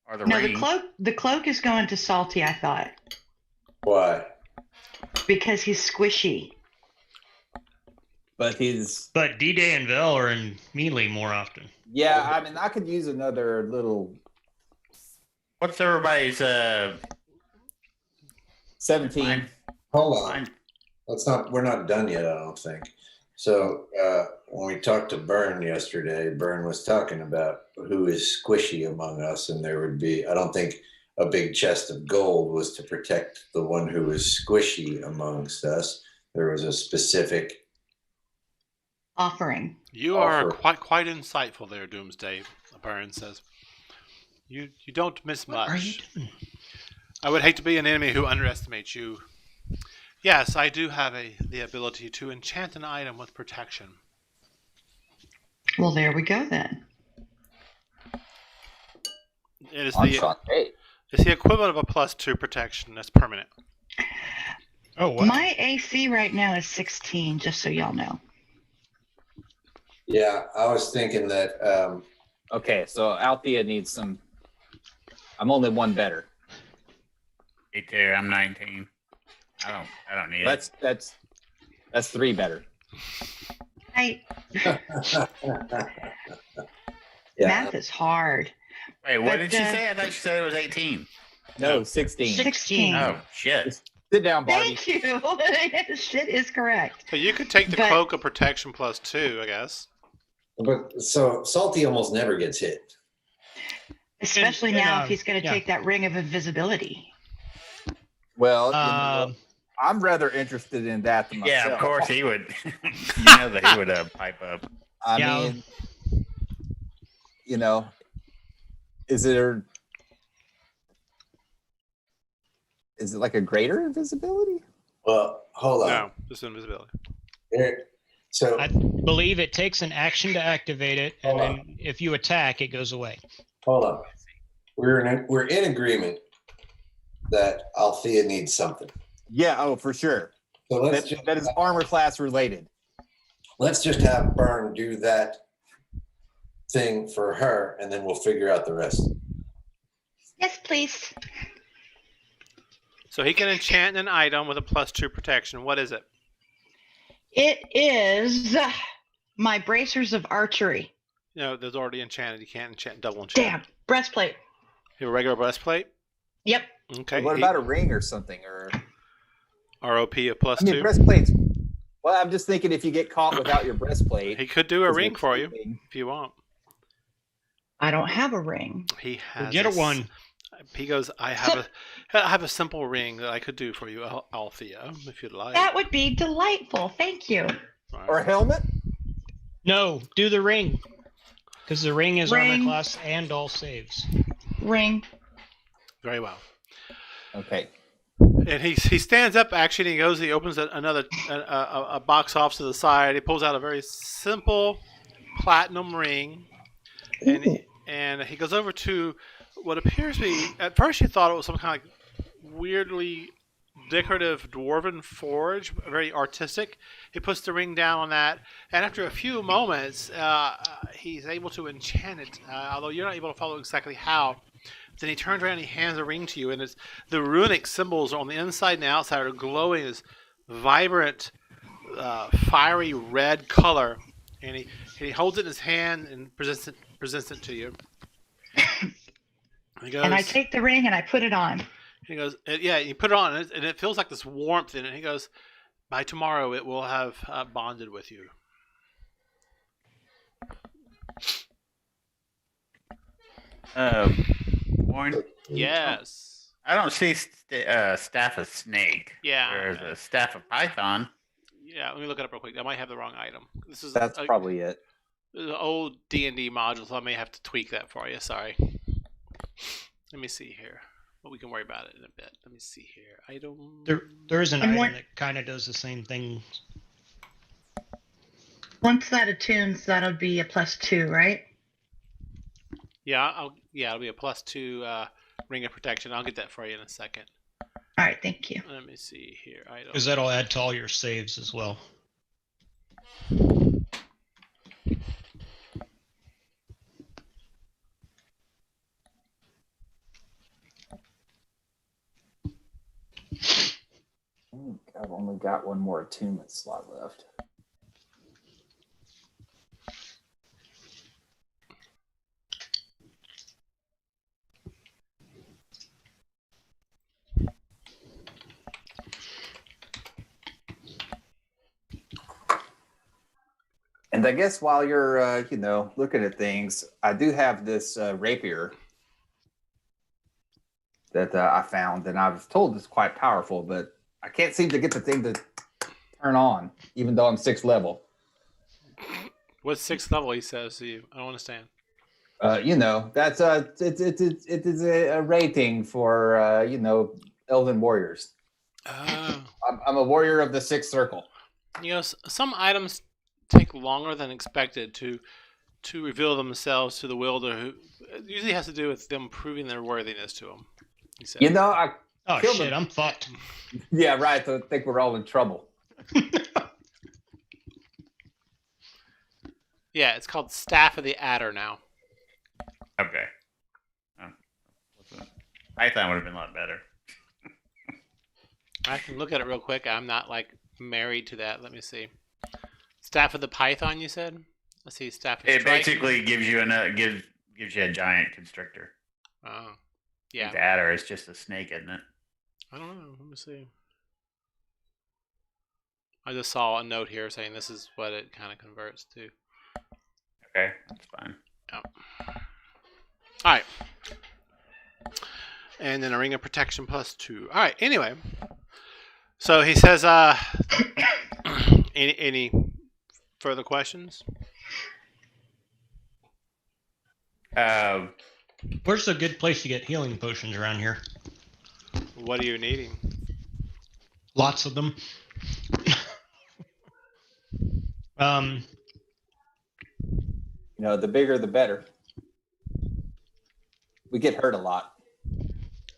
[SPEAKER 2] or the
[SPEAKER 1] No,
[SPEAKER 2] ring.
[SPEAKER 1] the cloak is going to Salty, I thought,
[SPEAKER 5] Why?
[SPEAKER 1] because he's squishy.
[SPEAKER 6] But he's...
[SPEAKER 7] But D-Day and Vel are in melee more often.
[SPEAKER 6] Yeah, I mean, I could use another little...
[SPEAKER 2] What's everybody's
[SPEAKER 6] 17.
[SPEAKER 2] Mine.
[SPEAKER 5] Hold on.
[SPEAKER 2] Mine.
[SPEAKER 5] We're not done yet, I don't think. So when we talked to Byrne yesterday, Byrne was talking about who is squishy among us, and there would be, I don't think a big chest of gold was to protect the one who is squishy amongst us. There was a specific
[SPEAKER 1] Offering.
[SPEAKER 3] you are
[SPEAKER 5] Offer.
[SPEAKER 3] quite insightful there, Doomsday. Burns says. You don't miss
[SPEAKER 7] What are you
[SPEAKER 3] much.
[SPEAKER 7] doing?
[SPEAKER 3] I would hate to be an enemy who underestimates you. Yes, I do have the ability to enchant an item with protection.
[SPEAKER 1] Well, there we go then.
[SPEAKER 3] It is
[SPEAKER 6] Enchanté.
[SPEAKER 3] it's the equivalent of a +2 protection that's permanent.
[SPEAKER 7] Oh, wow.
[SPEAKER 1] My AC right now is 16, just so y'all know.
[SPEAKER 5] Yeah, I was thinking that
[SPEAKER 6] Okay, so Althea needs some... I'm only one better.
[SPEAKER 2] Me too. I'm 19. I don't need it.
[SPEAKER 6] That's 3 better.
[SPEAKER 5] yeah,
[SPEAKER 1] Math is hard.
[SPEAKER 2] Wait, what
[SPEAKER 1] but,
[SPEAKER 2] did she say? I thought she said it was 18.
[SPEAKER 6] No, 16.
[SPEAKER 1] 16.
[SPEAKER 2] Oh shit.
[SPEAKER 6] Sit down, Barbie.
[SPEAKER 1] Thank you. Shit is correct.
[SPEAKER 3] So you could take the
[SPEAKER 1] But-
[SPEAKER 3] cloak of protection +2, I guess.
[SPEAKER 5] but so Salty almost never gets hit.
[SPEAKER 1] Especially
[SPEAKER 7] And,
[SPEAKER 1] now if he's going to
[SPEAKER 7] yeah.
[SPEAKER 1] take that ring of invisibility.
[SPEAKER 6] Well,
[SPEAKER 7] Um,
[SPEAKER 6] I'm rather interested in that than myself.
[SPEAKER 2] Yeah, of course he would. You know that he would pipe up.
[SPEAKER 6] I
[SPEAKER 7] Yeah.
[SPEAKER 6] mean, you know, is it like a greater invisibility?
[SPEAKER 5] Well, hold on.
[SPEAKER 3] No, just invisibility.
[SPEAKER 5] Here- So
[SPEAKER 7] I believe it takes an action to activate it, and
[SPEAKER 5] Hold
[SPEAKER 7] then if you attack, it goes away.
[SPEAKER 5] hold on. We're in agreement that Althea needs something.
[SPEAKER 6] Yeah, oh, for sure.
[SPEAKER 5] So
[SPEAKER 6] That is armor class related.
[SPEAKER 5] let's just have Byrne do that thing for her, and then we'll figure out the rest.
[SPEAKER 1] Yes, please.
[SPEAKER 3] So he can enchant an item with a +2 protection. What is it?
[SPEAKER 1] It is my bracers of archery.
[SPEAKER 3] No, there's already enchanted. You can't enchant double enchant.
[SPEAKER 1] Damn, breastplate.
[SPEAKER 3] You have a regular breastplate?
[SPEAKER 1] Yep.
[SPEAKER 3] Okay.
[SPEAKER 6] What about a ring or something? Or
[SPEAKER 3] ROP of +2?
[SPEAKER 6] I mean, breastplates. Well, I'm just thinking if you get caught without your breastplate,
[SPEAKER 3] He could do a
[SPEAKER 6] is
[SPEAKER 3] ring
[SPEAKER 6] it
[SPEAKER 3] for you
[SPEAKER 6] sleeping?
[SPEAKER 3] if you want.
[SPEAKER 1] I don't have a ring.
[SPEAKER 3] He has
[SPEAKER 7] Get a one.
[SPEAKER 3] He goes, I have a simple ring that I could do for you, Althea, if you'd like.
[SPEAKER 1] That would be delightful. Thank you.
[SPEAKER 3] Right.
[SPEAKER 6] Or a helmet?
[SPEAKER 7] No, do the ring. Because the ring is
[SPEAKER 1] Ring.
[SPEAKER 7] armor class and all saves.
[SPEAKER 1] Ring.
[SPEAKER 3] Very well.
[SPEAKER 6] Okay.
[SPEAKER 3] And he stands up actually, and he goes. He opens a box off to the side. He pulls out a very simple platinum ring, and he goes over to what appears to be. At first, you thought it was some kind of weirdly decorative dwarven forge, very artistic. He puts the ring down on that, and after a few moments, he's able to enchant it. Although you're not able to follow exactly how. Then he turns around and he hands the ring to you, and it's the runic symbols on the inside and the outside are glowing this vibrant, fiery red color. And he holds it in his hand and presents it to you. He goes,
[SPEAKER 1] And I take the ring and I put it on.
[SPEAKER 3] He goes, yeah, you put it on, and it feels like this warmth in it. He goes, by tomorrow it will have bonded with you.
[SPEAKER 2] Warren,
[SPEAKER 3] Yes.
[SPEAKER 2] I don't see staff of snake.
[SPEAKER 3] Yeah.
[SPEAKER 2] There's a staff of python.
[SPEAKER 3] Yeah, let me look it up real quick. I might have the wrong item. This is
[SPEAKER 6] That's probably it.
[SPEAKER 3] the old D&D module, so I may have to tweak that for you. Sorry. Let me see here. Well, we can worry about it in a bit. Let me see here. Item.
[SPEAKER 7] There is an
[SPEAKER 1] And
[SPEAKER 7] item
[SPEAKER 1] what-
[SPEAKER 7] that kind of does the same thing.
[SPEAKER 1] Once that attunes, that'll be a +2, right?
[SPEAKER 3] Yeah, it'll be a +2 ring of protection. I'll get that for you in a second.
[SPEAKER 1] All right, thank you.
[SPEAKER 3] Let me see here. Item.
[SPEAKER 7] Because that'll add to all your saves as well.
[SPEAKER 6] I think I've only got one more attunement slot left. And I guess while you're, looking at things, I do have this rapier that I found, and I was told it's quite powerful, but I can't seem to get the thing to turn on, even though I'm 6th level.
[SPEAKER 3] What's 6th level? He says to you. I don't understand.
[SPEAKER 6] That's it is a rating for elven warriors.
[SPEAKER 3] Oh.
[SPEAKER 6] I'm a warrior of the 6th circle.
[SPEAKER 3] Some items take longer than expected to reveal themselves to the wielder. Who it usually has to do with them proving their worthiness to them. He said.
[SPEAKER 6] I
[SPEAKER 7] Oh
[SPEAKER 6] Kill
[SPEAKER 7] shit,
[SPEAKER 6] them.
[SPEAKER 7] I'm fucked.
[SPEAKER 6] yeah, right. So I think we're all in trouble.
[SPEAKER 3] Yeah, it's called Staff of the Adder now.
[SPEAKER 2] Okay. Python would have been a lot better.
[SPEAKER 3] I can look at it real quick. I'm not married to that. Let me see. Staff of the Python, you said? Let's see. Staff of
[SPEAKER 2] It
[SPEAKER 3] Strike.
[SPEAKER 2] basically gives you gives you a giant constrictor.
[SPEAKER 3] Oh, yeah.
[SPEAKER 2] The adder is just a snake, isn't it?
[SPEAKER 3] I don't know. Let me see. I just saw a note here saying this is what it kind of converts to.
[SPEAKER 2] Okay, that's fine.
[SPEAKER 3] All right. And then a ring of protection +2. All right. Anyway, so he says, any further questions?
[SPEAKER 7] Where's a good place to get healing potions around here?
[SPEAKER 3] What are you needing?
[SPEAKER 7] Lots of them.
[SPEAKER 6] The bigger the better. We get hurt a lot.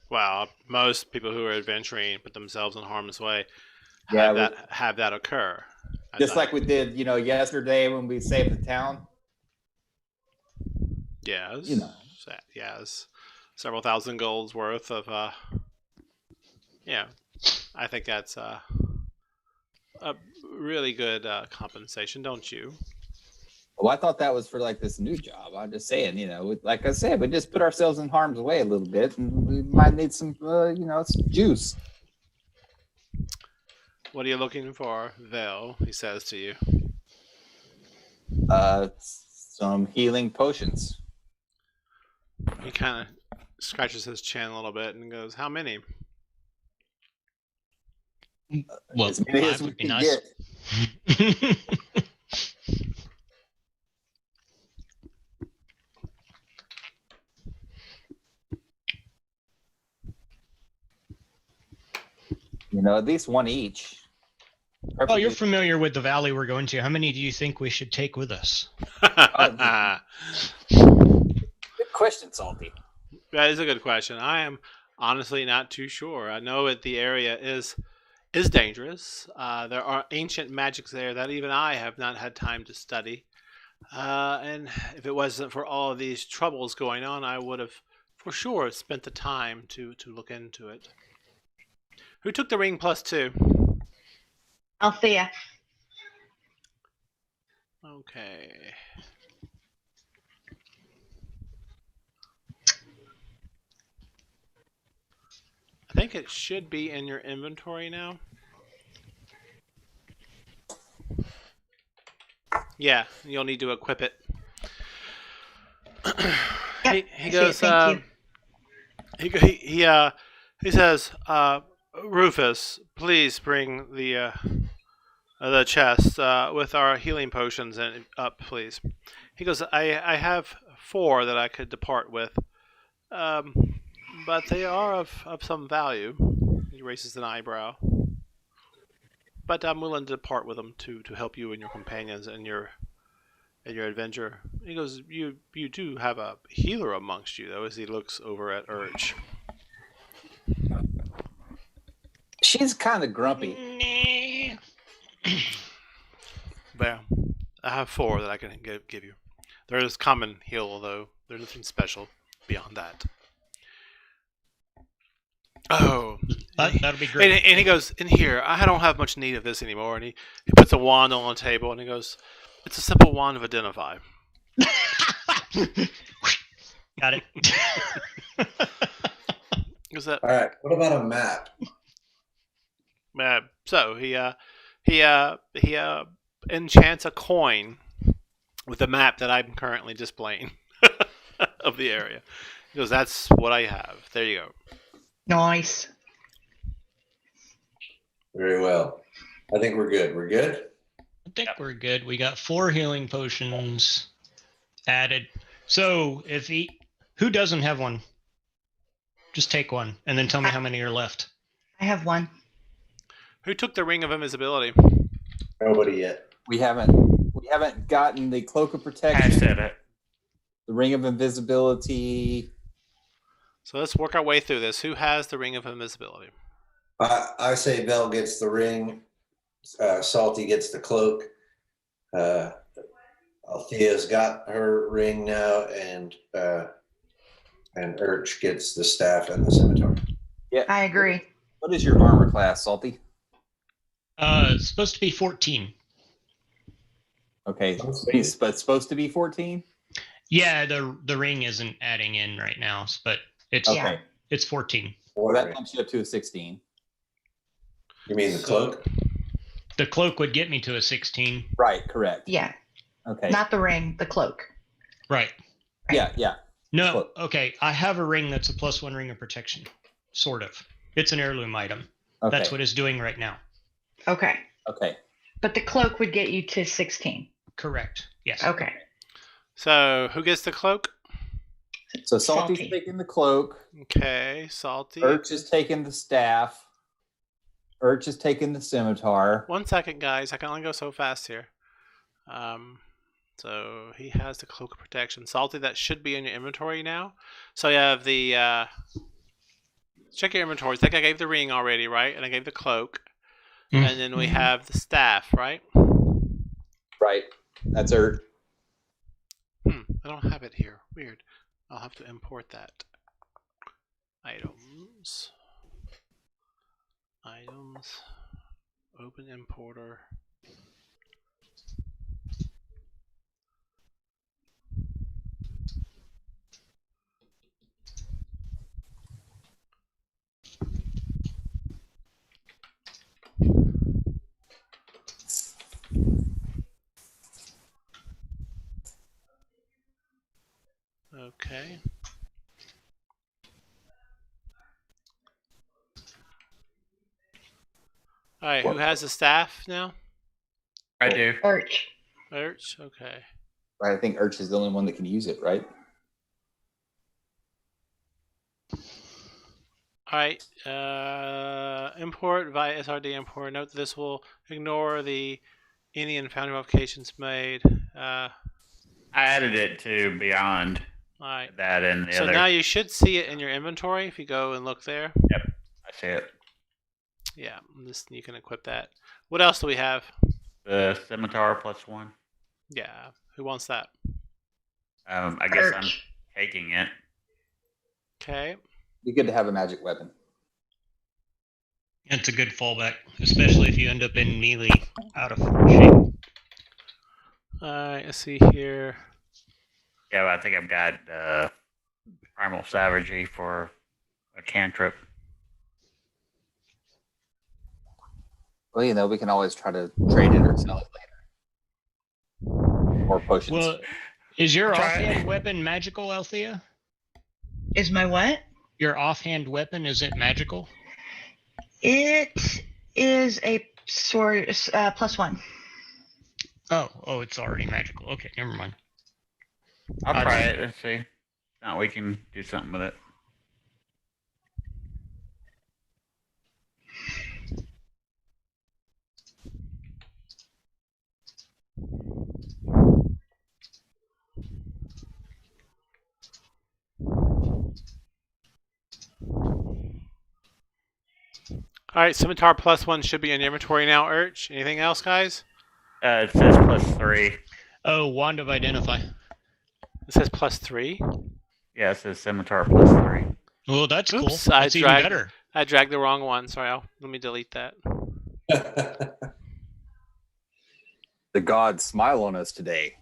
[SPEAKER 3] Well, most people who are adventuring put themselves in harm's way.
[SPEAKER 6] Yeah,
[SPEAKER 3] Have that occur.
[SPEAKER 6] just like we did, yesterday when we saved the town.
[SPEAKER 3] Yes.
[SPEAKER 6] You know.
[SPEAKER 3] Yes. Several thousand golds worth of. Yeah, I think that's a really good compensation, don't you?
[SPEAKER 6] Well, I thought that was for like this new job. I'm just saying, like I said, we just put ourselves in harm's way a little bit, and we might need some, some juice.
[SPEAKER 3] What are you looking for, Vel? He says to you.
[SPEAKER 6] Some healing potions.
[SPEAKER 3] He kind of scratches his chin a little bit and goes, "How many?"
[SPEAKER 7] Well,
[SPEAKER 6] As many as
[SPEAKER 7] 5
[SPEAKER 6] we
[SPEAKER 7] would be
[SPEAKER 6] can
[SPEAKER 7] nice.
[SPEAKER 6] get. At least one each.
[SPEAKER 7] Oh, you're familiar with the valley we're going to. How many do you think we should take with us?
[SPEAKER 6] Good question, Salty.
[SPEAKER 3] That is a good question. I am honestly not too sure. I know that the area is dangerous. There are ancient magics there that even I have not had time to study. And if it wasn't for all of these troubles going on, I would have for sure spent the time to look into it. Who took the ring +2?
[SPEAKER 1] Althea.
[SPEAKER 3] Okay. I think it should be in your inventory now. Yeah, you'll need to equip it.
[SPEAKER 1] Yep,
[SPEAKER 3] he
[SPEAKER 1] I
[SPEAKER 3] goes.
[SPEAKER 1] see it. Thank you.
[SPEAKER 3] He says, Rufus, please bring the chest with our healing potions up, please. He goes, I have 4 that I could depart with, but they are of some value. He raises an eyebrow. But I'm willing to depart with them to help you and your companions in your adventure. He goes, you do have a healer amongst you, though, as he looks over at Urge.
[SPEAKER 6] She's kind of grumpy.
[SPEAKER 3] Well, I have 4 that I can give you. There is common heal, though. There's nothing special beyond that. Oh,
[SPEAKER 7] That'll be great.
[SPEAKER 3] and he goes, in here, I don't have much need of this anymore. And he puts a wand on the table and he goes, it's a simple wand of identify.
[SPEAKER 7] Got it.
[SPEAKER 3] Is that
[SPEAKER 5] All right. What about a map?
[SPEAKER 3] so? He enchants a coin with a map that I'm currently displaying of the area. He goes, that's what I have. There you go.
[SPEAKER 1] Nice.
[SPEAKER 5] Very well. I think we're good. We're good?
[SPEAKER 7] I think we're good. We got 4 healing potions added. So who doesn't have one? Just take one and then tell me how many are left.
[SPEAKER 1] I have one.
[SPEAKER 3] Who took the ring of invisibility?
[SPEAKER 5] Nobody yet.
[SPEAKER 6] We haven't gotten the cloak of protection.
[SPEAKER 2] I said it.
[SPEAKER 6] The ring of invisibility.
[SPEAKER 3] So let's work our way through this. Who has the ring of invisibility?
[SPEAKER 5] I say Belle gets the ring. Salty gets the cloak. Althea's got her ring now, and Urch gets the staff and the scimitar.
[SPEAKER 6] Yeah.
[SPEAKER 1] I agree.
[SPEAKER 6] What is your armor class, Salty?
[SPEAKER 7] It's supposed to be 14.
[SPEAKER 6] Okay, but it's supposed to be 14?
[SPEAKER 7] Yeah, the ring isn't adding in right now, but it's
[SPEAKER 6] Okay.
[SPEAKER 7] It's 14.
[SPEAKER 6] Well, that bumps you up to a 16.
[SPEAKER 5] You mean the cloak?
[SPEAKER 7] The cloak would get me to a 16.
[SPEAKER 6] Right, correct.
[SPEAKER 1] Yeah.
[SPEAKER 6] Okay.
[SPEAKER 1] Not the ring, the cloak.
[SPEAKER 7] Right.
[SPEAKER 6] Yeah.
[SPEAKER 7] No,
[SPEAKER 6] Cloak.
[SPEAKER 7] okay. I have a ring that's a +1 ring of protection. Sort of. It's an heirloom item.
[SPEAKER 6] Okay.
[SPEAKER 7] That's what it's doing right now.
[SPEAKER 1] Okay.
[SPEAKER 6] Okay.
[SPEAKER 1] But the cloak would get you to 16.
[SPEAKER 7] Correct. Yes.
[SPEAKER 1] Okay.
[SPEAKER 3] So who gets the cloak?
[SPEAKER 6] So Salty's
[SPEAKER 1] Salty.
[SPEAKER 6] taking the cloak.
[SPEAKER 3] Okay, Salty.
[SPEAKER 6] Urch is taking the staff. Urch is taking the scimitar.
[SPEAKER 3] 1 second, guys. I can only go so fast here. So he has the cloak of protection. Salty, that should be in your inventory now. So you have the check your inventory. I think I gave the ring already, right? And I gave the cloak. And then we have the staff, right?
[SPEAKER 6] Right. That's Urch.
[SPEAKER 3] And don't have it here. Weird. I'll have to import that. Items. Open importer. Okay. All right. Who has the staff now?
[SPEAKER 2] I do.
[SPEAKER 1] Arch.
[SPEAKER 3] Urch. Okay.
[SPEAKER 6] I think Urch is the only one that can use it, right?
[SPEAKER 3] All right. Import via SRD import. Note that this will ignore the Indian foundry modifications made.
[SPEAKER 2] I added it to Beyond.
[SPEAKER 3] All right.
[SPEAKER 2] That and the
[SPEAKER 3] So
[SPEAKER 2] other.
[SPEAKER 3] now you should see it in your inventory if you go and look there.
[SPEAKER 2] Yep, I see it.
[SPEAKER 3] Yeah, you can equip that. What else do we have?
[SPEAKER 2] The Scimitar +1.
[SPEAKER 3] Yeah, who wants that?
[SPEAKER 2] I guess I'm
[SPEAKER 1] Arch.
[SPEAKER 2] taking it.
[SPEAKER 3] Okay.
[SPEAKER 6] Be good to have a magic weapon.
[SPEAKER 7] It's a good fallback, especially if you end up in melee out of shape.
[SPEAKER 3] Alright, let's see here.
[SPEAKER 2] Yeah, I think I've got Primal Savagery for a cantrip.
[SPEAKER 6] Well, we can always try to trade it or sell it later. Or potions.
[SPEAKER 7] Well, is your
[SPEAKER 2] Try it.
[SPEAKER 7] offhand weapon magical, Althea?
[SPEAKER 1] Is my what?
[SPEAKER 7] Your offhand weapon, is it magical?
[SPEAKER 1] It is a sword +1.
[SPEAKER 7] Oh, it's already magical. Okay, never mind.
[SPEAKER 2] I'll try it. Let's see. Now we can do something with it.
[SPEAKER 3] Alright, Scimitar +1 should be in your inventory now, Urch. Anything else, guys?
[SPEAKER 2] It says +3.
[SPEAKER 7] Oh, Wand of Identify.
[SPEAKER 3] It says +3.
[SPEAKER 2] Yeah, it says Scimitar +3.
[SPEAKER 7] Well, that's cool.
[SPEAKER 3] Oops,
[SPEAKER 7] That's even better.
[SPEAKER 3] I dragged the wrong one. Sorry, let me delete that.
[SPEAKER 6] The gods smile on us today.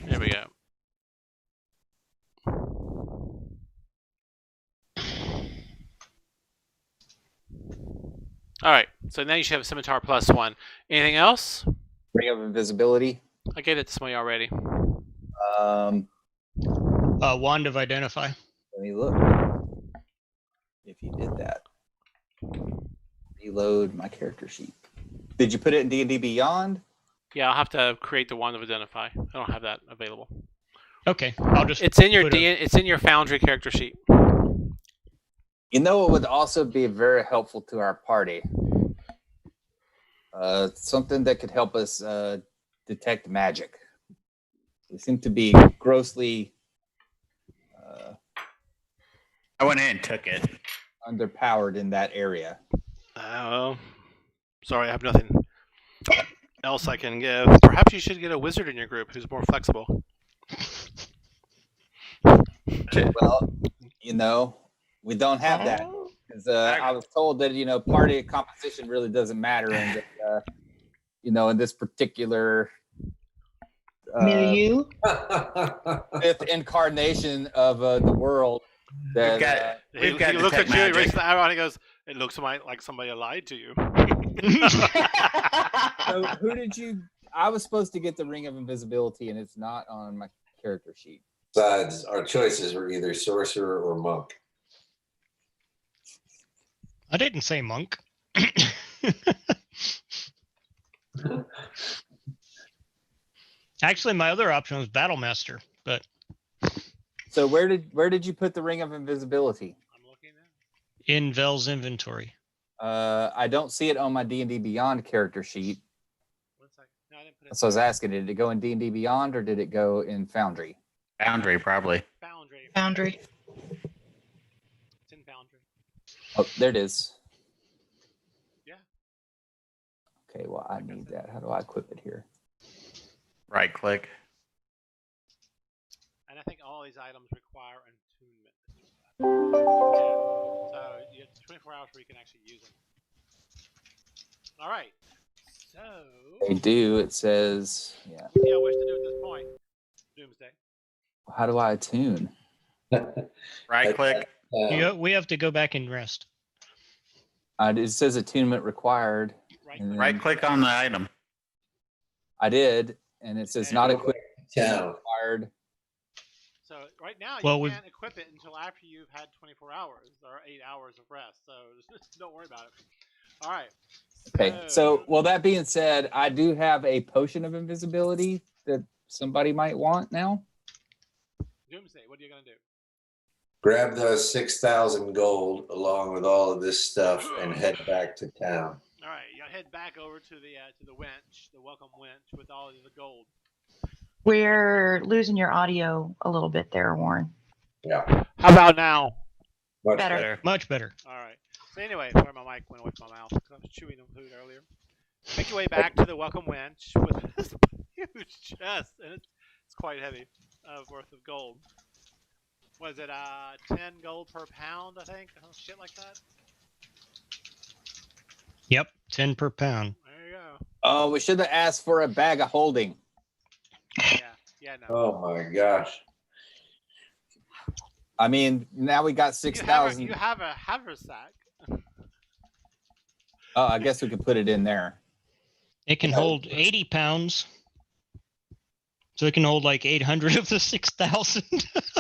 [SPEAKER 3] There we go. Alright, so now you should have Scimitar +1. Anything else?
[SPEAKER 6] Ring of Invisibility.
[SPEAKER 3] I gave it to somebody already.
[SPEAKER 7] Wand of Identify.
[SPEAKER 6] Let me look. If you did that. Reload my character sheet. Did you put it in D&D Beyond?
[SPEAKER 3] Yeah, I'll have to create the Wand of Identify. I don't have that available.
[SPEAKER 7] Okay, I'll just.
[SPEAKER 3] It's in your
[SPEAKER 7] put a-
[SPEAKER 3] it's in your Foundry character sheet.
[SPEAKER 6] It would also be very helpful to our party. Something that could help us detect magic. We seem to be grossly
[SPEAKER 2] I went in and took it.
[SPEAKER 6] underpowered in that area.
[SPEAKER 3] Oh, sorry, I have nothing else I can give. Perhaps you should get a wizard in your group who's more flexible.
[SPEAKER 6] Well, we don't have that.
[SPEAKER 1] Oh.
[SPEAKER 6] 'Cause, I was told that party composition really doesn't matter, and that, in this particular
[SPEAKER 1] Milieu.
[SPEAKER 6] fifth incarnation of the world, that
[SPEAKER 2] We've got
[SPEAKER 3] he looks at
[SPEAKER 2] detect
[SPEAKER 3] you, he
[SPEAKER 2] magic.
[SPEAKER 3] raises the eyebrow, and he goes, "It looks like somebody lied to you."
[SPEAKER 6] so who did you? I was supposed to get the Ring of Invisibility, and it's not on my character sheet.
[SPEAKER 5] Besides, our choices were either sorcerer or monk.
[SPEAKER 7] I didn't say monk. Actually, my other option was Battlemaster, but
[SPEAKER 6] So where did you put the Ring of Invisibility?
[SPEAKER 3] I'm looking at.
[SPEAKER 7] in Vel's inventory.
[SPEAKER 6] I don't see it on my D&D Beyond character sheet.
[SPEAKER 3] 1 second. No, I didn't put it.
[SPEAKER 6] So I was asking, did it go in D&D Beyond or did it go in Foundry?
[SPEAKER 2] Foundry, probably.
[SPEAKER 3] Foundry.
[SPEAKER 1] Foundry.
[SPEAKER 3] It's in Foundry.
[SPEAKER 6] Oh, there it is. Okay, well, I need that. How do I equip it here?
[SPEAKER 2] Right click.
[SPEAKER 3] And I think all these items require attunement. Yeah. So you have 24 hours where you can actually use them. All right. So.
[SPEAKER 6] They do. It says, yeah.
[SPEAKER 3] What do y'all wish to do at this point? Doomsday.
[SPEAKER 6] How do I attune?
[SPEAKER 2] Right click.
[SPEAKER 7] We have to go back and rest.
[SPEAKER 6] It says attunement required.
[SPEAKER 3] Right.
[SPEAKER 6] and then
[SPEAKER 2] Right click on the item.
[SPEAKER 6] I did, and it says not equipped.
[SPEAKER 5] Town.
[SPEAKER 6] Required.
[SPEAKER 3] So right now
[SPEAKER 7] Well,
[SPEAKER 3] you can't equip it until after you've had 24 hours or 8 hours of rest. So just don't worry about it. All right.
[SPEAKER 6] Okay, so well, that being said, I do have a potion of invisibility that somebody might want now.
[SPEAKER 3] Doomsday, what are you gonna do?
[SPEAKER 5] Grab those 6,000 gold along with all of this stuff and head back to town.
[SPEAKER 3] All right, you head back over to the winch, the welcome winch, with all of the gold.
[SPEAKER 1] We're losing your audio a little bit there, Warren.
[SPEAKER 5] Yeah.
[SPEAKER 3] How about now?
[SPEAKER 5] Much
[SPEAKER 1] Better.
[SPEAKER 5] better.
[SPEAKER 7] Much better.
[SPEAKER 3] All right. So anyway, sorry, my mic went away from my mouth because I was chewing on food earlier. Make your way back to the welcome winch with this huge chest, and it's quite heavy, worth of gold. Was it 10 gold per pound? I think, shit like that.
[SPEAKER 7] Yep, 10 per pound.
[SPEAKER 3] There you go.
[SPEAKER 6] Oh, we should have asked for a bag of holding.
[SPEAKER 3] Yeah, no.
[SPEAKER 5] Oh my gosh.
[SPEAKER 6] I mean, now we got
[SPEAKER 3] You
[SPEAKER 6] 6,000.
[SPEAKER 3] have a haversack.
[SPEAKER 6] Oh, I guess we could put it in there.
[SPEAKER 7] It can hold 80 pounds. So it can hold like 800 of the 6,000.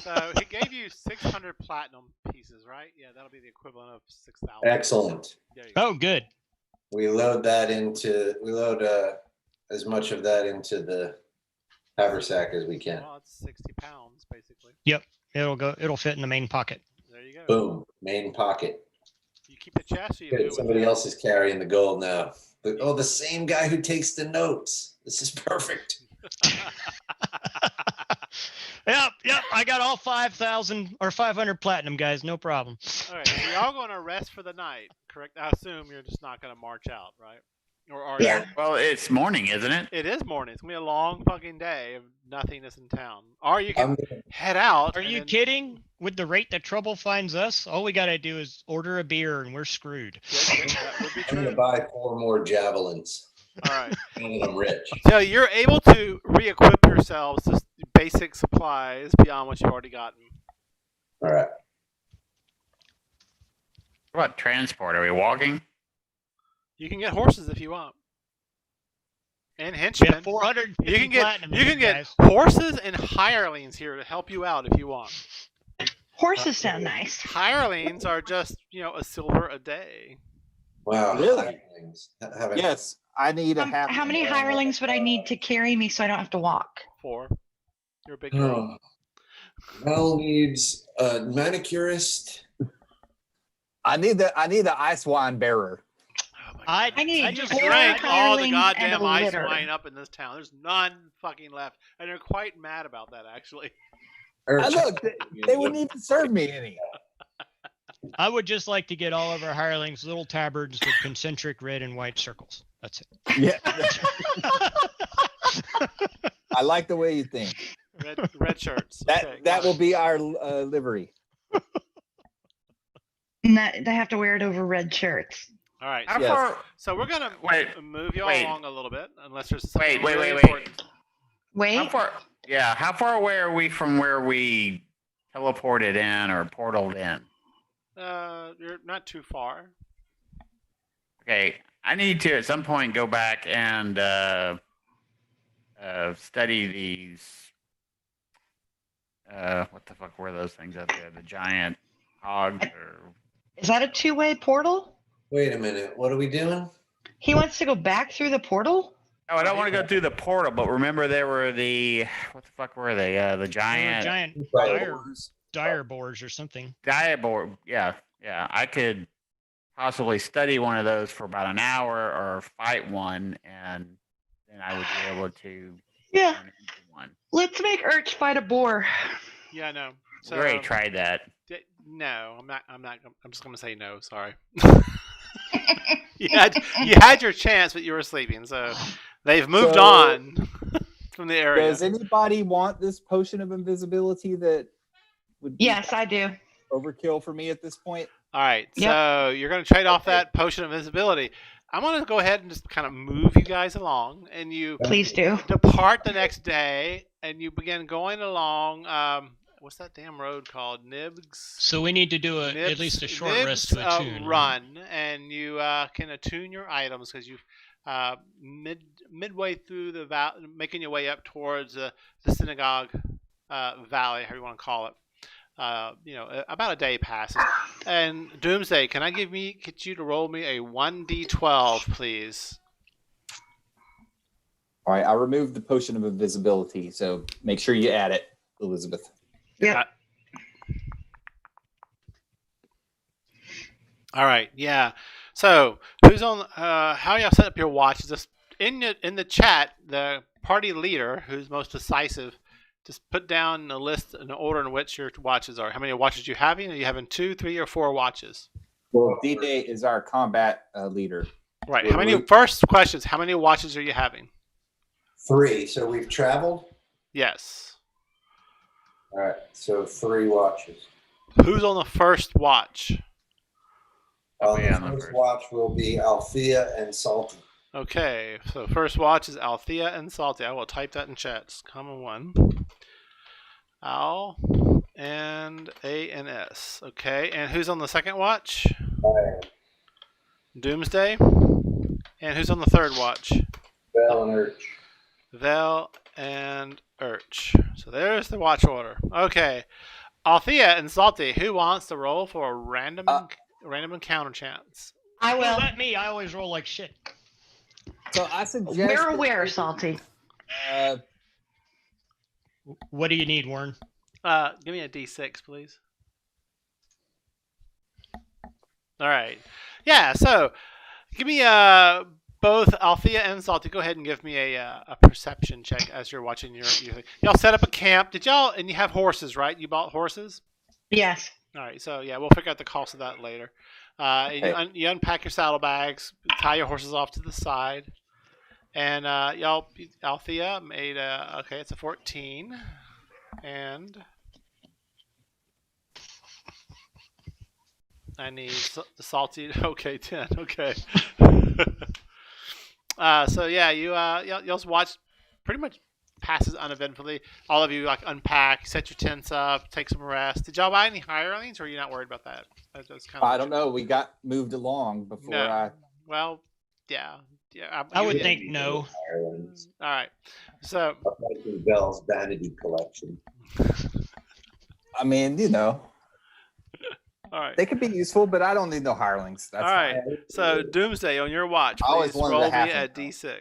[SPEAKER 3] So he gave you 600 platinum pieces, right? Yeah, that'll be the equivalent of 6,000.
[SPEAKER 5] Excellent.
[SPEAKER 3] There you go.
[SPEAKER 7] Oh, good.
[SPEAKER 5] We load as much of that into the haversack as we can.
[SPEAKER 3] Well, it's 60 pounds, basically.
[SPEAKER 7] It'll fit in the main pocket.
[SPEAKER 3] There you go.
[SPEAKER 5] Boom. Main pocket.
[SPEAKER 3] You keep the chest, or you do it
[SPEAKER 5] Good.
[SPEAKER 3] with
[SPEAKER 5] Somebody
[SPEAKER 3] that?
[SPEAKER 5] else is carrying the gold now. The same guy who takes the notes. This is perfect.
[SPEAKER 7] Yep. I got all 5,000 or 500 platinum, guys. No problem.
[SPEAKER 3] All right, so you're all going to rest for the night, correct? I assume you're just not going to march out, right? Or are
[SPEAKER 5] Yeah.
[SPEAKER 3] you?
[SPEAKER 2] Well, it's morning, isn't it?
[SPEAKER 3] It is morning. It's going to be a long fucking day of nothingness in town. Or you can
[SPEAKER 5] I'm
[SPEAKER 3] head out.
[SPEAKER 7] Are
[SPEAKER 3] and
[SPEAKER 7] you
[SPEAKER 3] then-
[SPEAKER 7] kidding? With the rate that trouble finds us, all we got to do is order a beer and we're screwed.
[SPEAKER 3] Yeah, that would be
[SPEAKER 5] going to
[SPEAKER 3] true.
[SPEAKER 5] buy 4 more javelins.
[SPEAKER 3] All right.
[SPEAKER 5] And I'm rich.
[SPEAKER 3] So you're able to re-equip yourselves to basic supplies beyond what you've already gotten.
[SPEAKER 5] All right.
[SPEAKER 2] What about transport? Are we walking?
[SPEAKER 3] You can get horses if you want. And
[SPEAKER 7] We
[SPEAKER 3] henchmen.
[SPEAKER 7] have 450
[SPEAKER 3] You can get
[SPEAKER 7] platinum.
[SPEAKER 3] get
[SPEAKER 7] guys.
[SPEAKER 3] horses and hirelings here to help you out if you want.
[SPEAKER 1] Horses sound nice.
[SPEAKER 3] Hirelings are just, a silver a day.
[SPEAKER 5] Wow.
[SPEAKER 6] Really?
[SPEAKER 5] hirelings. Haven't-
[SPEAKER 6] Yes, I need a half.
[SPEAKER 1] How many hirelings would I need to carry me so I don't have to walk?
[SPEAKER 3] 4. You're a big girl.
[SPEAKER 5] Oh. Mel needs a manicurist.
[SPEAKER 6] I need the ice wine bearer.
[SPEAKER 3] Oh my
[SPEAKER 7] I
[SPEAKER 3] God.
[SPEAKER 1] I need
[SPEAKER 7] I just
[SPEAKER 1] four
[SPEAKER 3] Drank all the
[SPEAKER 1] hirelings
[SPEAKER 3] goddamn
[SPEAKER 1] and a
[SPEAKER 3] ice
[SPEAKER 1] litter.
[SPEAKER 3] wine up in this town. There's none fucking left. And they're quite mad about that, actually.
[SPEAKER 6] Look, they wouldn't even serve me any.
[SPEAKER 7] I would just like to get all of our hirelings little tabards with concentric red and white circles. That's it.
[SPEAKER 6] Yeah. I like the way you think.
[SPEAKER 3] Red shirts.
[SPEAKER 6] That
[SPEAKER 3] Okay,
[SPEAKER 6] that
[SPEAKER 3] got
[SPEAKER 6] will
[SPEAKER 3] it.
[SPEAKER 6] be our livery.
[SPEAKER 1] And they have to wear it over red shirts.
[SPEAKER 3] All right.
[SPEAKER 2] How
[SPEAKER 6] Yes.
[SPEAKER 2] far?
[SPEAKER 3] So we're gonna
[SPEAKER 2] Wait,
[SPEAKER 3] move you all
[SPEAKER 2] wait.
[SPEAKER 3] along a little bit, unless there's something
[SPEAKER 2] Wait.
[SPEAKER 3] really important.
[SPEAKER 1] Wait,
[SPEAKER 2] How far? Yeah. How far away are we from where we teleported in or portaled in?
[SPEAKER 3] You're not too far.
[SPEAKER 2] Okay. I need to at some point go back and study these. What the fuck were those things up there? The giant hogs or
[SPEAKER 1] is that a two-way portal?
[SPEAKER 5] Wait a minute. What are we doing?
[SPEAKER 1] He wants to go back through the portal?
[SPEAKER 2] Oh, I don't want to go through the portal, but remember there were the what the fuck were they? The giant
[SPEAKER 7] Giant
[SPEAKER 5] Right.
[SPEAKER 7] dire boars or something.
[SPEAKER 2] diaboard. Yeah. I could possibly study one of those for about an hour or fight one, and then I would be able to
[SPEAKER 1] Yeah.
[SPEAKER 2] turn into one.
[SPEAKER 1] Let's make Urch fight a boar.
[SPEAKER 3] Yeah, no. So
[SPEAKER 2] We already tried that.
[SPEAKER 3] no, I'm not. I'm just gonna say no. Sorry. you had your chance, but you were sleeping. So they've moved
[SPEAKER 6] So-
[SPEAKER 3] on from the area.
[SPEAKER 6] Does anybody want this potion of invisibility that would be
[SPEAKER 1] Yes, I do.
[SPEAKER 6] overkill for me at this point?
[SPEAKER 3] All right,
[SPEAKER 1] Yep.
[SPEAKER 3] so you're going to trade off
[SPEAKER 6] Okay.
[SPEAKER 3] that potion of invisibility. I'm going to go ahead and just kind of move you guys along, and you
[SPEAKER 1] Please do.
[SPEAKER 3] depart the next day, and you begin going along. What's that damn road called? Nibs.
[SPEAKER 7] So we need to do at least a short rest to attune.
[SPEAKER 3] Run, and you can attune your items because you've midway through the making your way up towards the synagogue valley, however you want to call it. About a day passes. And Doomsday, can I get you to roll me a 1d12, please?
[SPEAKER 6] All right, I removed the potion of invisibility, so make sure you add it, Elizabeth.
[SPEAKER 1] Yeah.
[SPEAKER 3] All right, yeah. So, who's on? How y'all set up your watches? Just in the chat, the party leader, who's most decisive, just put down a list in the order in which your watches are. How many watches you having? Are you having 2, 3, or 4 watches?
[SPEAKER 6] Well, D-Day is our combat leader.
[SPEAKER 3] Right. How many? First questions. How many watches are you having?
[SPEAKER 5] 3. So we've traveled.
[SPEAKER 3] Yes.
[SPEAKER 5] All right. So 3 watches.
[SPEAKER 3] Who's on the first watch?
[SPEAKER 5] On
[SPEAKER 2] Yeah,
[SPEAKER 5] the
[SPEAKER 2] I'm
[SPEAKER 5] first
[SPEAKER 2] first.
[SPEAKER 5] watch will be Althea and Salty.
[SPEAKER 3] Okay, so first watch is Althea and Salty. I will type that in chat. It's common one. Al and A and S. Okay, and who's on the second watch? Doomsday. And who's on the third watch?
[SPEAKER 5] Bell and Urch.
[SPEAKER 3] Vel and Urch. So there's the watch order. Okay, Althea and Salty. Who wants to roll for a random encounter chance?
[SPEAKER 1] I
[SPEAKER 7] Well,
[SPEAKER 1] will.
[SPEAKER 7] let me. I always roll like shit.
[SPEAKER 6] So I suggest
[SPEAKER 1] We're aware, Salty.
[SPEAKER 7] What do you need, Warren?
[SPEAKER 3] Give me a D6, please. All right. Yeah. So, give me both Althea and Salty. Go ahead and give me a perception check as you're watching your thing. Y'all set up a camp. Did y'all? And you have horses, right? You bought horses.
[SPEAKER 1] Yes.
[SPEAKER 3] All right. So yeah, we'll figure out the cost of that later. And
[SPEAKER 6] Okay.
[SPEAKER 3] you unpack your saddlebags, tie your horses off to the side, and Althea made okay. It's a 14, and I need the Salty. Okay, 10. Okay. So yeah, y'all watch pretty much passes uneventfully. All of you like unpack, set your tents up, take some rest. Did y'all buy any hirelings, or are you not worried about that? That's kind of
[SPEAKER 6] I don't know. We got moved along before
[SPEAKER 3] No. Well, yeah.
[SPEAKER 7] I would
[SPEAKER 3] yeah.
[SPEAKER 7] think no.
[SPEAKER 5] Ireland's
[SPEAKER 3] All right. So
[SPEAKER 5] Michael Bell's vanity collection.
[SPEAKER 6] I mean,
[SPEAKER 3] all right.
[SPEAKER 6] they could be useful, but I don't need no hirelings. That's
[SPEAKER 3] All right.
[SPEAKER 6] fine.
[SPEAKER 3] So Doomsday on your watch.
[SPEAKER 6] I always
[SPEAKER 3] Please
[SPEAKER 6] wanted
[SPEAKER 3] roll
[SPEAKER 6] a
[SPEAKER 3] me
[SPEAKER 6] half
[SPEAKER 3] a
[SPEAKER 6] income.
[SPEAKER 3] D6.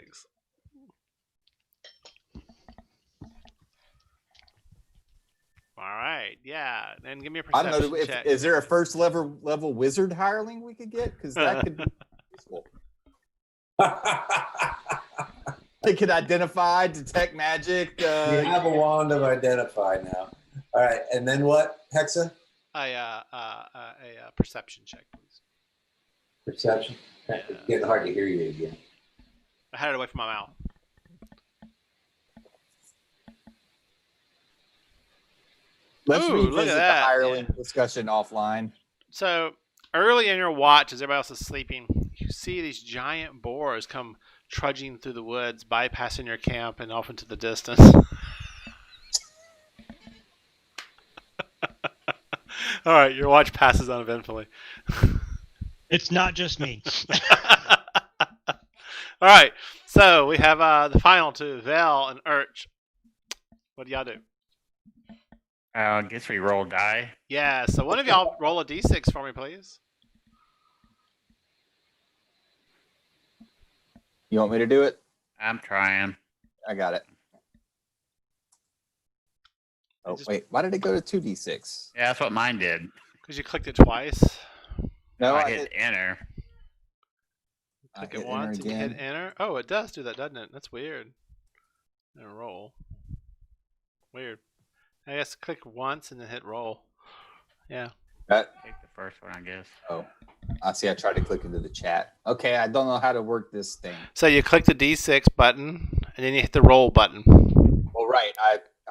[SPEAKER 3] All right. Yeah. And give me a
[SPEAKER 6] I
[SPEAKER 3] perception
[SPEAKER 6] don't know.
[SPEAKER 3] check.
[SPEAKER 6] Is there a first level wizard hireling we could get? Because that could be useful. They could identify, detect magic.
[SPEAKER 5] You have a wand of identify now. All right, and then what, Hexa?
[SPEAKER 3] a perception check, please.
[SPEAKER 5] Perception? It's getting hard to hear you again.
[SPEAKER 3] I had it away from my mouth.
[SPEAKER 6] Let's
[SPEAKER 3] Ooh, look at
[SPEAKER 6] revisit the
[SPEAKER 3] that,
[SPEAKER 6] hireling
[SPEAKER 3] yeah.
[SPEAKER 6] discussion offline.
[SPEAKER 3] So early in your watch, as everybody else is sleeping, you see these giant boars come trudging through the woods, bypassing your camp and off into the distance. All right, your watch passes uneventfully.
[SPEAKER 7] It's not just me.
[SPEAKER 3] All right, so we have the final two, Vel and Urch. What do y'all do?
[SPEAKER 2] I guess we roll die.
[SPEAKER 3] Yeah, so one of y'all roll a d6 for me, please.
[SPEAKER 6] You want me to do it?
[SPEAKER 2] I'm trying.
[SPEAKER 6] I got it.
[SPEAKER 3] I
[SPEAKER 6] Oh,
[SPEAKER 3] just-
[SPEAKER 6] wait. Why did it go to 2d6?
[SPEAKER 2] Yeah, that's what mine did.
[SPEAKER 3] Because you clicked it twice.
[SPEAKER 6] No,
[SPEAKER 2] I
[SPEAKER 6] I
[SPEAKER 2] hit
[SPEAKER 6] hit,
[SPEAKER 2] enter.
[SPEAKER 6] I
[SPEAKER 3] Click
[SPEAKER 6] hit
[SPEAKER 3] it
[SPEAKER 6] enter
[SPEAKER 3] once and you hit
[SPEAKER 6] again.
[SPEAKER 3] enter. Oh, it does do that, doesn't it? That's weird. And roll. Weird. I guess click once and then hit roll. Yeah.
[SPEAKER 2] Take the first one, I guess.
[SPEAKER 6] Oh, I see. I tried to click into the chat. Okay, I don't know how to work this thing.
[SPEAKER 3] So you click the D6 button, and then you hit the roll button.
[SPEAKER 6] Well, right.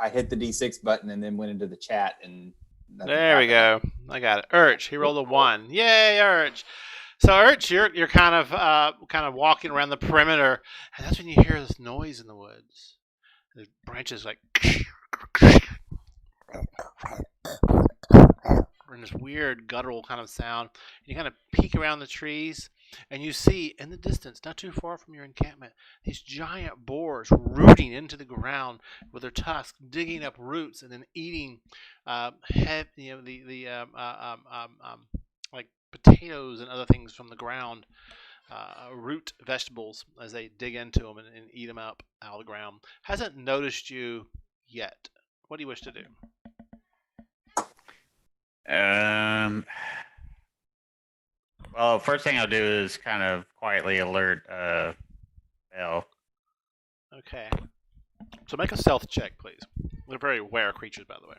[SPEAKER 6] I hit the D6 button and then went into the chat and
[SPEAKER 3] There we go. I got it. Urch, he rolled a 1. Yay, Urch! So Urch, you're kind of walking around the perimeter, and that's when you hear this noise in the woods. The branches like and this weird guttural kind of sound. And you kind of peek around the trees, and you see in the distance, not too far from your encampment, these giant boars rooting into the ground with their tusks, digging up roots and then eating, like potatoes and other things from the ground, root vegetables as they dig into them and eat them up out of the ground. Hasn't noticed you yet. What do you wish to do?
[SPEAKER 2] Well, first thing I'll do is kind of quietly alert Belle.
[SPEAKER 3] Okay. So make a stealth check, please. They're very aware creatures, by the way.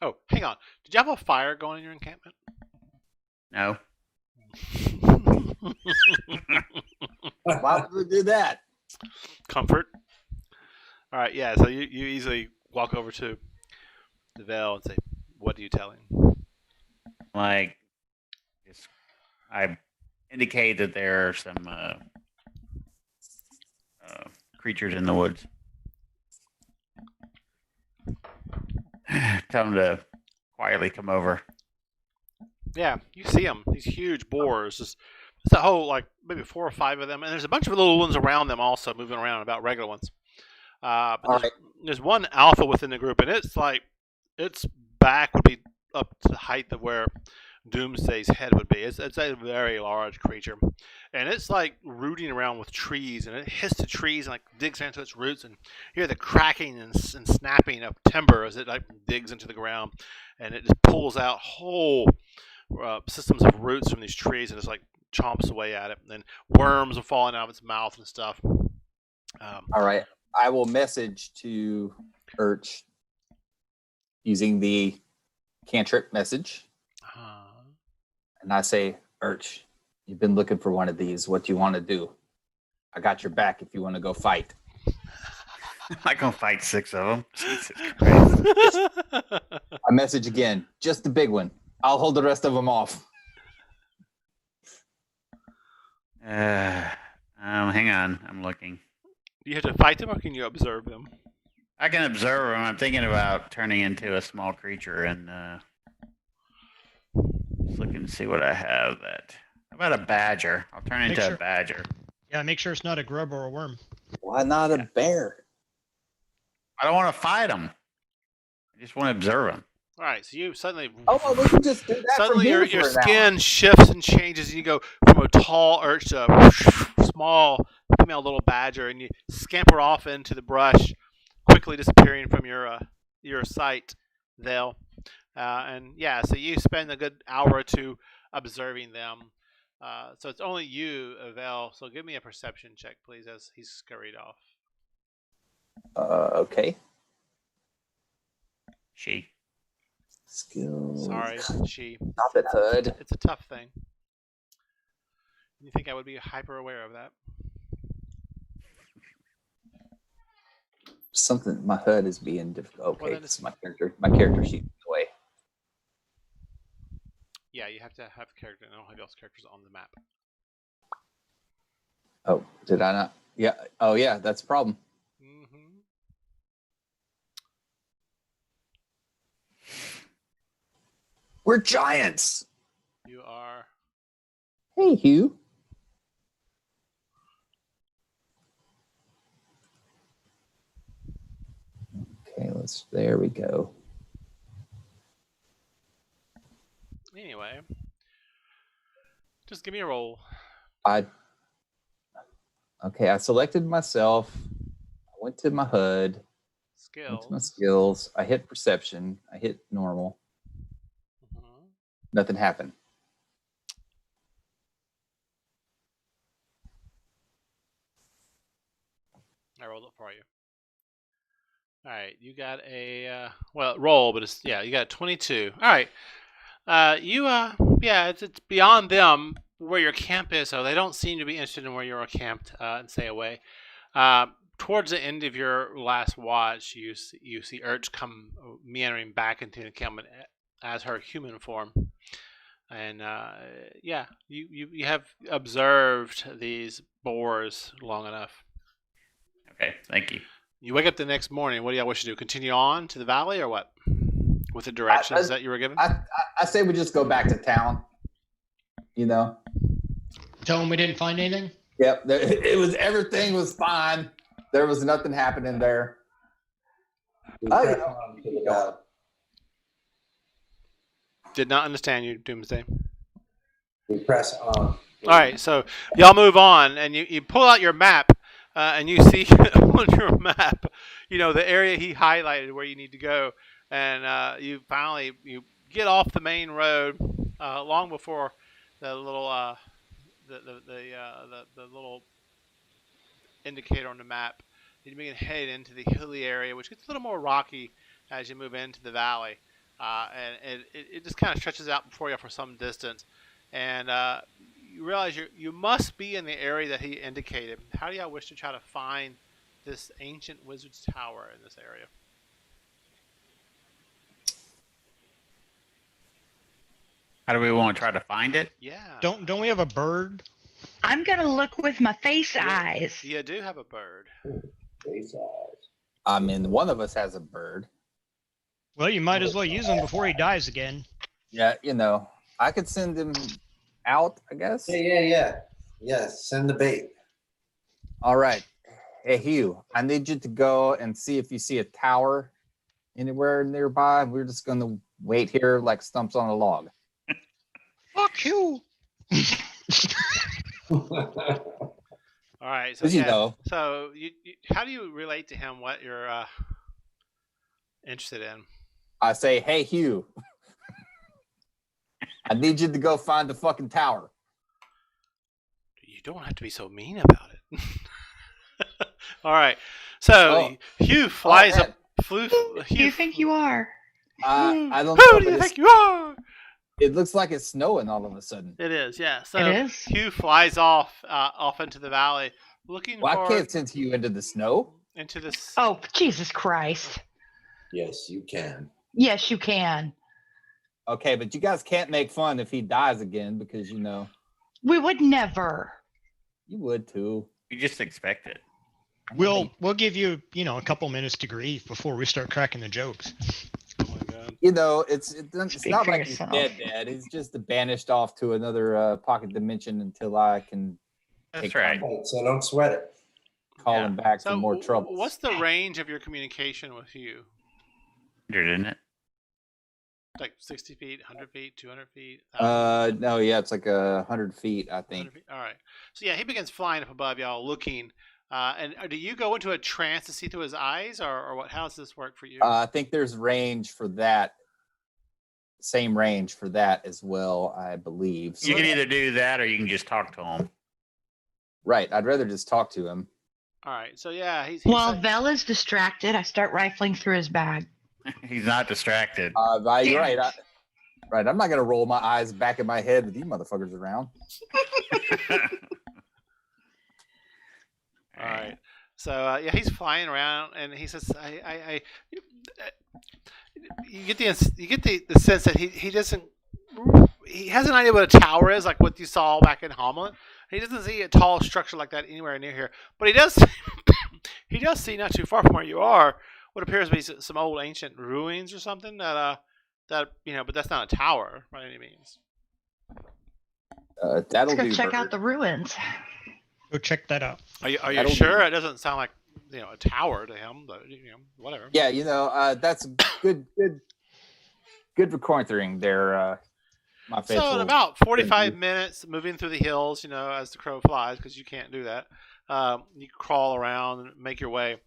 [SPEAKER 3] Oh, hang on. Did you have a fire going in your encampment?
[SPEAKER 2] No.
[SPEAKER 6] Why would we do that?
[SPEAKER 3] Comfort. All right, yeah. So you easily walk over to the Veil and say, "What do you tell him?"
[SPEAKER 2] Like, I indicate that there are some creatures in the woods. Tell them to quietly come over.
[SPEAKER 3] Yeah, you see them. These huge boars. Just it's a whole like maybe 4 or 5 of them, and there's a bunch of little ones around them also moving around, about regular ones. But there's one alpha within the group, and it's like its back would be up to the height of where Doomsday's head would be. It's a very large creature, and it's like rooting around with trees, and it hits the trees and like digs into its roots, and you hear the cracking and snapping of timber as it like digs into the ground, and it just pulls out whole systems of roots from these trees and just like chomps away at it, and then worms are falling out of its mouth and stuff.
[SPEAKER 6] All right. I will message to Urch using the cantrip message. And I say, Urch, you've been looking for one of these. What do you want to do? I got your back if you want to go fight.
[SPEAKER 2] I can fight 6 of them. Jesus Christ.
[SPEAKER 6] I message again. Just the big one. I'll hold the rest of them off.
[SPEAKER 2] Hang on. I'm looking.
[SPEAKER 3] Do you have to fight them, or can you observe them?
[SPEAKER 2] I can observe them. I'm thinking about turning into a small creature and just looking to see what I have. How about a badger? I'll turn into a badger.
[SPEAKER 7] Yeah, make sure it's not a grub or a worm.
[SPEAKER 6] Why not a bear?
[SPEAKER 2] I don't want to fight them. I just want to observe them.
[SPEAKER 3] All right, so you suddenly.
[SPEAKER 6] Oh, well, we can just do that.
[SPEAKER 3] Suddenly,
[SPEAKER 6] from here
[SPEAKER 3] your
[SPEAKER 6] for an
[SPEAKER 3] skin shifts and changes, and you go from a tall urch to a small female little badger, and you scamper off into the brush, quickly disappearing from your sight, Veil. And yeah, so you spend a good hour or two observing them. So it's only you, Veil. So give me a perception check, please, as he's scurried off.
[SPEAKER 6] Okay.
[SPEAKER 2] She.
[SPEAKER 6] Skills.
[SPEAKER 3] Sorry, she.
[SPEAKER 6] Stop it, Hood.
[SPEAKER 3] It's a tough thing. You think I would be hyper aware of that?
[SPEAKER 6] Something. My HUD is being difficult. Okay,
[SPEAKER 3] Well,
[SPEAKER 6] it's my character sheet away.
[SPEAKER 3] Yeah, you have to have the character. I don't have y'all's characters on the map.
[SPEAKER 6] Oh, did I not? Yeah. Oh, yeah. That's a problem.
[SPEAKER 3] Mm-hmm.
[SPEAKER 6] We're giants.
[SPEAKER 3] You are.
[SPEAKER 6] Hey, Hugh. Okay, there we go.
[SPEAKER 3] Anyway, just give me a roll.
[SPEAKER 6] Okay, I selected myself. I went to my HUD.
[SPEAKER 3] Skills.
[SPEAKER 6] Went to my skills. I hit perception. I hit normal.
[SPEAKER 3] Mm-hmm.
[SPEAKER 6] Nothing happened.
[SPEAKER 3] I rolled it for you. All right, you got a roll, but it's you got a 22. All right, it's beyond them where your camp is, so they don't seem to be interested in where you're camped and stay away. Towards the end of your last watch, you see Urch come meandering back into the encampment as her human form, and you have observed these boars long enough.
[SPEAKER 2] Okay, thank you.
[SPEAKER 3] You wake up the next morning. What do y'all wish to do? Continue on to the valley, or what? With the directions that you were given?
[SPEAKER 6] I say we just go back to town. You know.
[SPEAKER 7] Tell them we didn't find anything.
[SPEAKER 6] Yep. Everything was fine. There was nothing happening there.
[SPEAKER 5] We press on to the valley.
[SPEAKER 3] Did not understand you, Doomsday.
[SPEAKER 5] We press on.
[SPEAKER 3] All right, so y'all move on, and you pull out your map, and you see on your map, the area he highlighted where you need to go, and you finally get off the main road long before the little the little indicator on the map. You begin to head into the hilly area, which gets a little more rocky as you move into the valley, and it just kind of stretches out before you for some distance, and you realize you must be in the area that he indicated. How do y'all wish to try to find this ancient wizard's tower in this area?
[SPEAKER 2] How do we want to try to find it?
[SPEAKER 3] Yeah.
[SPEAKER 7] Don't we have a bird?
[SPEAKER 1] I'm gonna look with my face eyes.
[SPEAKER 3] You do have a bird.
[SPEAKER 5] Face eyes.
[SPEAKER 6] I mean, one of us has a bird.
[SPEAKER 7] Well, you might as well use him before he dies again.
[SPEAKER 6] Yeah, I could send him out, I guess.
[SPEAKER 5] Yeah. Send the bait.
[SPEAKER 6] All right. Hey, Hugh, I need you to go and see if you see a tower anywhere nearby. We're just going to wait here like stumps on a log.
[SPEAKER 7] Fuck you.
[SPEAKER 3] All right. So So how do you relate to him? What you're interested in?
[SPEAKER 6] I say, hey, Hugh, I need you to go find the fucking tower.
[SPEAKER 3] You don't have to be so mean about it. All right. So Hugh flies up.
[SPEAKER 1] Who do you think you are?
[SPEAKER 6] I don't
[SPEAKER 3] Who
[SPEAKER 6] know.
[SPEAKER 3] do you think you are?
[SPEAKER 6] It looks like it's snowing all of a sudden.
[SPEAKER 3] It is, yeah. So
[SPEAKER 1] It is?
[SPEAKER 3] Hugh flies off into the valley, looking
[SPEAKER 6] Well,
[SPEAKER 3] for
[SPEAKER 6] I can't send you into the snow.
[SPEAKER 3] into this.
[SPEAKER 1] Oh, Jesus Christ.
[SPEAKER 5] Yes, you can.
[SPEAKER 1] Yes, you can.
[SPEAKER 6] Okay, but you guys can't make fun if he dies again because,
[SPEAKER 1] We would never.
[SPEAKER 6] you would too.
[SPEAKER 2] You just expect it.
[SPEAKER 7] We'll give you a couple minutes to grieve before we start cracking the jokes.
[SPEAKER 3] Oh my god.
[SPEAKER 6] It's
[SPEAKER 1] Speak
[SPEAKER 6] not
[SPEAKER 1] for
[SPEAKER 6] like
[SPEAKER 1] yourself.
[SPEAKER 6] he's dead. He's just banished off to another pocket dimension until I can
[SPEAKER 2] That's
[SPEAKER 6] Take
[SPEAKER 2] right.
[SPEAKER 5] Right, so don't sweat it.
[SPEAKER 6] call
[SPEAKER 2] Yeah.
[SPEAKER 6] him back
[SPEAKER 3] So
[SPEAKER 6] for more trouble.
[SPEAKER 3] what's the range of your communication with Hugh?
[SPEAKER 2] 100, isn't it?
[SPEAKER 3] Like 60 feet, 100 feet, 200 feet? 1,000?
[SPEAKER 6] No, yeah, it's like 100 feet, I
[SPEAKER 3] 100
[SPEAKER 6] think.
[SPEAKER 3] feet? All right. So yeah, he begins flying up above y'all, looking. And do you go into a trance to see through his eyes, or what? How does this work for you?
[SPEAKER 6] I think there's range for that. Same range for that as well, I believe. So,
[SPEAKER 2] You can either do that or you can just talk to him.
[SPEAKER 6] right, I'd rather just talk to him.
[SPEAKER 3] All right. So yeah, he's
[SPEAKER 1] While
[SPEAKER 3] like-
[SPEAKER 1] Bella's distracted, I start rifling through his bag.
[SPEAKER 2] He's not distracted.
[SPEAKER 6] You're right. Right, I'm not gonna roll my eyes back in my head with you motherfuckers around.
[SPEAKER 3] All right. So yeah, he's flying around, and he says, you get the sense that he doesn't. He has an idea what a tower is, like what you saw back in Hommlet. He doesn't see a tall structure like that anywhere near here, but he does. He does see not too far from where you are what appears to be some old ancient ruins or something that but that's not a tower by any means.
[SPEAKER 6] That'll
[SPEAKER 1] Let's go
[SPEAKER 6] do.
[SPEAKER 1] check
[SPEAKER 6] Bird.
[SPEAKER 1] out the ruins.
[SPEAKER 7] Go check that out.
[SPEAKER 3] Are you
[SPEAKER 6] That'll
[SPEAKER 3] sure?
[SPEAKER 6] do.
[SPEAKER 3] It doesn't sound like a tower to him, but whatever.
[SPEAKER 6] Yeah, that's good recording there. My faithful.
[SPEAKER 3] So in about 45 minutes, moving through the hills, as the crow flies, because you can't do that. You crawl around and make your way.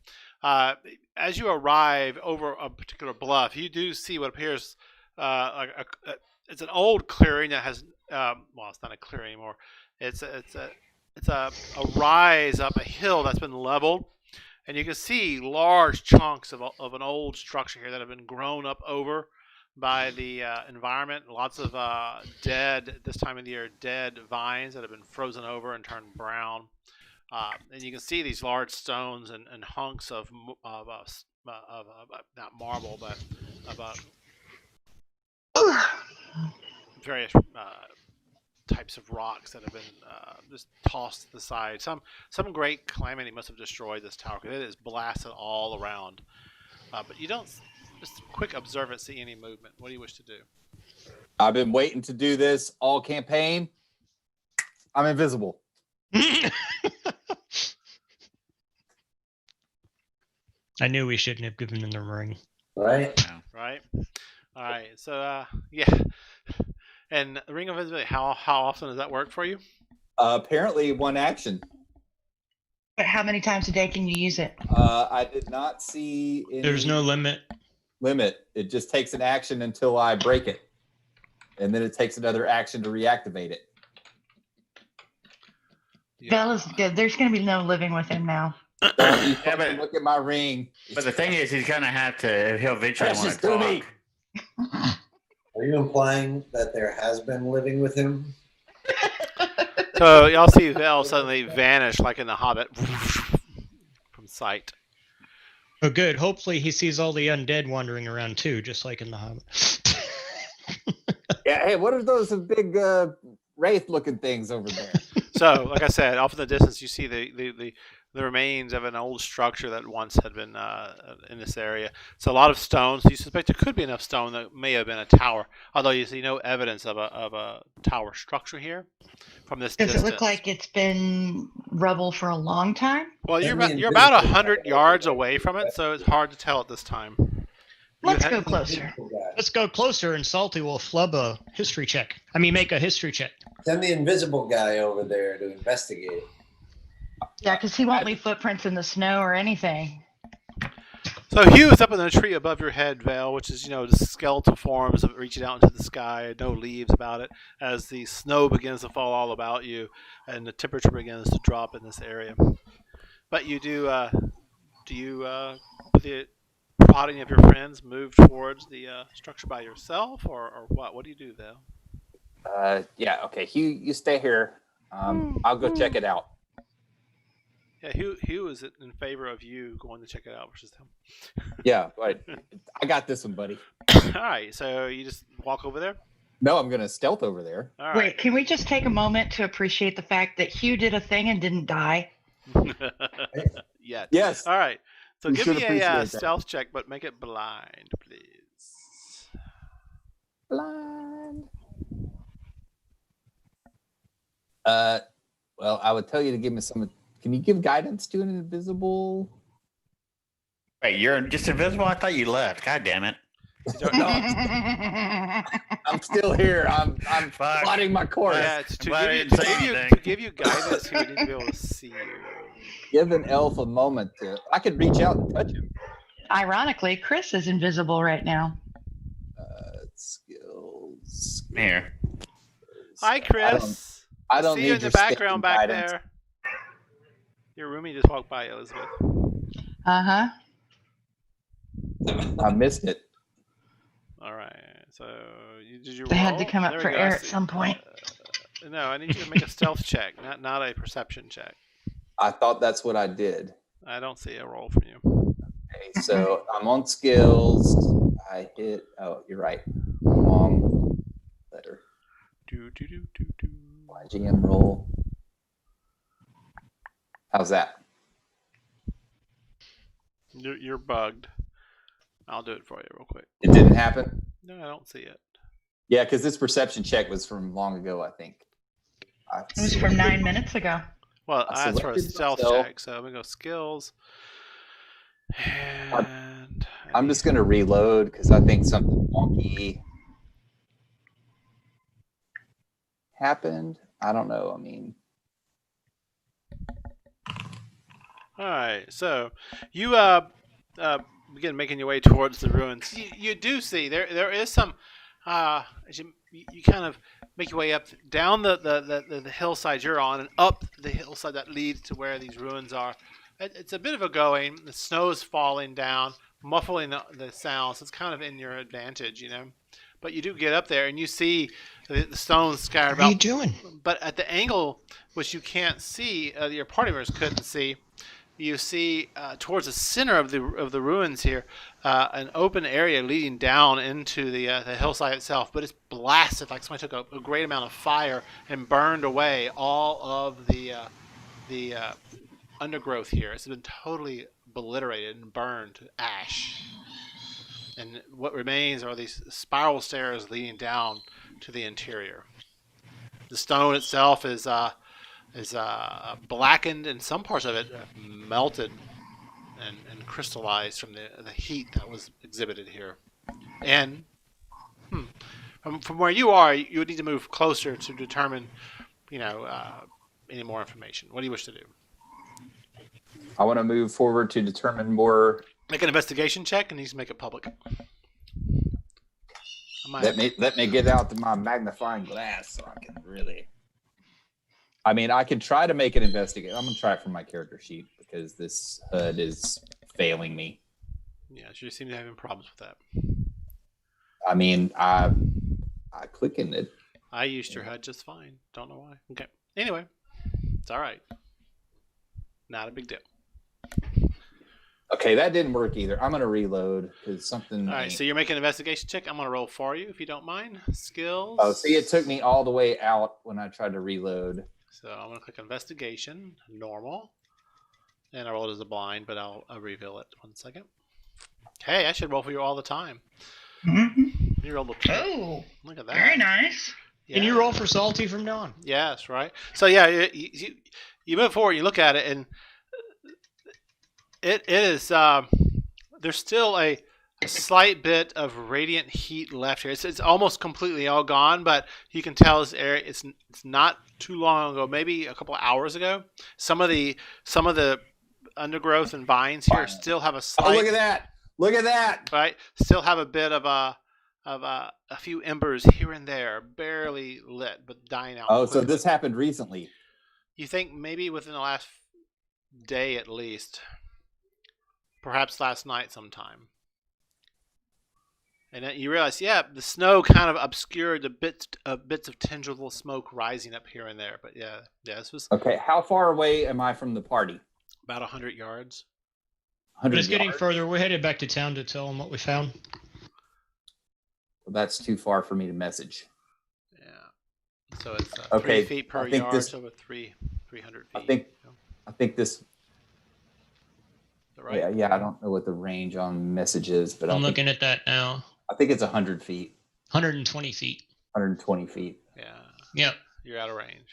[SPEAKER 3] As you arrive over a particular bluff, you do see what appears it's an old clearing that has it's not a clearing anymore. It's a rise up a hill that's been leveled, And you can see large chunks of an old structure here that have been grown up over by the environment. Lots of dead, this time of the year, dead vines that have been frozen over and turned brown. And you can see these large stones and hunks of not marble, but of various types of rocks that have been just tossed to the side. Some great calamity must have destroyed this tower because it is blasted all around. But you don't, just quick observe it, see any movement. What do you wish to do?
[SPEAKER 6] I've been waiting to do this all campaign. I'm invisible.
[SPEAKER 7] I knew we shouldn't have given him the ring.
[SPEAKER 5] Right?
[SPEAKER 3] Right. All right. So yeah. And the ring of invisibility. How often does that work for you?
[SPEAKER 6] Apparently, one action.
[SPEAKER 1] But how many times a day can you use it?
[SPEAKER 6] I did not see any
[SPEAKER 7] There's no limit.
[SPEAKER 6] It just takes an action until I break it, and then it takes another action to reactivate it.
[SPEAKER 1] Bella's good. There's going to be no living with him now.
[SPEAKER 6] Don't you
[SPEAKER 2] Yeah, but-
[SPEAKER 6] look at my ring.
[SPEAKER 2] But the thing is, he's gonna have to. He'll eventually want
[SPEAKER 6] Precious
[SPEAKER 2] to
[SPEAKER 6] to
[SPEAKER 2] talk.
[SPEAKER 6] me.
[SPEAKER 5] Are you implying that there has been living with him?
[SPEAKER 3] So y'all see Vel suddenly vanish like in The Hobbit from sight.
[SPEAKER 7] Oh, good. Hopefully he sees all the undead wandering around too, just like in The Hobbit.
[SPEAKER 6] Yeah. Hey, what are those big wraith-looking things over there?
[SPEAKER 3] So, like I said, off in the distance, you see the remains of an old structure that once had been in this area. So a lot of stones. You suspect there could be enough stone that may have been a tower, although you see no evidence of a tower structure here from this
[SPEAKER 1] Does
[SPEAKER 3] distance.
[SPEAKER 1] it look like it's been rubble for a long time?
[SPEAKER 3] Well,
[SPEAKER 5] Send
[SPEAKER 3] you're
[SPEAKER 5] me
[SPEAKER 3] about, you're about
[SPEAKER 5] invisible
[SPEAKER 3] 100
[SPEAKER 5] guy
[SPEAKER 3] yards
[SPEAKER 5] over
[SPEAKER 3] away
[SPEAKER 5] there.
[SPEAKER 3] from it, so it's hard to tell at this time.
[SPEAKER 1] Let's
[SPEAKER 3] had-
[SPEAKER 1] go closer.
[SPEAKER 7] Let's go closer, and Salty will flub a history check. I mean, make a history check.
[SPEAKER 5] Send the invisible guy over there to investigate.
[SPEAKER 1] Yeah, because he won't leave footprints in the snow or anything.
[SPEAKER 3] So Hugh is up in the tree above your head, Vale, which is, the skeletal forms of reaching out into the sky, no leaves about it, as the snow begins to fall all about you and the temperature begins to drop in this area. But you do you, with the prodding of your friends, move towards the structure by yourself, or what? What do you do, Vale?
[SPEAKER 6] Yeah. Okay. Hugh, you stay here. I'll go check it out.
[SPEAKER 3] Yeah, Hugh is in favor of you going to check it out versus him.
[SPEAKER 6] Yeah, but I got this one, buddy.
[SPEAKER 3] All right, so you just walk over there?
[SPEAKER 6] No, I'm gonna stealth over there.
[SPEAKER 3] All
[SPEAKER 1] Wait,
[SPEAKER 3] right.
[SPEAKER 1] can we just take a moment to appreciate the fact that Hugh did a thing and didn't die?
[SPEAKER 3] Yet.
[SPEAKER 6] Yes.
[SPEAKER 3] All right. So
[SPEAKER 6] You
[SPEAKER 3] give
[SPEAKER 6] should
[SPEAKER 3] me
[SPEAKER 6] appreciate
[SPEAKER 3] a
[SPEAKER 6] that.
[SPEAKER 3] stealth check, but make it blind, please.
[SPEAKER 6] Blind. Well, I would tell you to give me some. Can you give guidance to an invisible?
[SPEAKER 2] Wait, you're just invisible? I thought you left. God damn it.
[SPEAKER 6] No, I'm still here. I'm
[SPEAKER 2] Fuck.
[SPEAKER 6] plotting my course.
[SPEAKER 3] Yeah, it's to
[SPEAKER 2] glad I
[SPEAKER 3] give, you,
[SPEAKER 2] didn't
[SPEAKER 3] to,
[SPEAKER 2] say
[SPEAKER 3] give you,
[SPEAKER 2] anything.
[SPEAKER 3] to give you guidance, he would need to be able to see you.
[SPEAKER 6] Give an elf a moment to. I could reach out and touch him.
[SPEAKER 1] Ironically, Chris is invisible right now.
[SPEAKER 6] Skills.
[SPEAKER 2] Here.
[SPEAKER 3] Hi, Chris.
[SPEAKER 6] I don't
[SPEAKER 3] see
[SPEAKER 6] need
[SPEAKER 3] you in the
[SPEAKER 6] your
[SPEAKER 3] background back
[SPEAKER 6] guidance.
[SPEAKER 3] there. Your roomie just walked by, Elizabeth.
[SPEAKER 1] Uh-huh.
[SPEAKER 6] I missed it.
[SPEAKER 3] All right. So did you?
[SPEAKER 1] They had to
[SPEAKER 3] roll?
[SPEAKER 1] come up
[SPEAKER 3] There we
[SPEAKER 1] for
[SPEAKER 3] go,
[SPEAKER 1] air
[SPEAKER 3] I
[SPEAKER 1] at
[SPEAKER 3] see.
[SPEAKER 1] some point.
[SPEAKER 3] No, I need you to make a stealth check, not a perception check.
[SPEAKER 6] I thought that's what I did.
[SPEAKER 3] I don't see a roll from you.
[SPEAKER 6] Okay, so I'm on skills. I hit. Oh, you're right. Wrong letter.
[SPEAKER 3] Do do do do do.
[SPEAKER 6] YGM roll. How's that?
[SPEAKER 3] You're bugged. I'll do it for you real quick.
[SPEAKER 6] It didn't happen.
[SPEAKER 3] No, I don't see it.
[SPEAKER 6] Yeah, because this perception check was from long ago, I think.
[SPEAKER 1] It was from 9 minutes ago.
[SPEAKER 3] Well,
[SPEAKER 6] I
[SPEAKER 3] that's for a
[SPEAKER 6] selected
[SPEAKER 3] stealth
[SPEAKER 6] myself.
[SPEAKER 3] check. So I'm gonna go skills. And
[SPEAKER 6] I'm just going to reload because I think something wonky happened. I don't know. I mean,
[SPEAKER 3] all right. So you begin making your way towards the ruins. You do see there is some. As you kind of make your way up down the hillside you're on and up the hillside that leads to where these ruins are. It's a bit of a going. The snow's falling down, muffling the sounds. It's kind of in your advantage, But you do get up there and you see the stones scattered
[SPEAKER 7] What are you
[SPEAKER 3] about.
[SPEAKER 7] doing?
[SPEAKER 3] But at the angle which you can't see, your party members couldn't see. You see towards the center of the ruins here, an open area leading down into the hillside itself. But it's blasted like somebody took a great amount of fire and burned away all of the undergrowth here. It's been totally obliterated and burned to ash. And what remains are these spiral stairs leading down to the interior. The stone itself is blackened, and some parts of it melted and crystallized from the heat that was exhibited here. And from where you are, you would need to move closer to determine, any more information. What do you wish to do?
[SPEAKER 6] I want to move forward to determine more.
[SPEAKER 3] Make an investigation check, and needs to make it public.
[SPEAKER 6] Let me get out my magnifying glass so I can really. I mean, I can try to make an investigation. I'm gonna try it from my character sheet because this HUD is failing me.
[SPEAKER 3] Yeah, you seem to be having problems with that.
[SPEAKER 6] I mean, I click in it.
[SPEAKER 3] I used your HUD just fine. Don't know why. Okay. Anyway, it's all right. Not a big deal.
[SPEAKER 6] Okay, that didn't work either. I'm gonna reload because something.
[SPEAKER 3] All right, so you're making an investigation check. I'm gonna roll for you if you don't mind. Skills.
[SPEAKER 6] Oh, see, it took me all the way out when I tried to reload.
[SPEAKER 3] So I'm gonna click investigation, normal, and I rolled as a blind, but I'll reveal it 1 second. Hey, I should roll for you all the time.
[SPEAKER 1] Mm-hmm.
[SPEAKER 3] You rolled a 2.
[SPEAKER 1] Oh,
[SPEAKER 3] Look at that.
[SPEAKER 1] very nice.
[SPEAKER 3] Yeah.
[SPEAKER 7] And you roll for salty from now on.
[SPEAKER 3] Yes, right. So yeah, you move forward, you look at it, and it is. There's still a slight bit of radiant heat left here. It's almost completely all gone, but you can tell this area. It's not too long ago, maybe a couple of hours ago. Some of the undergrowth and vines here still have a slight.
[SPEAKER 6] Oh, look at that! Look at that!
[SPEAKER 3] Right, still have a bit of a few embers here and there, barely lit, but dying out.
[SPEAKER 6] Oh, so
[SPEAKER 3] quickly.
[SPEAKER 6] this happened recently.
[SPEAKER 3] You think maybe within the last day at least, perhaps last night sometime. And then you realize, the snow kind of obscured the bits of tangible smoke rising up here and there. But yeah, this was
[SPEAKER 6] Okay, how far away am I from the party?
[SPEAKER 3] about 100 yards.
[SPEAKER 6] 100
[SPEAKER 7] But it's getting
[SPEAKER 6] yards?
[SPEAKER 7] further. We're headed back to town to tell them what we found.
[SPEAKER 6] Well, that's too far for me to message.
[SPEAKER 3] Yeah. So it's 3
[SPEAKER 6] Okay,
[SPEAKER 3] feet per
[SPEAKER 6] I think
[SPEAKER 3] yard,
[SPEAKER 6] this-
[SPEAKER 3] so with 300 feet.
[SPEAKER 6] I think this.
[SPEAKER 3] Is that right?
[SPEAKER 6] Yeah, I don't know what the range on message is, but
[SPEAKER 7] I'm looking at that now.
[SPEAKER 6] I think it's 100 feet,
[SPEAKER 7] 120 feet.
[SPEAKER 6] 120 feet.
[SPEAKER 3] Yeah.
[SPEAKER 7] Yep.
[SPEAKER 3] You're out of range.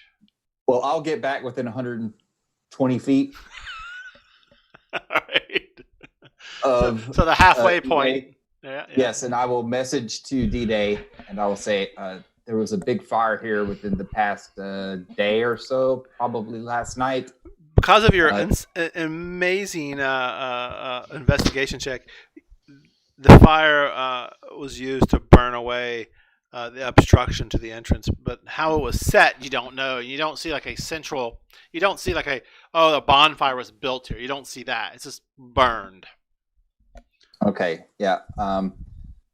[SPEAKER 6] Well, I'll get back within 120 feet
[SPEAKER 3] All right.
[SPEAKER 6] of.
[SPEAKER 3] So the halfway
[SPEAKER 6] D-Day.
[SPEAKER 3] point. Yeah.
[SPEAKER 6] Yes, and I will message to D-Day, and I will say there was a big fire here within the past day or so, probably last night.
[SPEAKER 3] Because of your amazing investigation check, the fire was used to burn away the obstruction to the entrance. But how it was set, you don't know. You don't see like a central. You don't see like a bonfire was built here. You don't see that. It's just burned.
[SPEAKER 6] Okay, yeah.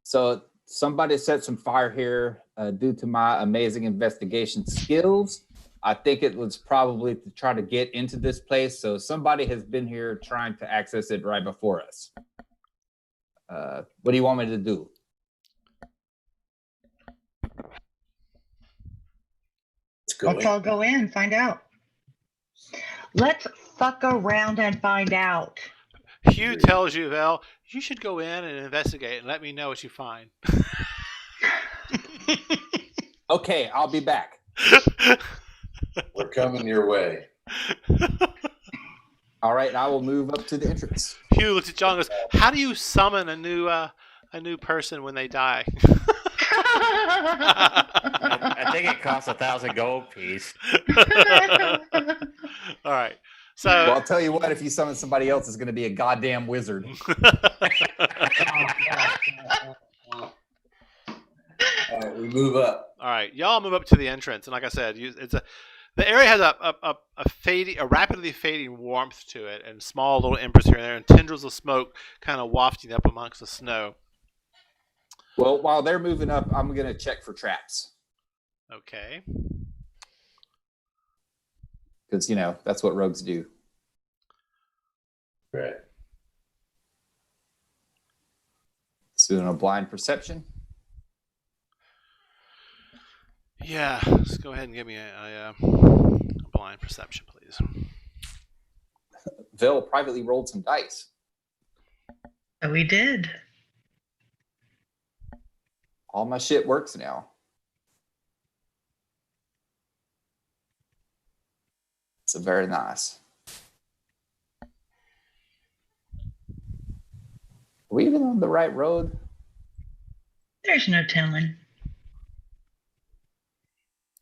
[SPEAKER 6] So somebody set some fire here due to my amazing investigation skills. I think it was probably to try to get into this place. So somebody has been here trying to access it right before us. What do you want me to do?
[SPEAKER 1] Let's all go in and find out. Let's fuck around and find out.
[SPEAKER 3] Hugh tells you, Val, you should go in and investigate and let me know what you find.
[SPEAKER 6] Okay, I'll be back.
[SPEAKER 5] We're coming your way.
[SPEAKER 6] All right, I will move up to the entrance.
[SPEAKER 3] Hugh looks at John and goes, how do you summon a new person when they die?
[SPEAKER 2] I think it costs 1,000 gold piece.
[SPEAKER 3] All right. So
[SPEAKER 6] Well, I'll tell you what, if you summon somebody else, it's going to be a goddamn wizard.
[SPEAKER 5] All right, we move up.
[SPEAKER 3] all right, y'all move up to the entrance, and like I said, it's The area has a rapidly fading warmth to it, and small little embers here and there, and tendrils of smoke kind of wafting up amongst the snow.
[SPEAKER 6] Well, while they're moving up, I'm going to check for traps.
[SPEAKER 3] Okay.
[SPEAKER 6] Because, that's what rogues do.
[SPEAKER 5] Right.
[SPEAKER 6] So, doing a blind perception.
[SPEAKER 3] Yeah, let's go ahead and give me a blind perception, please.
[SPEAKER 6] Vel privately rolled some dice.
[SPEAKER 1] Oh, we did.
[SPEAKER 6] All my shit works now. It's very nice. Are we even on the right road?
[SPEAKER 1] There's no telling.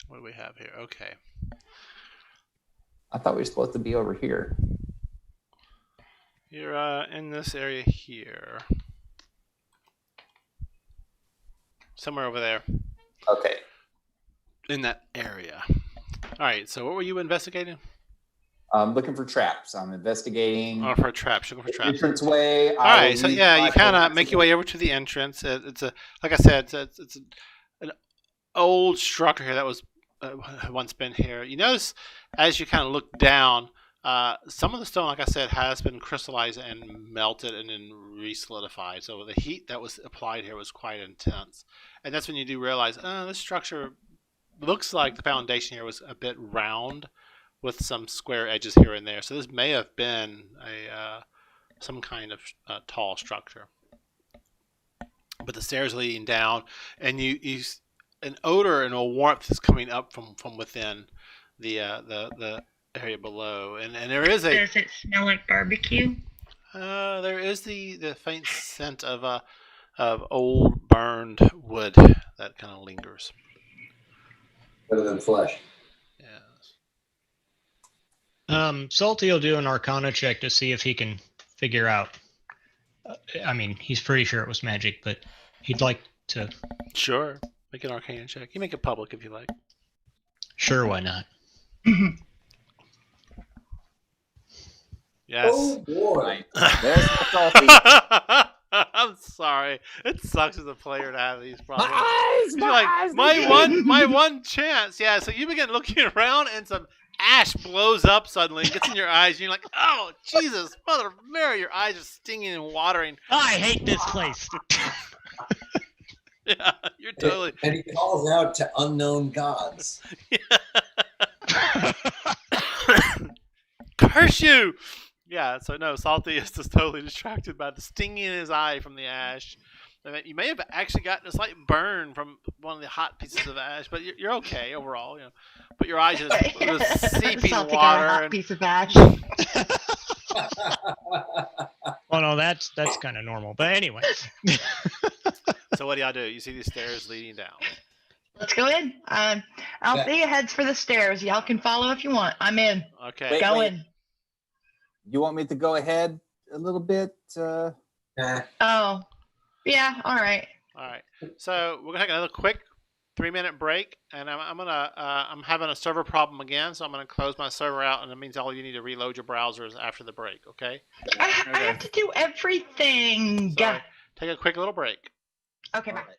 [SPEAKER 3] What do we have here? Okay.
[SPEAKER 6] I thought we were supposed to be over here.
[SPEAKER 3] You're in this area here. Somewhere over there.
[SPEAKER 6] Okay.
[SPEAKER 3] In that area. All right, so what were you investigating?
[SPEAKER 6] I'm looking for traps. I'm investigating.
[SPEAKER 3] Oh, for traps. You're looking for traps.
[SPEAKER 6] Entrance way.
[SPEAKER 3] All right, so yeah, you kind of make your way over to the entrance. It's like I said, it's an old structure here that was once been here. You notice as you kind of look down, some of the stone, like I said, has been crystallized and melted and then re-solidified. So the heat that was applied here was quite intense, and that's when you do realize, this structure looks like the foundation here was a bit round, with some square edges here and there. So this may have been some kind of tall structure. But the stairs leading down, and you an odor and a warmth is coming up from within the area below, and there is a.
[SPEAKER 1] Does it smell like barbecue?
[SPEAKER 3] There is the faint scent of old burned wood that kind of lingers.
[SPEAKER 5] Better than flesh.
[SPEAKER 7] Salty will do an Arcana check to see if he can figure out. He's pretty sure it was magic, but he'd like to.
[SPEAKER 3] Sure, make an Arcana check. You make it public if you like.
[SPEAKER 7] Sure, why not?
[SPEAKER 3] Yes.
[SPEAKER 5] Oh boy.
[SPEAKER 6] There's my Salty.
[SPEAKER 3] I'm sorry. It sucks as a player to have these problems.
[SPEAKER 6] eyes,
[SPEAKER 3] my one chance. Yeah. So you begin looking around, and some ash blows up suddenly, gets in your eyes, and you're like, "Oh Jesus, Mother Mary!" Your eyes are stinging and watering.
[SPEAKER 7] I hate this place.
[SPEAKER 3] Yeah, you're totally.
[SPEAKER 5] And he calls out to unknown gods.
[SPEAKER 3] Curse you! Yeah. So no, Salty is just totally distracted by the stinging in his eye from the ash. You may have actually gotten a slight burn from one of the hot pieces of ash, but you're okay overall. But your eyes just seeping
[SPEAKER 1] Salty
[SPEAKER 3] water.
[SPEAKER 1] got a hot piece of ash.
[SPEAKER 7] Well, no, that's kind of normal. But anyway.
[SPEAKER 3] So what do y'all do? You see these stairs leading down.
[SPEAKER 1] Let's go in. Althea heads for the stairs. Y'all can follow if you want. I'm in.
[SPEAKER 3] Okay.
[SPEAKER 6] Wait.
[SPEAKER 1] Going.
[SPEAKER 6] You want me to go ahead a little bit?
[SPEAKER 1] Oh, yeah. All right.
[SPEAKER 3] All right. So we're gonna take another quick 3-minute break, and I'm having a server problem again, so I'm gonna close my server out, and it means all you need to reload your browsers after the break. Okay.
[SPEAKER 1] I have to do everything.
[SPEAKER 3] Sorry. Take a quick little break.
[SPEAKER 1] Okay, bye.
[SPEAKER 6] Alright.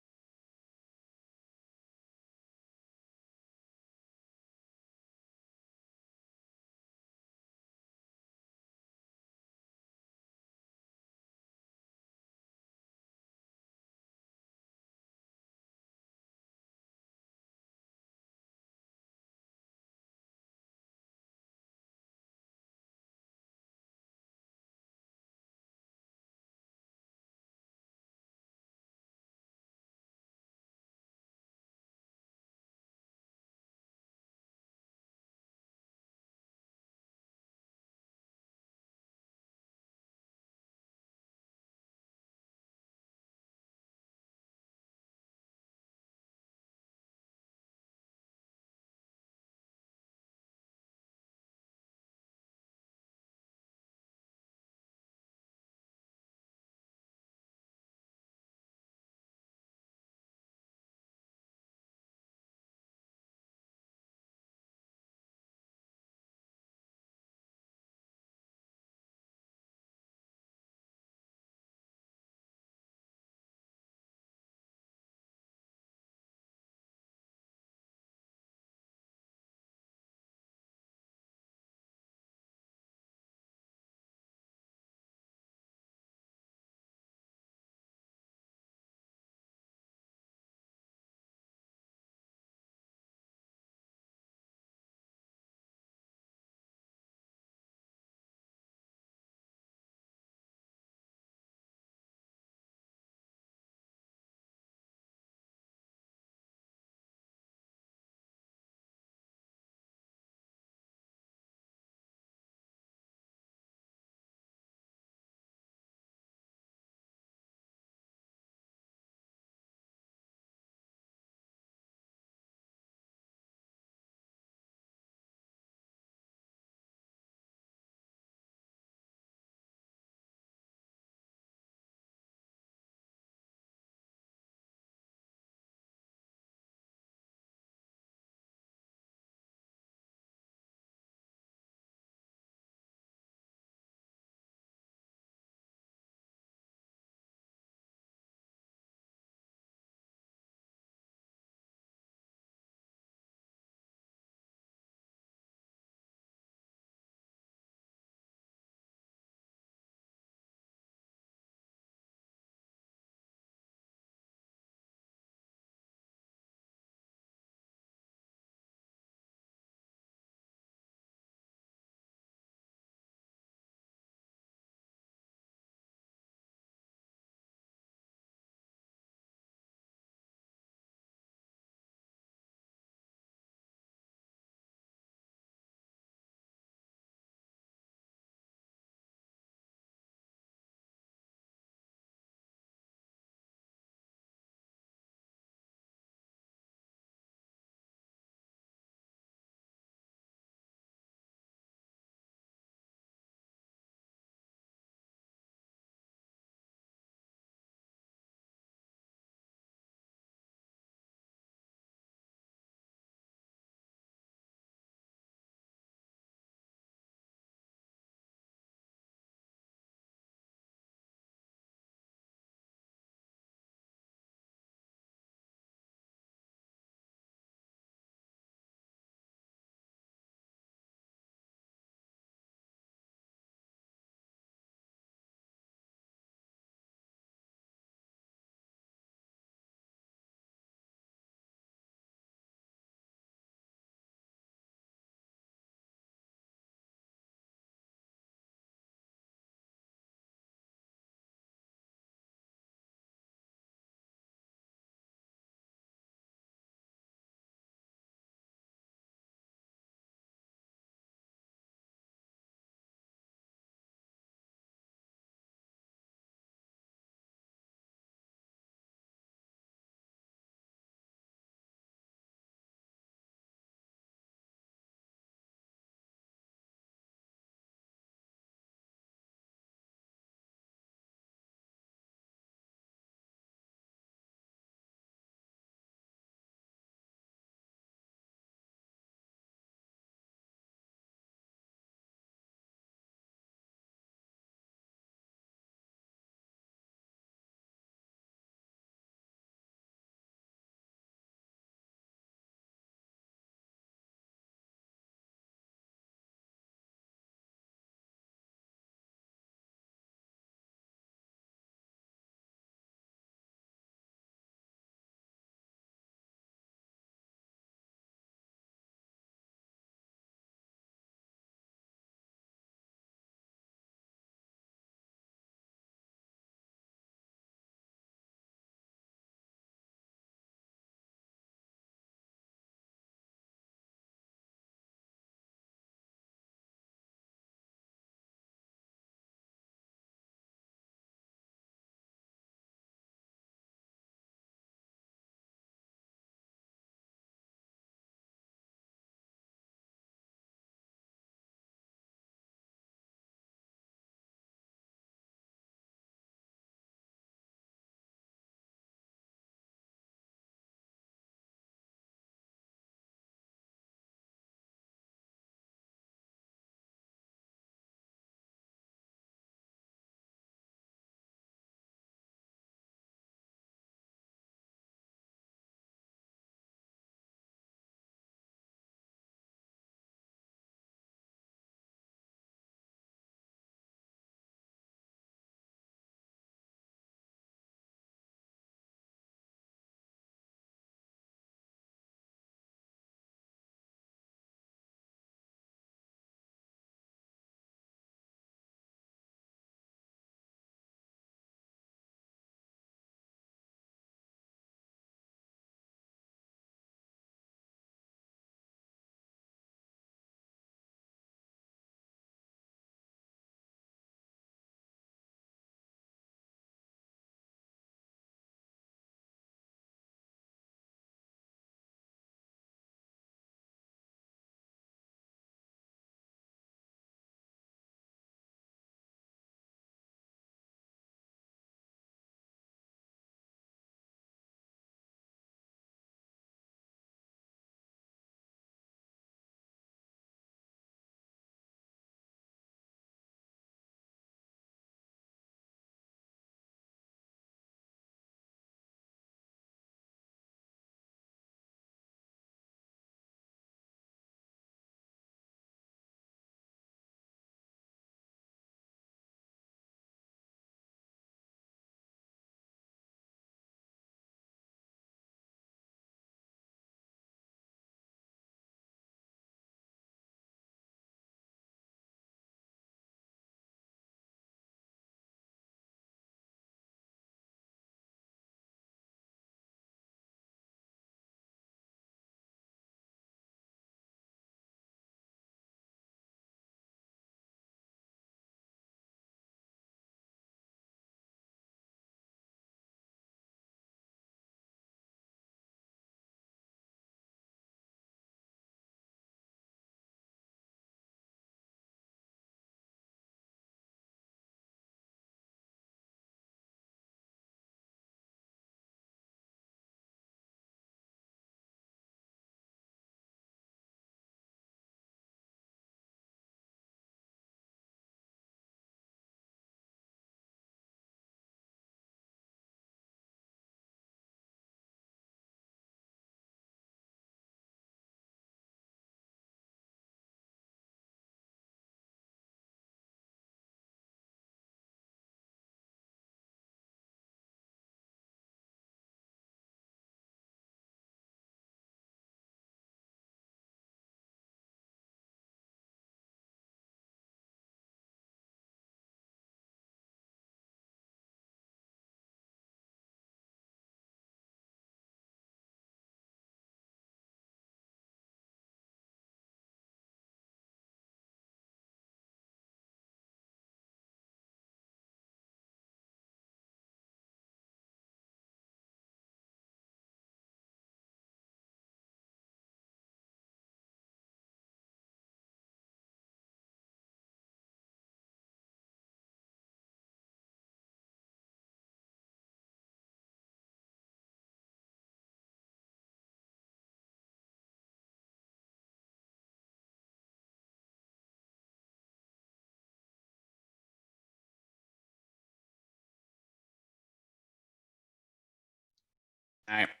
[SPEAKER 2] All right.